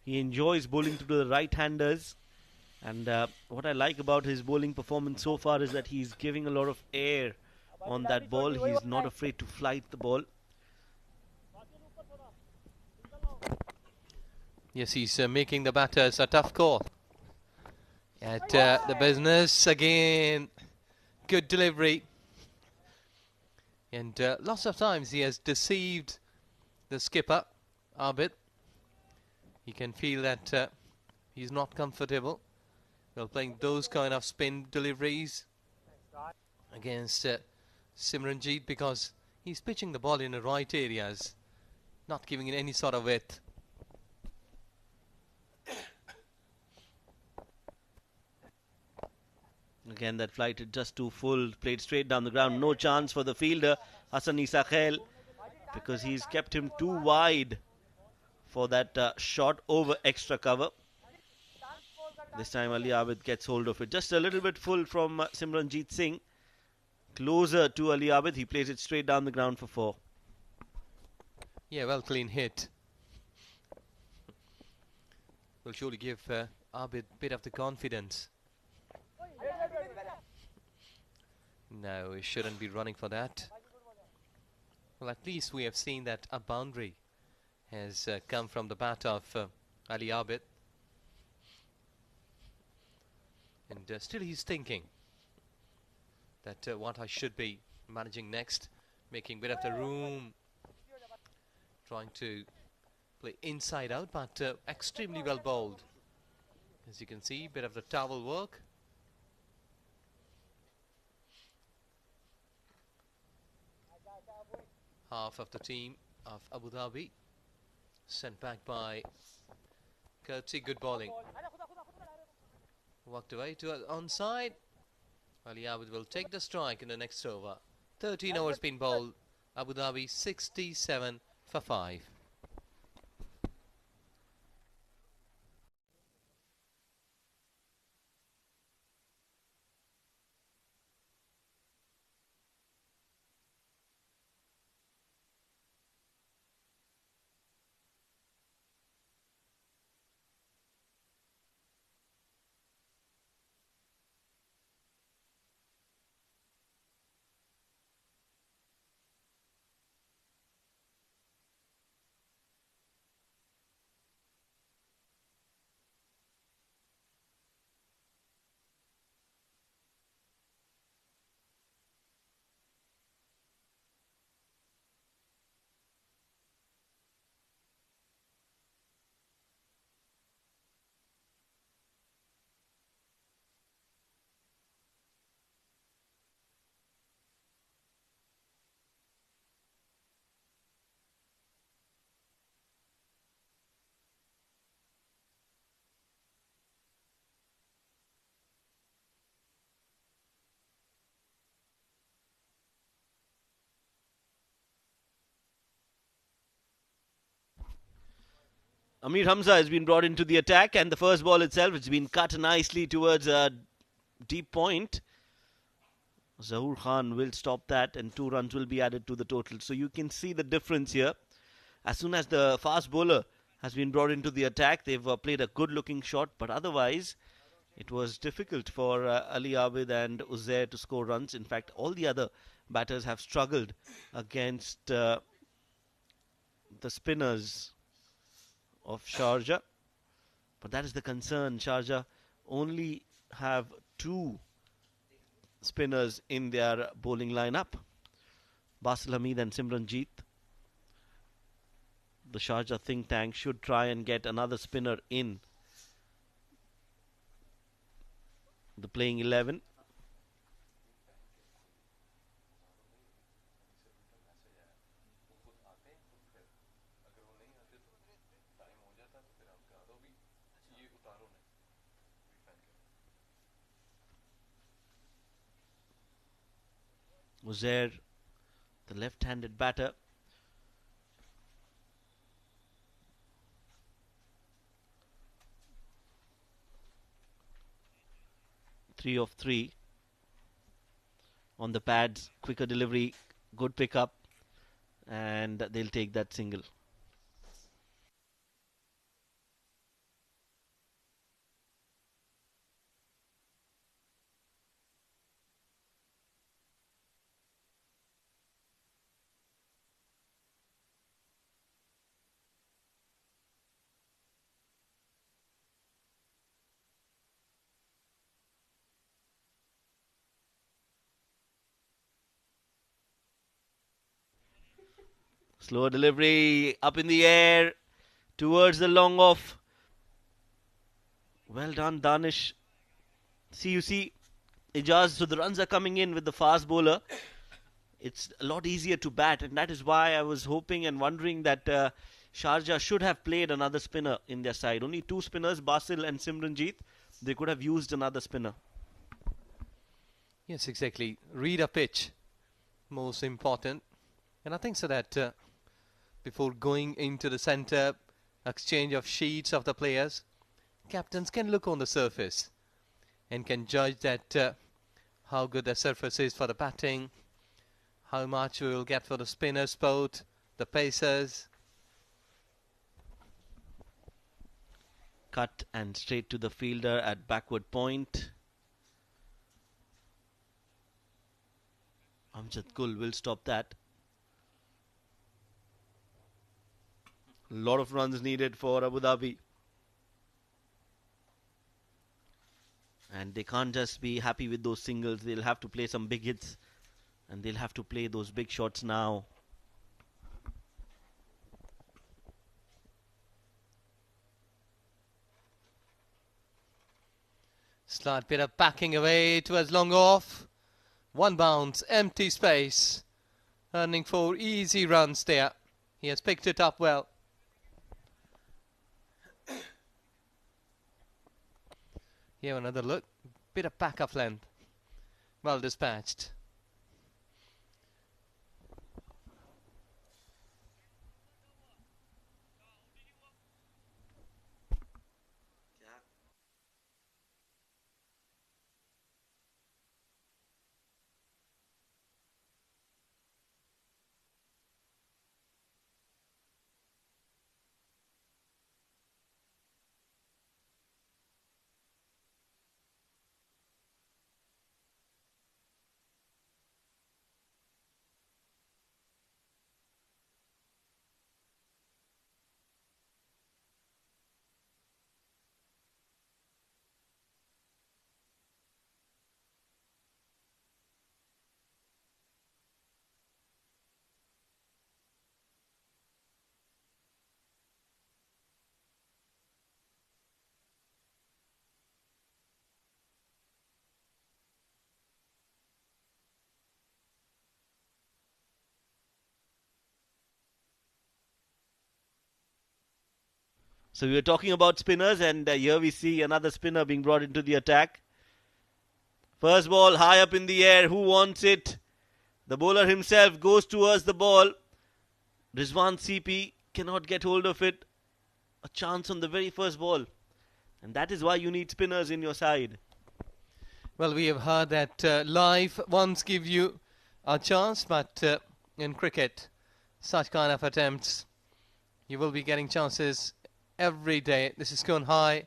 He enjoys bowling to the right-handers. And what I like about his bowling performance so far is that he's giving a lot of air on that ball. He's not afraid to flight the ball. Yes, he's making the batters a tough call. at the business again. Good delivery. And lots of times he has deceived the skipper, Abid. You can feel that he's not comfortable while playing those kind of spin deliveries against Simranjeet, because he's pitching the ball in the right areas, not giving it any sort of width. Again, that flight is just too full, played straight down the ground. No chance for the fielder, Hassan Isa Khail, because he's kept him too wide for that shot over extra cover. This time Ali Abid gets hold of it. Just a little bit full from Simranjeet Singh. Closer to Ali Abid. He plays it straight down the ground for 4. Yeah, well, clean hit. Will surely give Abid a bit of the confidence. No, he shouldn't be running for that. Well, at least we have seen that a boundary has come from the bat of Ali Abid. And still he's thinking that what I should be managing next, making a bit of the room, trying to play inside out, but extremely well bowled. As you can see, bit of the towel work. Half of the team of Abu Dhabi sent back by Kurtzi. Good bowling. Walked away to onside. Ali Abid will take the strike in the next over. 13 overs been bowled. Abu Dhabi 67 for 5. Amir Hamza has been brought into the attack, and the first ball itself, it's been cut nicely towards a deep point. Zahoor Khan will stop that, and 2 runs will be added to the total. So you can see the difference here. As soon as the fast bowler has been brought into the attack, they've played a good looking shot, but otherwise it was difficult for Ali Abid and Uzair to score runs. In fact, all the other batters have struggled against the spinners of Sharjah. But that is the concern. Sharjah only have 2 spinners in their bowling lineup, Basil Hamid and Simranjeet. The Sharjah think tank should try and get another spinner in the playing 11. Uzair, the left-handed batter. Three of 3 on the pads, quicker delivery, good pickup, and they'll take that single. Slow delivery up in the air towards the long off. Well done, Danish. See, you see, Ijaz, so the runs are coming in with the fast bowler. It's a lot easier to bat, and that is why I was hoping and wondering that Sharjah should have played another spinner in their side. Only two spinners, Basil and Simranjeet. They could have used another spinner. Yes, exactly. Read a pitch, most important. And I think so that before going into the centre, exchange of sheets of the players, captains can look on the surface and can judge that how good the surface is for the batting, how much we will get for the spinners both, the pacers. Cut and straight to the fielder at backward point. Amjad Gul will stop that. A lot of runs needed for Abu Dhabi. And they can't just be happy with those singles. They'll have to play some big hits. And they'll have to play those big shots now. Slight bit of backing away towards long off. One bounce, empty space. Earning 4 easy runs there. He has picked it up well. Here another look. Bit of back of length. Well dispatched. So we were talking about spinners, and here we see another spinner being brought into the attack. First ball high up in the air. Who wants it? The bowler himself goes towards the ball. Rizwan CP cannot get hold of it. A chance on the very first ball. And that is why you need spinners in your side. Well, we have heard that life once give you a chance, but in cricket, such kind of attempts, you will be getting chances every day. This is gone high,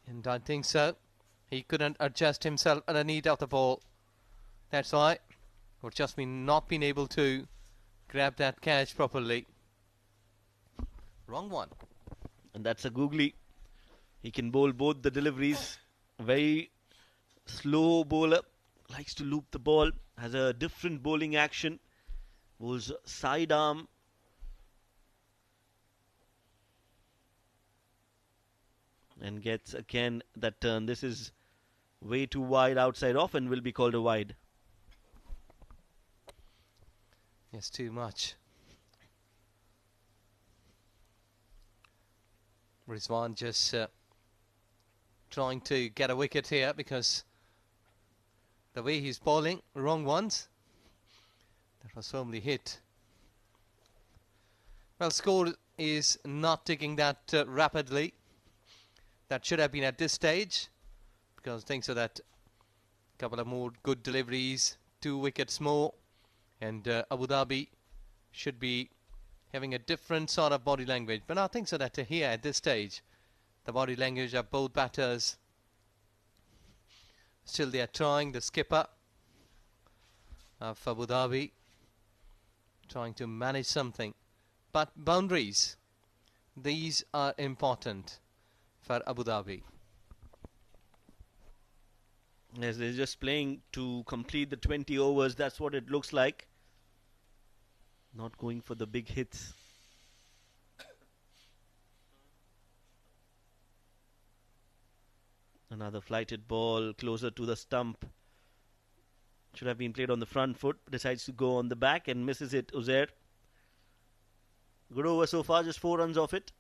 and I think so. He couldn't adjust himself underneath of the ball. That's why we've just not been able to grab that catch properly. Wrong one. And that's a googly. He can bowl both the deliveries. Very slow bowler. Likes to loop the ball. Has a different bowling action. Bowls side arm. And gets again that turn. This is way too wide outside off and will be called a wide. Yes, too much. Rizwan just trying to get a wicket here because the way he's bowling, wrong ones. That was firmly hit. Well, score is not ticking that rapidly. That should have been at this stage, because I think so that a couple of more good deliveries, 2 wickets more, and Abu Dhabi should be having a different sort of body language. But I think so that here at this stage, the body language of both batters, still they are trying. The skipper of Abu Dhabi trying to manage something. But boundaries, these are important for Abu Dhabi. Yes, they're just playing to complete the 20 overs. That's what it looks like. not going for the big hits. Another flighted ball closer to the stump. Should have been played on the front foot. Decides to go on the back and misses it. Uzair. Good over so far. Just 4 runs off it.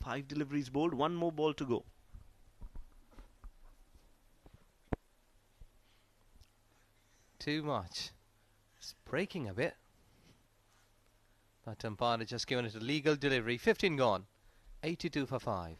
5 deliveries bowled. 1 more ball to go. Too much. It's breaking a bit. But umpire has just given it a legal delivery. 15 gone. 82 for 5.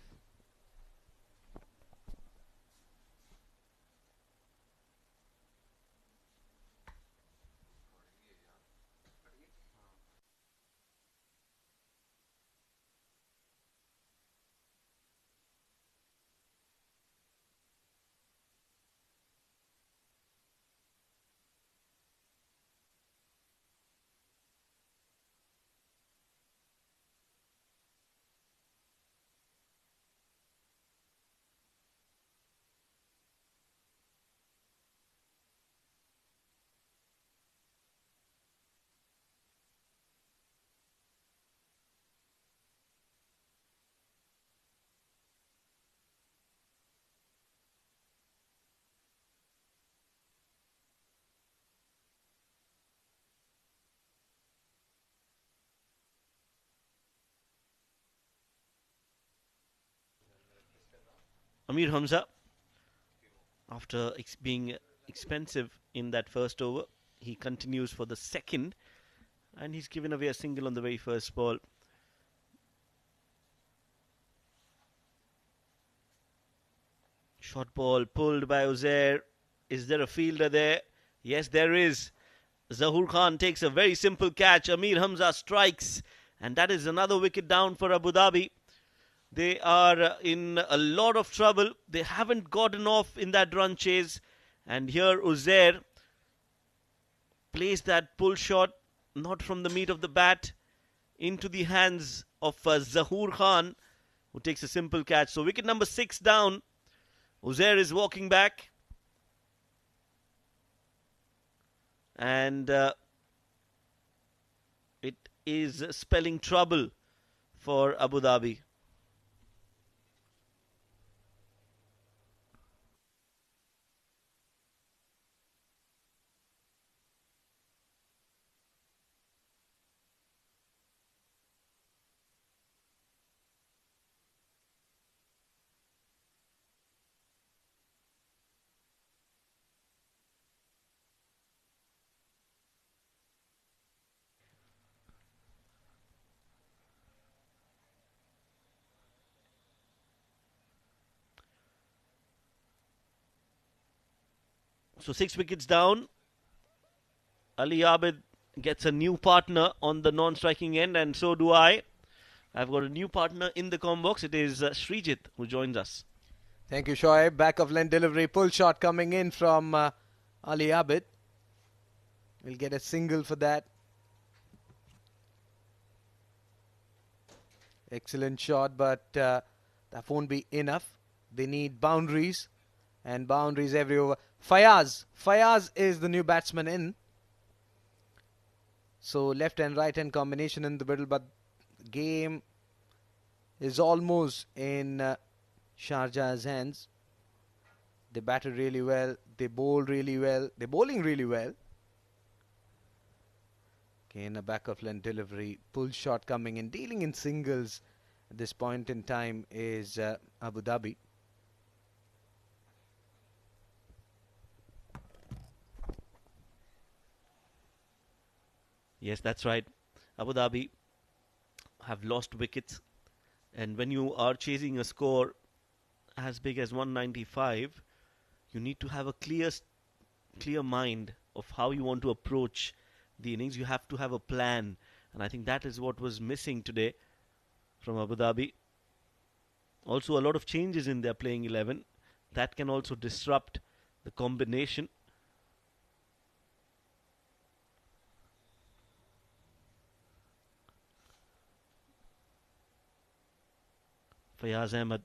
Amir Hamza, after being expensive in that first over, he continues for the second, and he's given away a single on the very first ball. Short ball pulled by Uzair. Is there a fielder there? Yes, there is. Zahoor Khan takes a very simple catch. Amir Hamza strikes, and that is another wicket down for Abu Dhabi. They are in a lot of trouble. They haven't gotten off in that run chase. And here Uzair plays that pull shot, not from the meat of the bat, into the hands of Zahoor Khan, who takes a simple catch. So wicket number 6 down. Uzair is walking back. And it is spelling trouble for Abu Dhabi. So 6 wickets down. Ali Abid gets a new partner on the non-striking end, and so do I. I've got a new partner in the comm box. It is Srijit who joins us. Thank you, Shoaib. Back of length delivery, pull shot coming in from Ali Abid. We'll get a single for that. Excellent shot, but that won't be enough. They need boundaries, and boundaries every over. Fayaz is the new batsman in. So left and right hand combination in the middle, but game is almost in Sharjah's hands. They batted really well. They bowled really well. They're bowling really well. Again, a back of length delivery, pull shot coming in, dealing in singles at this point in time is Abu Dhabi. Yes, that's right. Abu Dhabi have lost wickets, and when you are chasing a score as big as 195, you need to have a clear mind of how you want to approach the innings. You have to have a plan, and I think that is what was missing today from Abu Dhabi. Also, a lot of changes in their playing 11 that can also disrupt the combination. Fayaz Ahmed,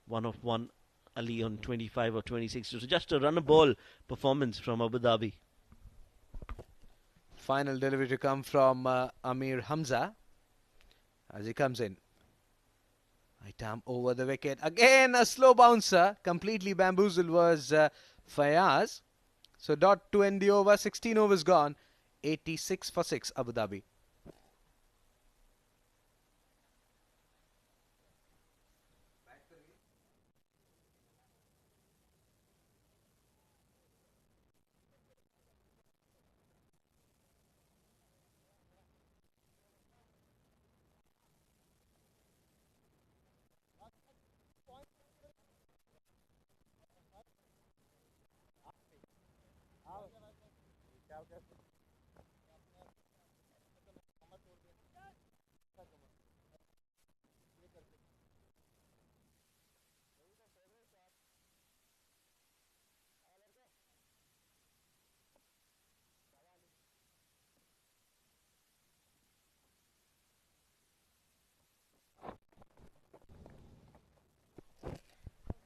1 of 1. Ali on 25 or 26. So just a run a ball performance from Abu Dhabi. Final delivery to come from Amir Hamza as he comes in. Itam over the wicket. Again a slow bouncer. Completely bamboozled was Fayaz. So dot to end the over. 16 overs gone. 86 for 6 Abu Dhabi.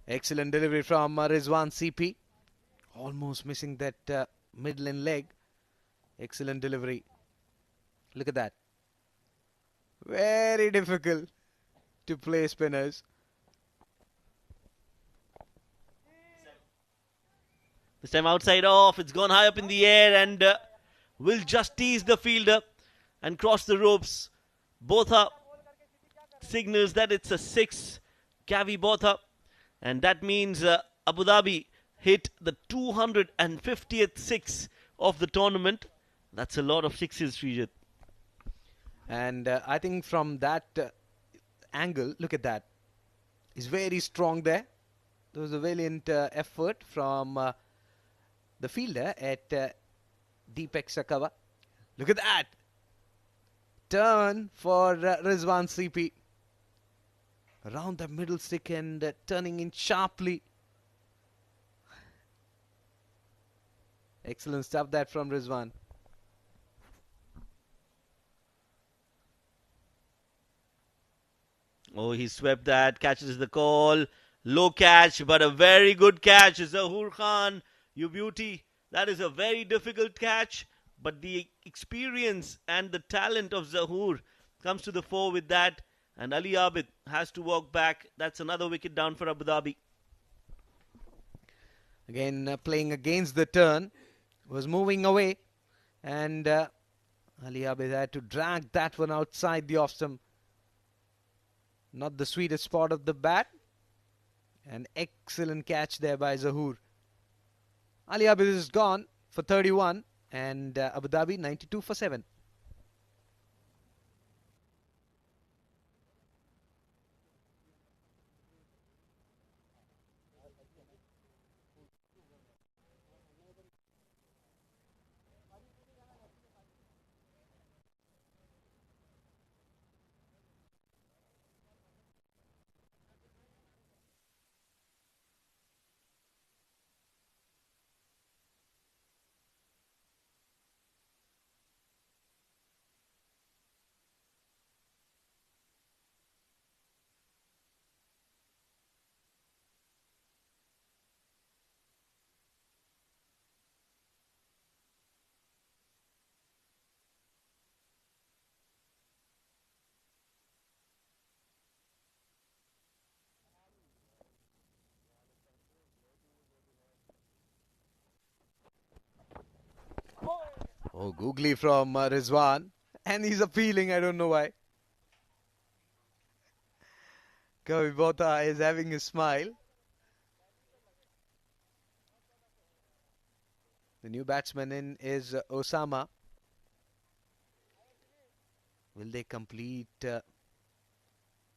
Excellent delivery from Rizwan CP. Almost missing that midland leg. Excellent delivery. Look at that. Very difficult to play spinners. This time outside off. It's gone high up in the air and will just tease the fielder and cross the ropes. Botha signals that it's a 6. Gavi Botha. And that means Abu Dhabi hit the 250th 6 of the tournament. That's a lot of sixes, Srijit. And I think from that angle, look at that. He's very strong there. There was a valiant effort from the fielder at Deepak Sakava. Look at that. Turn for Rizwan CP. Around the middle stick and turning in sharply. Excellent stuff that from Rizwan. Oh, he swept that, catches the call. Low catch, but a very good catch. Zahoor Khan, you beauty. That is a very difficult catch, but the experience and the talent of Zahoor comes to the fore with that. And Ali Abid has to walk back. That's another wicket down for Abu Dhabi. Again, playing against the turn. Was moving away. And Ali Abid had to drag that one outside the off stump. Not the sweetest spot of the bat. An excellent catch there by Zahoor. Ali Abid is gone for 31. And Abu Dhabi 92 for 7. Oh, googly from Rizwan. And he's appealing, I don't know why. Gavi Botha is having a smile. The new batsman in is Osama. Will they complete that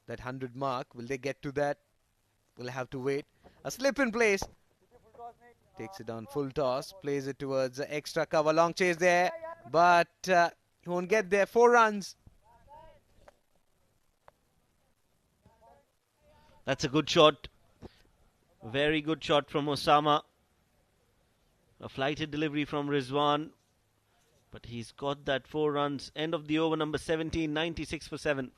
100 mark? Will they get to that? We'll have to wait. A slip in place. Takes it on full toss. Plays it towards the extra cover. Long chase there. But he won't get there. 4 runs. That's a good shot. Very good shot from Osama. A flighted delivery from Rizwan. But he's got that 4 runs. End of the over, number 17, 96 for 7.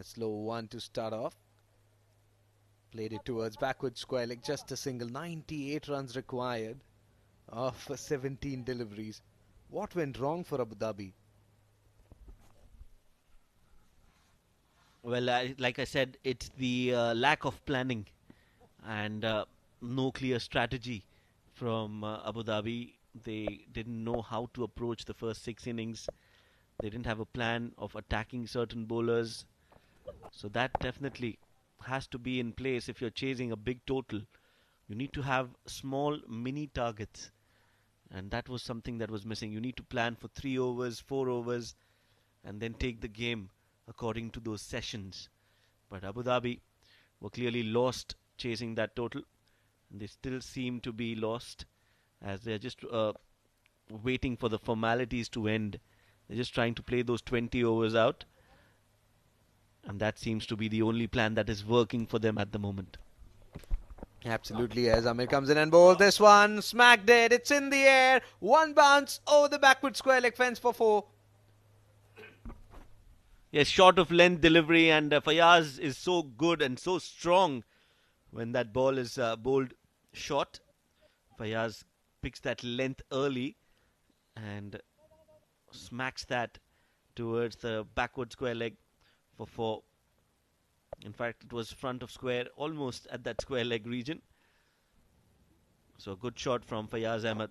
a slow one to start off. Played it towards backward square leg, just a single. 98 runs required of 17 deliveries. What went wrong for Abu Dhabi? Well, like I said, it's the lack of planning and no clear strategy from Abu Dhabi. They didn't know how to approach the first 6 innings. They didn't have a plan of attacking certain bowlers. So that definitely has to be in place if you're chasing a big total. You need to have small mini targets. And that was something that was missing. You need to plan for 3 overs, 4 overs, and then take the game according to those sessions. But Abu Dhabi were clearly lost chasing that total. And they still seem to be lost as they're just waiting for the formalities to end. They're just trying to play those 20 overs out. And that seems to be the only plan that is working for them at the moment. Absolutely, as Amir comes in and bowls this one. Smack dead, it's in the air. One bounce over the backward square leg fence for 4. Yes, short of length delivery, and Fayaz is so good and so strong when that ball is bowled short. Fayaz picks that length early and smacks that towards the backward square leg for 4. In fact, it was front of square, almost at that square leg region. So a good shot from Fayaz Ahmed.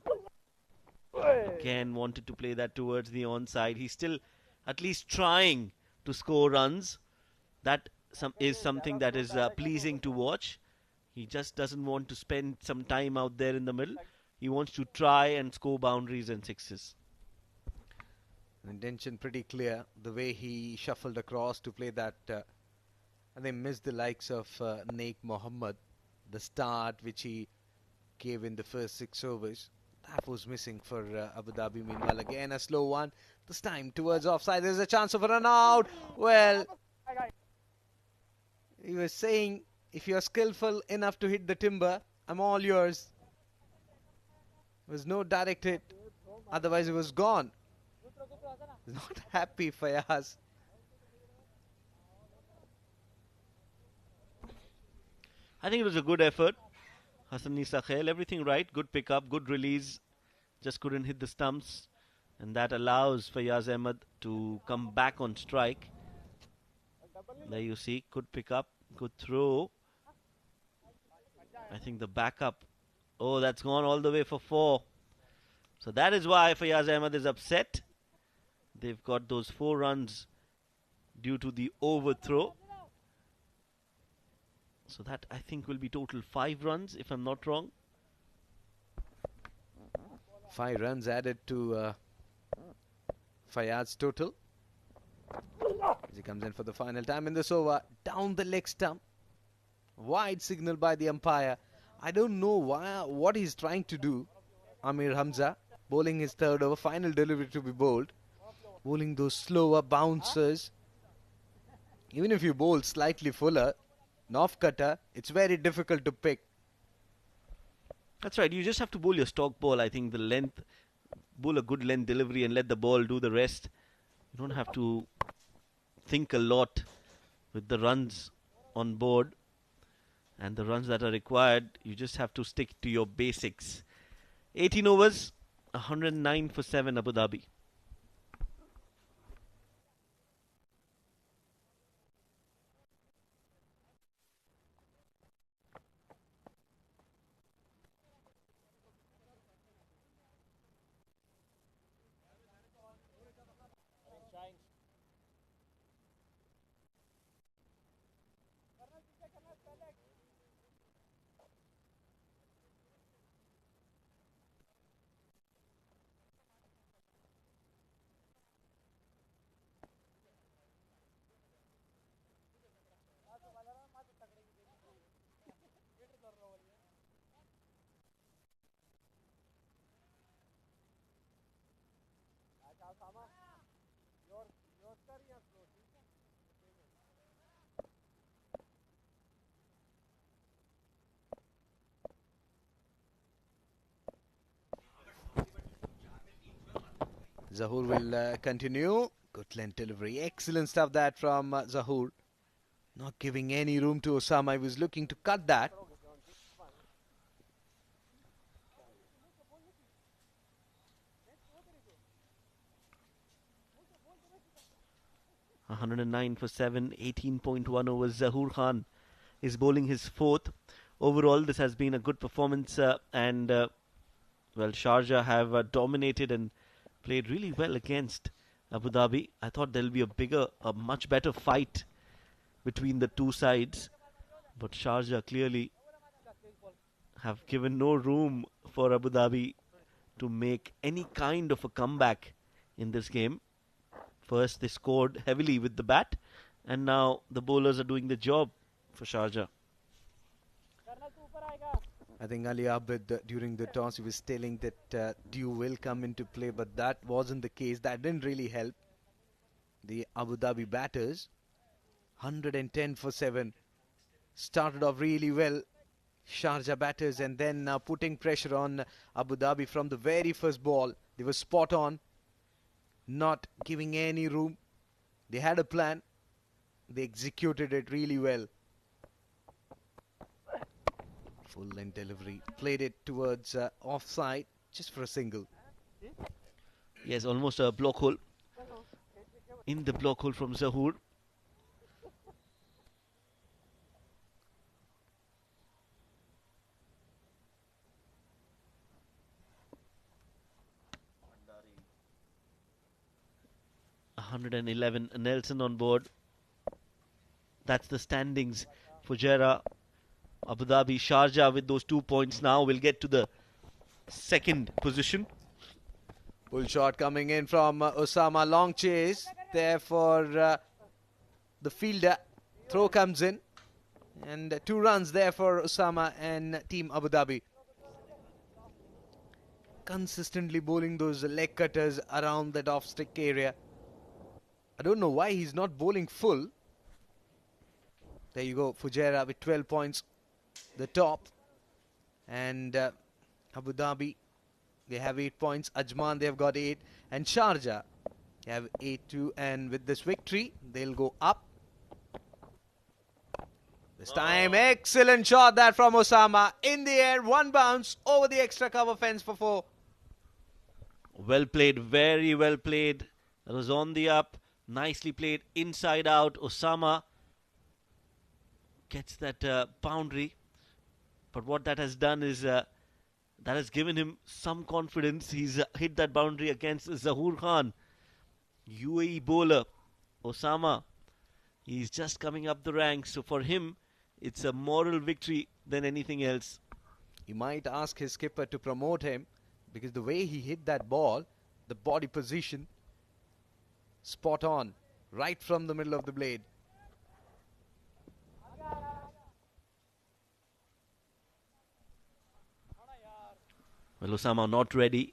Again, wanted to play that towards the onside. He's still at least trying to score runs. That is something that is pleasing to watch. He just doesn't want to spend some time out there in the middle. He wants to try and score boundaries and sixes. Intention pretty clear. The way he shuffled across to play that, and they missed the likes of Naik Mohammed. The start which he gave in the first 6 overs, that was missing for Abu Dhabi. Meanwhile, again a slow one. This time towards offside. There's a chance of a run out. Well, he was saying, if you're skillful enough to hit the timber, I'm all yours. There was no direct hit. Otherwise, it was gone. Not happy, Fayaz. I think it was a good effort. Hassan Nisa Khail, everything right. Good pickup, good release. Just couldn't hit the stumps. And that allows Fayaz Ahmed to come back on strike. There you see, good pickup, good throw. I think the backup. Oh, that's gone all the way for 4. So that is why Fayaz Ahmed is upset. They've got those 4 runs due to the overthrow. So that, I think, will be total 5 runs, if I'm not wrong. 5 runs added to Fayaz's total. As he comes in for the final time in this over. Down the leg stump. Wide signal by the umpire. I don't know what he's trying to do. Amir Hamza bowling his 3rd over. Final delivery to be bowled. Bowling those slower bouncers. Even if you bowl slightly fuller, an off-cutter, it's very difficult to pick. That's right. You just have to bowl your stock ball. I think the length, bowl a good length delivery and let the ball do the rest. You don't have to think a lot with the runs on board and the runs that are required. You just have to stick to your basics. 18 overs, 109 for 7 Abu Dhabi. Zahoor will continue. Good length delivery. Excellent stuff that from Zahoor. Not giving any room to Osama. He was looking to cut that. $109 for 7, 18.1 overs. Zahoor Khan is bowling his fourth. Overall, this has been a good performance, and well, Sharjah have dominated and played really well against Abu Dhabi. I thought there'll be a much better fight between the two sides, but Sharjah clearly have given no room for Abu Dhabi to make any kind of a comeback in this game. First, they scored heavily with the bat, and now the bowlers are doing the job for Sharjah. I think Ali Abid, during the toss, he was telling that dew will come into play, but that wasn't the case. That didn't really help the Abu Dhabi batters. 110 for 7. Started off really well, Sharjah batters, and then putting pressure on Abu Dhabi from the very first ball. They were spot on, not giving any room. They had a plan. They executed it really well. Full length delivery. Played it towards offside, just for a single. Yes, almost a block hole. In the block hole from Zahoor. $111. Nelson on board. That's the standings. Fujairah, Abu Dhabi, Sharjah with those 2 points now will get to the second position. Pull shot coming in from Osama. Long chase there for the fielder. Throw comes in. And 2 runs there for Osama and Team Abu Dhabi. Consistently bowling those leg cutters around that off-stick area. I don't know why he's not bowling full. There you go, Fujairah with 12 points, the top. And Abu Dhabi, they have 8 points. Ajman, they've got 8. And Sharjah, they have 8 too. And with this victory, they'll go up. This time, excellent shot that from Osama. In the air, 1 bounce over the extra cover fence for 4. Well played, very well played. That was on the up. Nicely played, inside out. Osama gets that boundary. But what that has done is that has given him some confidence. He's hit that boundary against Zahoor Khan, UAE bowler. Osama, he's just coming up the ranks. So for him, it's a moral victory than anything else. He might ask his skipper to promote him, because the way he hit that ball, the body position, spot on, right from the middle of the blade. Well, Osama not ready,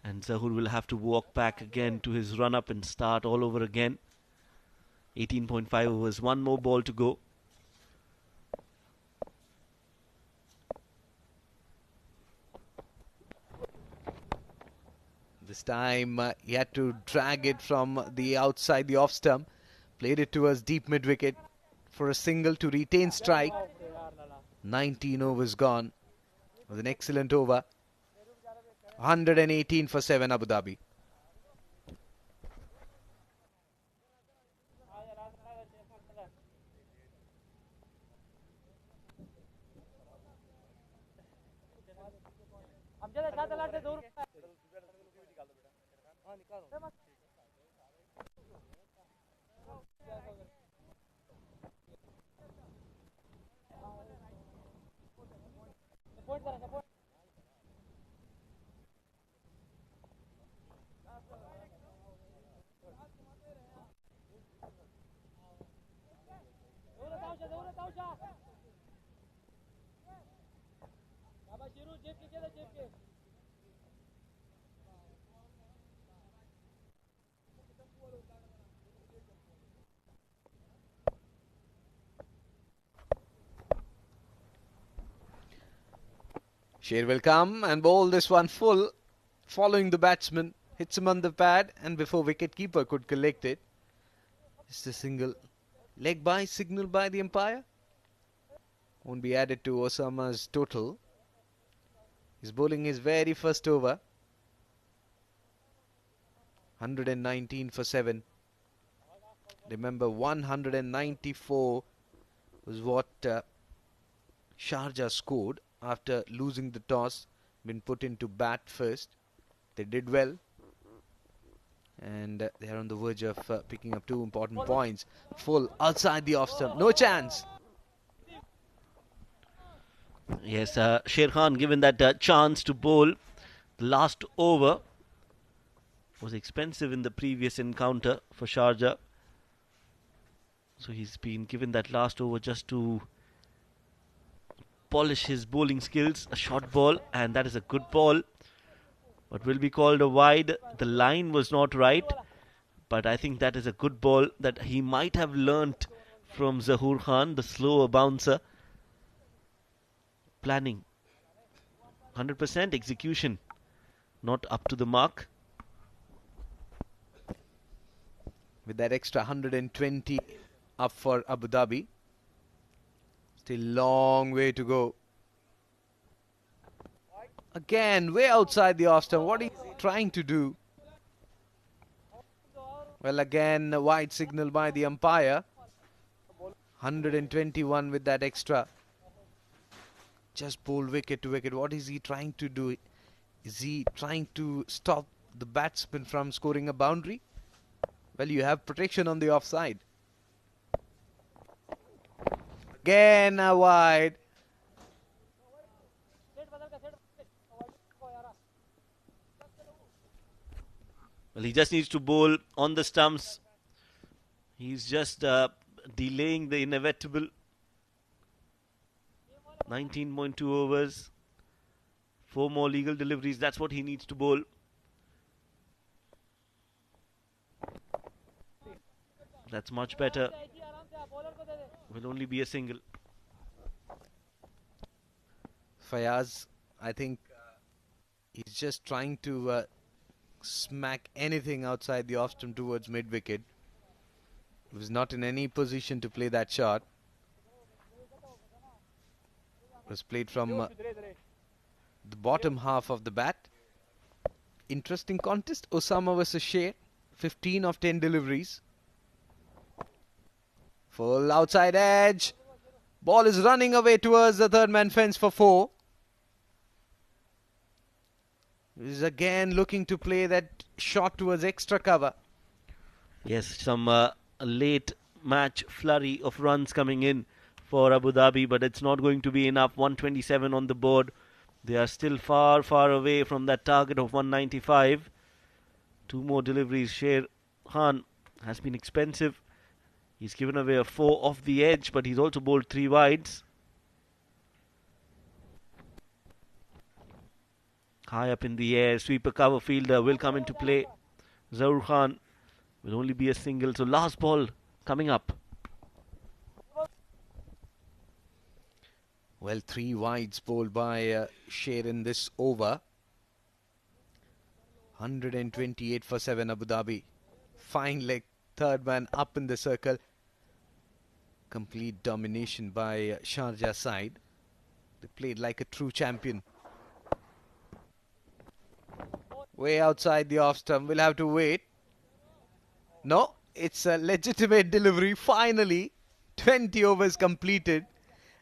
and Zahoor will have to walk back again to his run-up and start all over again. 18.5 overs, 1 more ball to go. This time he had to drag it from the outside, the off stump. Played it towards deep mid-wicket for a single to retain strike. 19 overs gone. It was an excellent over. 118 for 7 Abu Dhabi. Sher will come and bowl this one full, following the batsman, hits him on the pad, and before wicket-keeper could collect it. Just a single Leg by signal by the umpire. Won't be added to Osama's total. He's bowling his very first over. 119 for 7. Remember, 194 was what Sharjah scored after losing the toss, been put into bat first. They did well, and they are on the verge of picking up 2 important points. Full outside the off stump, no chance. Yes, Sher Khan given that chance to bowl. The last over was expensive in the previous encounter for Sharjah. So he's been given that last over just to polish his bowling skills. A short ball, and that is a good ball, but will be called a wide. The line was not right, but I think that is a good ball that he might have learnt from Zahoor Khan, the slower bouncer. Planning, 100% execution, not up to the mark. With that extra 120 up for Abu Dhabi. Still long way to go. Again, way outside the off stump. What are you trying to do? Well, again, a wide signal by the umpire. 121 with that extra. Just bowl wicket to wicket. What is he trying to do? Is he trying to stop the batsman from scoring a boundary? Well, you have protection on the offside. Again a wide. Well, he just needs to bowl on the stumps. He's just delaying the inevitable. 19.2 overs. 4 more legal deliveries. That's what he needs to bowl. That's much better. Will only be a single. Fayaz, I think he's just trying to smack anything outside the off stump towards mid-wicket. He was not in any position to play that shot. It was played from the bottom half of the bat. Interesting contest. Osama versus Sher. 15 of 10 deliveries. Full outside edge. Ball is running away towards the third man fence for 4. He's again looking to play that shot towards extra cover. Yes, some late match flurry of runs coming in for Abu Dhabi, but it's not going to be enough. 127 on the board. They are still far, far away from that target of 195. 2 more deliveries. Sher Khan has been expensive. He's given away a 4 off the edge, but he's also bowled 3 wides. High up in the air, sweeper cover fielder will come into play. Zahoor Khan will only be a single. So last ball coming up. Well, 3 wides bowled by Sher in this over. 128 for 7 Abu Dhabi. Fine leg, third man up in the circle. Complete domination by Sharjah side. They played like a true champion. Way outside the off stump. We'll have to wait. No, it's a legitimate delivery. Finally, 20 overs completed.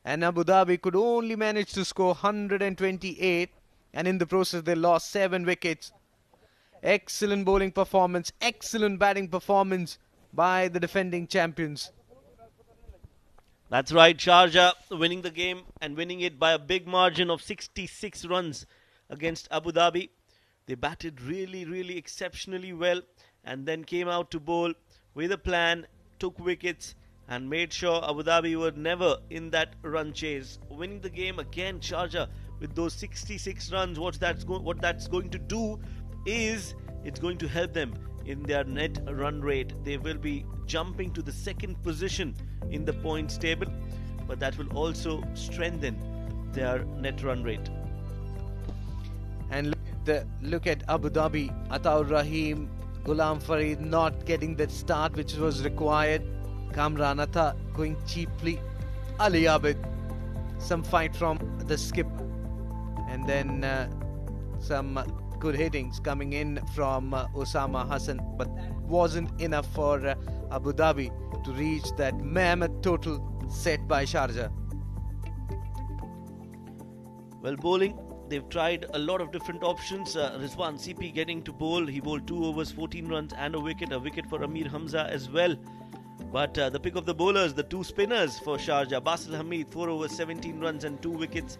And Abu Dhabi could only manage to score 128. And in the process, they lost 7 wickets. Excellent bowling performance. Excellent batting performance by the defending champions. That's right, Sharjah winning the game and winning it by a big margin of 66 runs against Abu Dhabi. They batted really, really exceptionally well and then came out to bowl with a plan, took wickets and made sure Abu Dhabi were never in that run chase. Winning the game again, Sharjah with those 66 runs. What that's going to do is it's going to help them in their net run rate. They will be jumping to the 2nd position in the points table, but that will also strengthen their net run rate. And look at Abu Dhabi. Ataur Rahim, Ghulam Farid not getting that start which was required. Kamranatha going cheaply. Ali Abid, some fight from the skip, and then some good hittings coming in from Osama Hassan, but wasn't enough for Abu Dhabi to reach that mammoth total set by Sharjah. Well, bowling, they've tried a lot of different options. Rizwan CP getting to bowl. He bowled 2 overs, 14 runs and a wicket for Amir Hamza as well. But the pick of the bowlers, the 2 spinners for Sharjah, Basil Hamid, 4 overs, 17 runs and 2 wickets.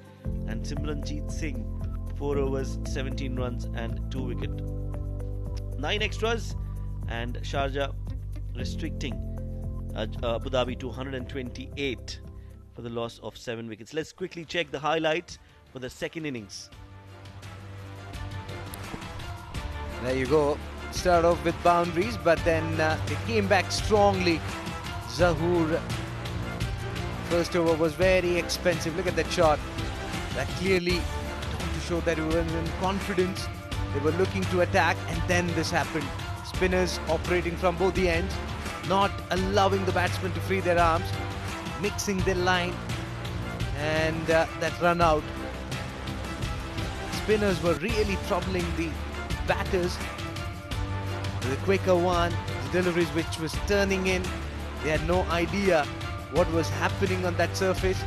And Simranjeet Singh, 4 overs, 17 runs and 2 wickets. 9 extras, and Sharjah restricting Abu Dhabi to 128 for the loss of 7 wickets. Let's quickly check the highlights for the second innings. There you go. Start off with boundaries, but then they came back strongly. Zahoor, first over was very expensive. Look at that shot. That clearly to show that he was in confidence. They were looking to attack, and then this happened. Spinners operating from both the ends, not allowing the batsmen to free their arms, mixing their line, and that run out. Spinners were really troubling the batters. The quicker one, the deliveries which was turning in, they had no idea what was happening on that surface.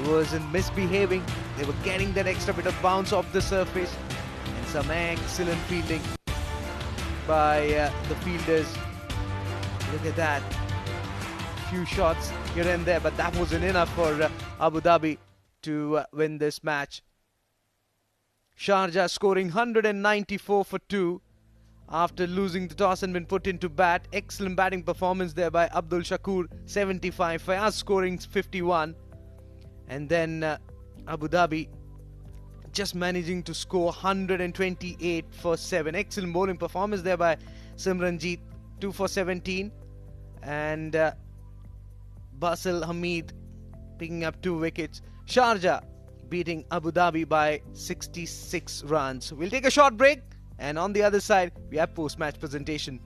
It wasn't misbehaving. They were getting that extra bit of bounce off the surface, and some excellent fielding by the fielders. Look at that. Few shots here and there, but that wasn't enough for Abu Dhabi to win this match. Sharjah scoring 194 for 2 after losing the toss and been put into bat. Excellent batting performance there by Abdul Shakur, 75. Fayaz scoring 51. And then Abu Dhabi just managing to score 128 for 7. Excellent bowling performance there by Simranjeet, 2 for 17. And Basil Hamid picking up 2 wickets. Sharjah beating Abu Dhabi by 66 runs. We'll take a short break, and on the other side we have post-match presentation.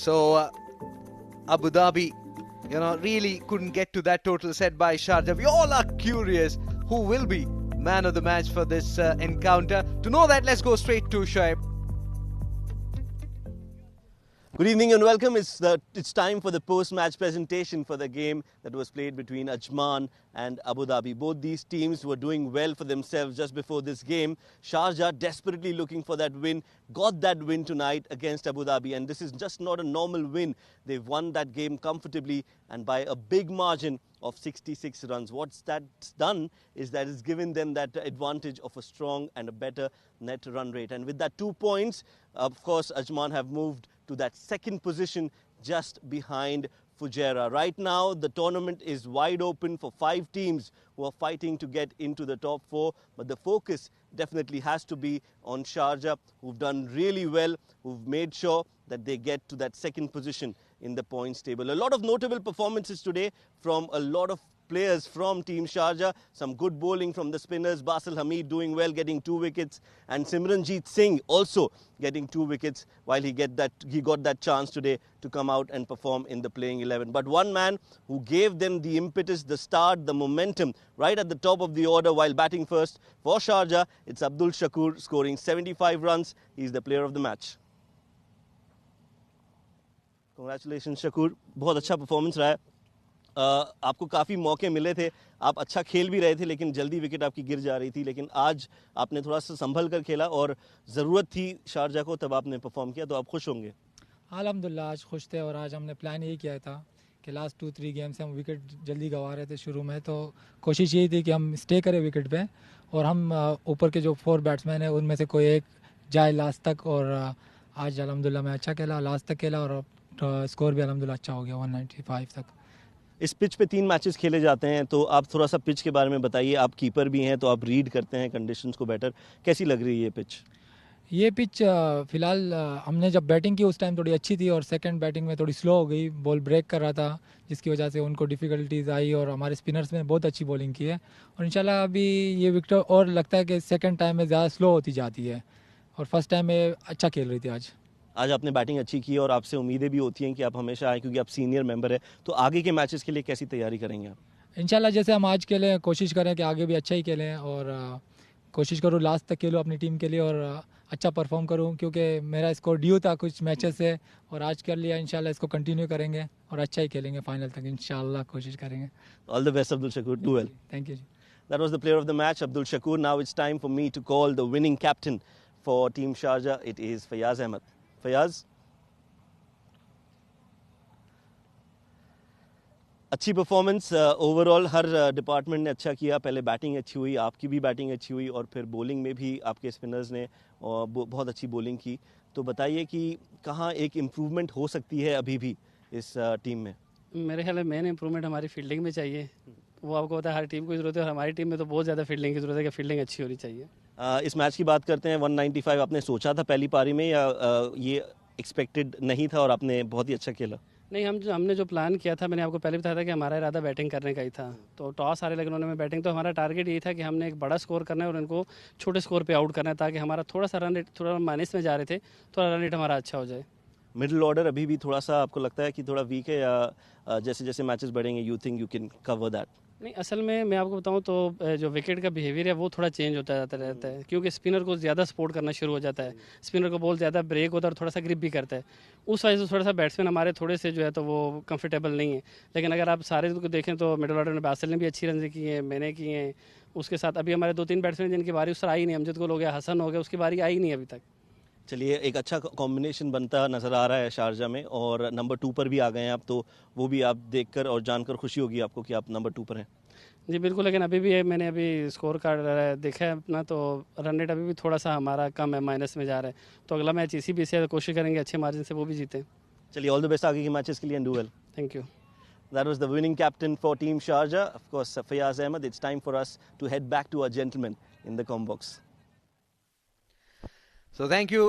So Abu Dhabi, really couldn't get to that total set by Sharjah. We all are curious who will be man of the match for this encounter. To know that, let's go straight to Shoaib. Good evening and welcome. It's time for the post-match presentation for the game that was played between Ajman and Abu Dhabi. Both these teams were doing well for themselves just before this game. Sharjah desperately looking for that win, got that win tonight against Abu Dhabi, and this is just not a normal win. They've won that game comfortably and by a big margin of 66 runs. What's that's done is that it's given them that advantage of a strong and a better net run rate. And with that 2 points, of course, Ajman have moved to that second position just behind Fujairah. Right now, the tournament is wide open for 5 teams who are fighting to get into the top 4. But the focus definitely has to be on Sharjah, who've done really well, who've made sure that they get to that second position in the points table. A lot of notable performances today from a lot of players from Team Sharjah. Some good bowling from the spinners. Basil Hamid doing well, getting 2 wickets, and Simranjeet Singh also getting 2 wickets while he got that chance today to come out and perform in the playing 11. But one man who gave them the impetus, the start, the momentum right at the top of the order while batting first for Sharjah, it's Abdul Shakur scoring 75 runs. He's the player of the match. Congratulations Shakur, बहुत अच्छा performance रहा है. आपको काफ़ी मौके मिले थे, आप अच्छा खेल भी रहे थे, लेकिन जल्दी विकेट आपकी गिर जा रही थी, लेकिन आज आपने थोड़ा सा संभल कर खेला और ज़रूरत थी शारजा को, तब आपने परफॉर्म किया, तो आप खुश होंगे. अल्हम्दुलिल्लाह आज खुश थे और आज हमने प्लान यही किया था कि लास्ट 2-3 गेम से हम विकेट जल्दी गंवा रहे थे शुरू में, तो कोशिश यही थी कि हम स्टे करें विकेट पे और हम ऊपर के जो 4 बैट्समैन हैं उनमें से कोई एक जाए लास्ट तक. और आज अल्हम्दुलिल्लाह मैं अच्छा खेला, लास्ट तक खेला और स्कोर भी अल्हम्दुलिल्लाह अच्छा हो गया 195 तक. इस पिच पे 3 मैचेस खेले जाते हैं, तो आप थोड़ा सा पिच के बारे में बताइए. आप कीपर भी हैं, तो आप रीड करते हैं कंडीशंस को बेटर. कैसी लग रही है ये पिच? ये पिच फ़िलहाल हमने जब बैटिंग की उस टाइम थोड़ी अच्छी थी और सेकंड बैटिंग में थोड़ी स्लो हो गई, बॉल ब्रेक कर रहा था जिसकी वजह से उनको डिफ़िकल्टीज़ आई और हमारे स्पिनर्स ने बहुत अच्छी बॉलिंग की है और इंशाल्लाह अभी ये विकेट और लगता है कि सेकंड टाइम में ज़्यादा स्लो होती जाती है और फर्स्ट टाइम में अच्छा खेल रही थी. आज आपने बैटिंग अच्छी की और आपसे उम्मीदें भी होती हैं कि आप हमेशा आए, क्योंकि आप सीनियर मेंबर हैं, तो आगे के मैचेस के लिए कैसी तैयारी करेंगे आप? इंशाल्लाह जैसे हम आज खेलें कोशिश करें कि आगे भी अच्छा ही खेलें और कोशिश करूँ लास्ट तक खेलूँ अपनी टीम के लिए और अच्छा परफॉर्म करूँ, क्योंकि मेरा स्कोर ड्यू था कुछ मैचेस से और आज कर लिया. इंशाल्लाह इसको कंटिन्यू करेंगे और अच्छा ही खेलेंगे फाइनल तक, इंशाल्लाह कोशिश करेंगे. All the best Abdul Shakur, do well. Thank you. That was the player of the match, Abdul Shakur. Now it's time for me to call the winning captain for Team Sharjah. It is Fayaz Ahmed. Fayaz, अच्छी performance overall, हर department ने अच्छा किया. पहले batting अच्छी हुई, आपकी भी batting अच्छी हुई और फिर बॉलिंग में भी आपके स्पिनर्स ने बहुत अच्छी बॉलिंग की. तो बताइए कि कहाँ एक इम्प्रूवमेंट हो सकती है अभी भी इस टीम में? मेरे ख्याल में मेन इम्प्रूवमेंट हमारी फील्डिंग में चाहिए. वो आपको पता है हर टीम को ज़रूरत है और हमारी टीम में तो बहुत ज़्यादा फील्डिंग की ज़रूरत है कि फील्डिंग अच्छी होनी चाहिए. इस मैच की बात करते हैं. 195 आपने सोचा था पहली पारी में या ये एक्सपेक्टेड नहीं था और आपने बहुत ही अच्छा खेला? नहीं, हमने जो प्लान किया था, मैंने आपको पहले बताया था कि हमारा इरादा बैटिंग करने का ही था. तो टॉस हारे लेकिन उन्होंने बैटिंग, तो हमारा टारगेट यही था कि हमने एक बड़ा स्कोर करना है और इनको छोटे स्कोर पे आउट करना है ताकि हमारा थोड़ा सा रन रेट, थोड़ा माइनस में जा रहे थे, थोड़ा रन रेट हमारा अच्छा हो जाए. मिडिल ऑर्डर अभी भी थोड़ा सा आपको लगता है कि थोड़ा वीक है या जैसे जैसे मैचेस बढ़ेंगे you think you can cover that? नहीं, असल में मैं आपको बताऊं तो जो विकेट का बिहेवियर है वो थोड़ा चेंज होता जाता रहता है, क्योंकि स्पिनर को ज़्यादा सपोर्ट करना शुरू हो जाता है. स्पिनर को बॉल ज़्यादा ब्रेक होता है और थोड़ा सा ग्रिप भी करता है. उस वजह से थोड़ा सा बैट्समैन हमारे थोड़े से जो है तो वो कंफर्टेबल नहीं है. लेकिन अगर आप सारे को देखें तो मिडिल ऑर्डर में बासिल ने भी अच्छी रन की हैं, मैंने की हैं. उसके साथ अभी हमारे 2-3 बैट्समैन जिनकी बारी उस आई नहीं, अमजद गुल हो गया, हसन हो गया, उसकी बारी आई नहीं अभी तक. चलिए, एक अच्छा कॉम्बिनेशन बनता नज़र आ रहा है शारजा में और नंबर 2 पर भी आ गए हैं आप, तो वो भी आप देखकर और जानकर खुशी होगी आपको कि आप नंबर 2 पर हैं. जी बिल्कुल, लेकिन अभी भी मैंने अभी स्कोर कार्ड देखा है अपना, तो रन रेट अभी भी थोड़ा सा हमारा कम है, माइनस में जा रहा है. तो अगला मैच इसी भी से कोशिश करेंगे अच्छे मार्जिन से वो भी जीतें. चलिए, ऑल द बेस्ट आगे के मैचेस के लिए and do well. Thank you. That was the winning captain for Team Sharjah, of course, Fayaz Ahmed. It's time for us to head back to our gentlemen in the com box. So thank you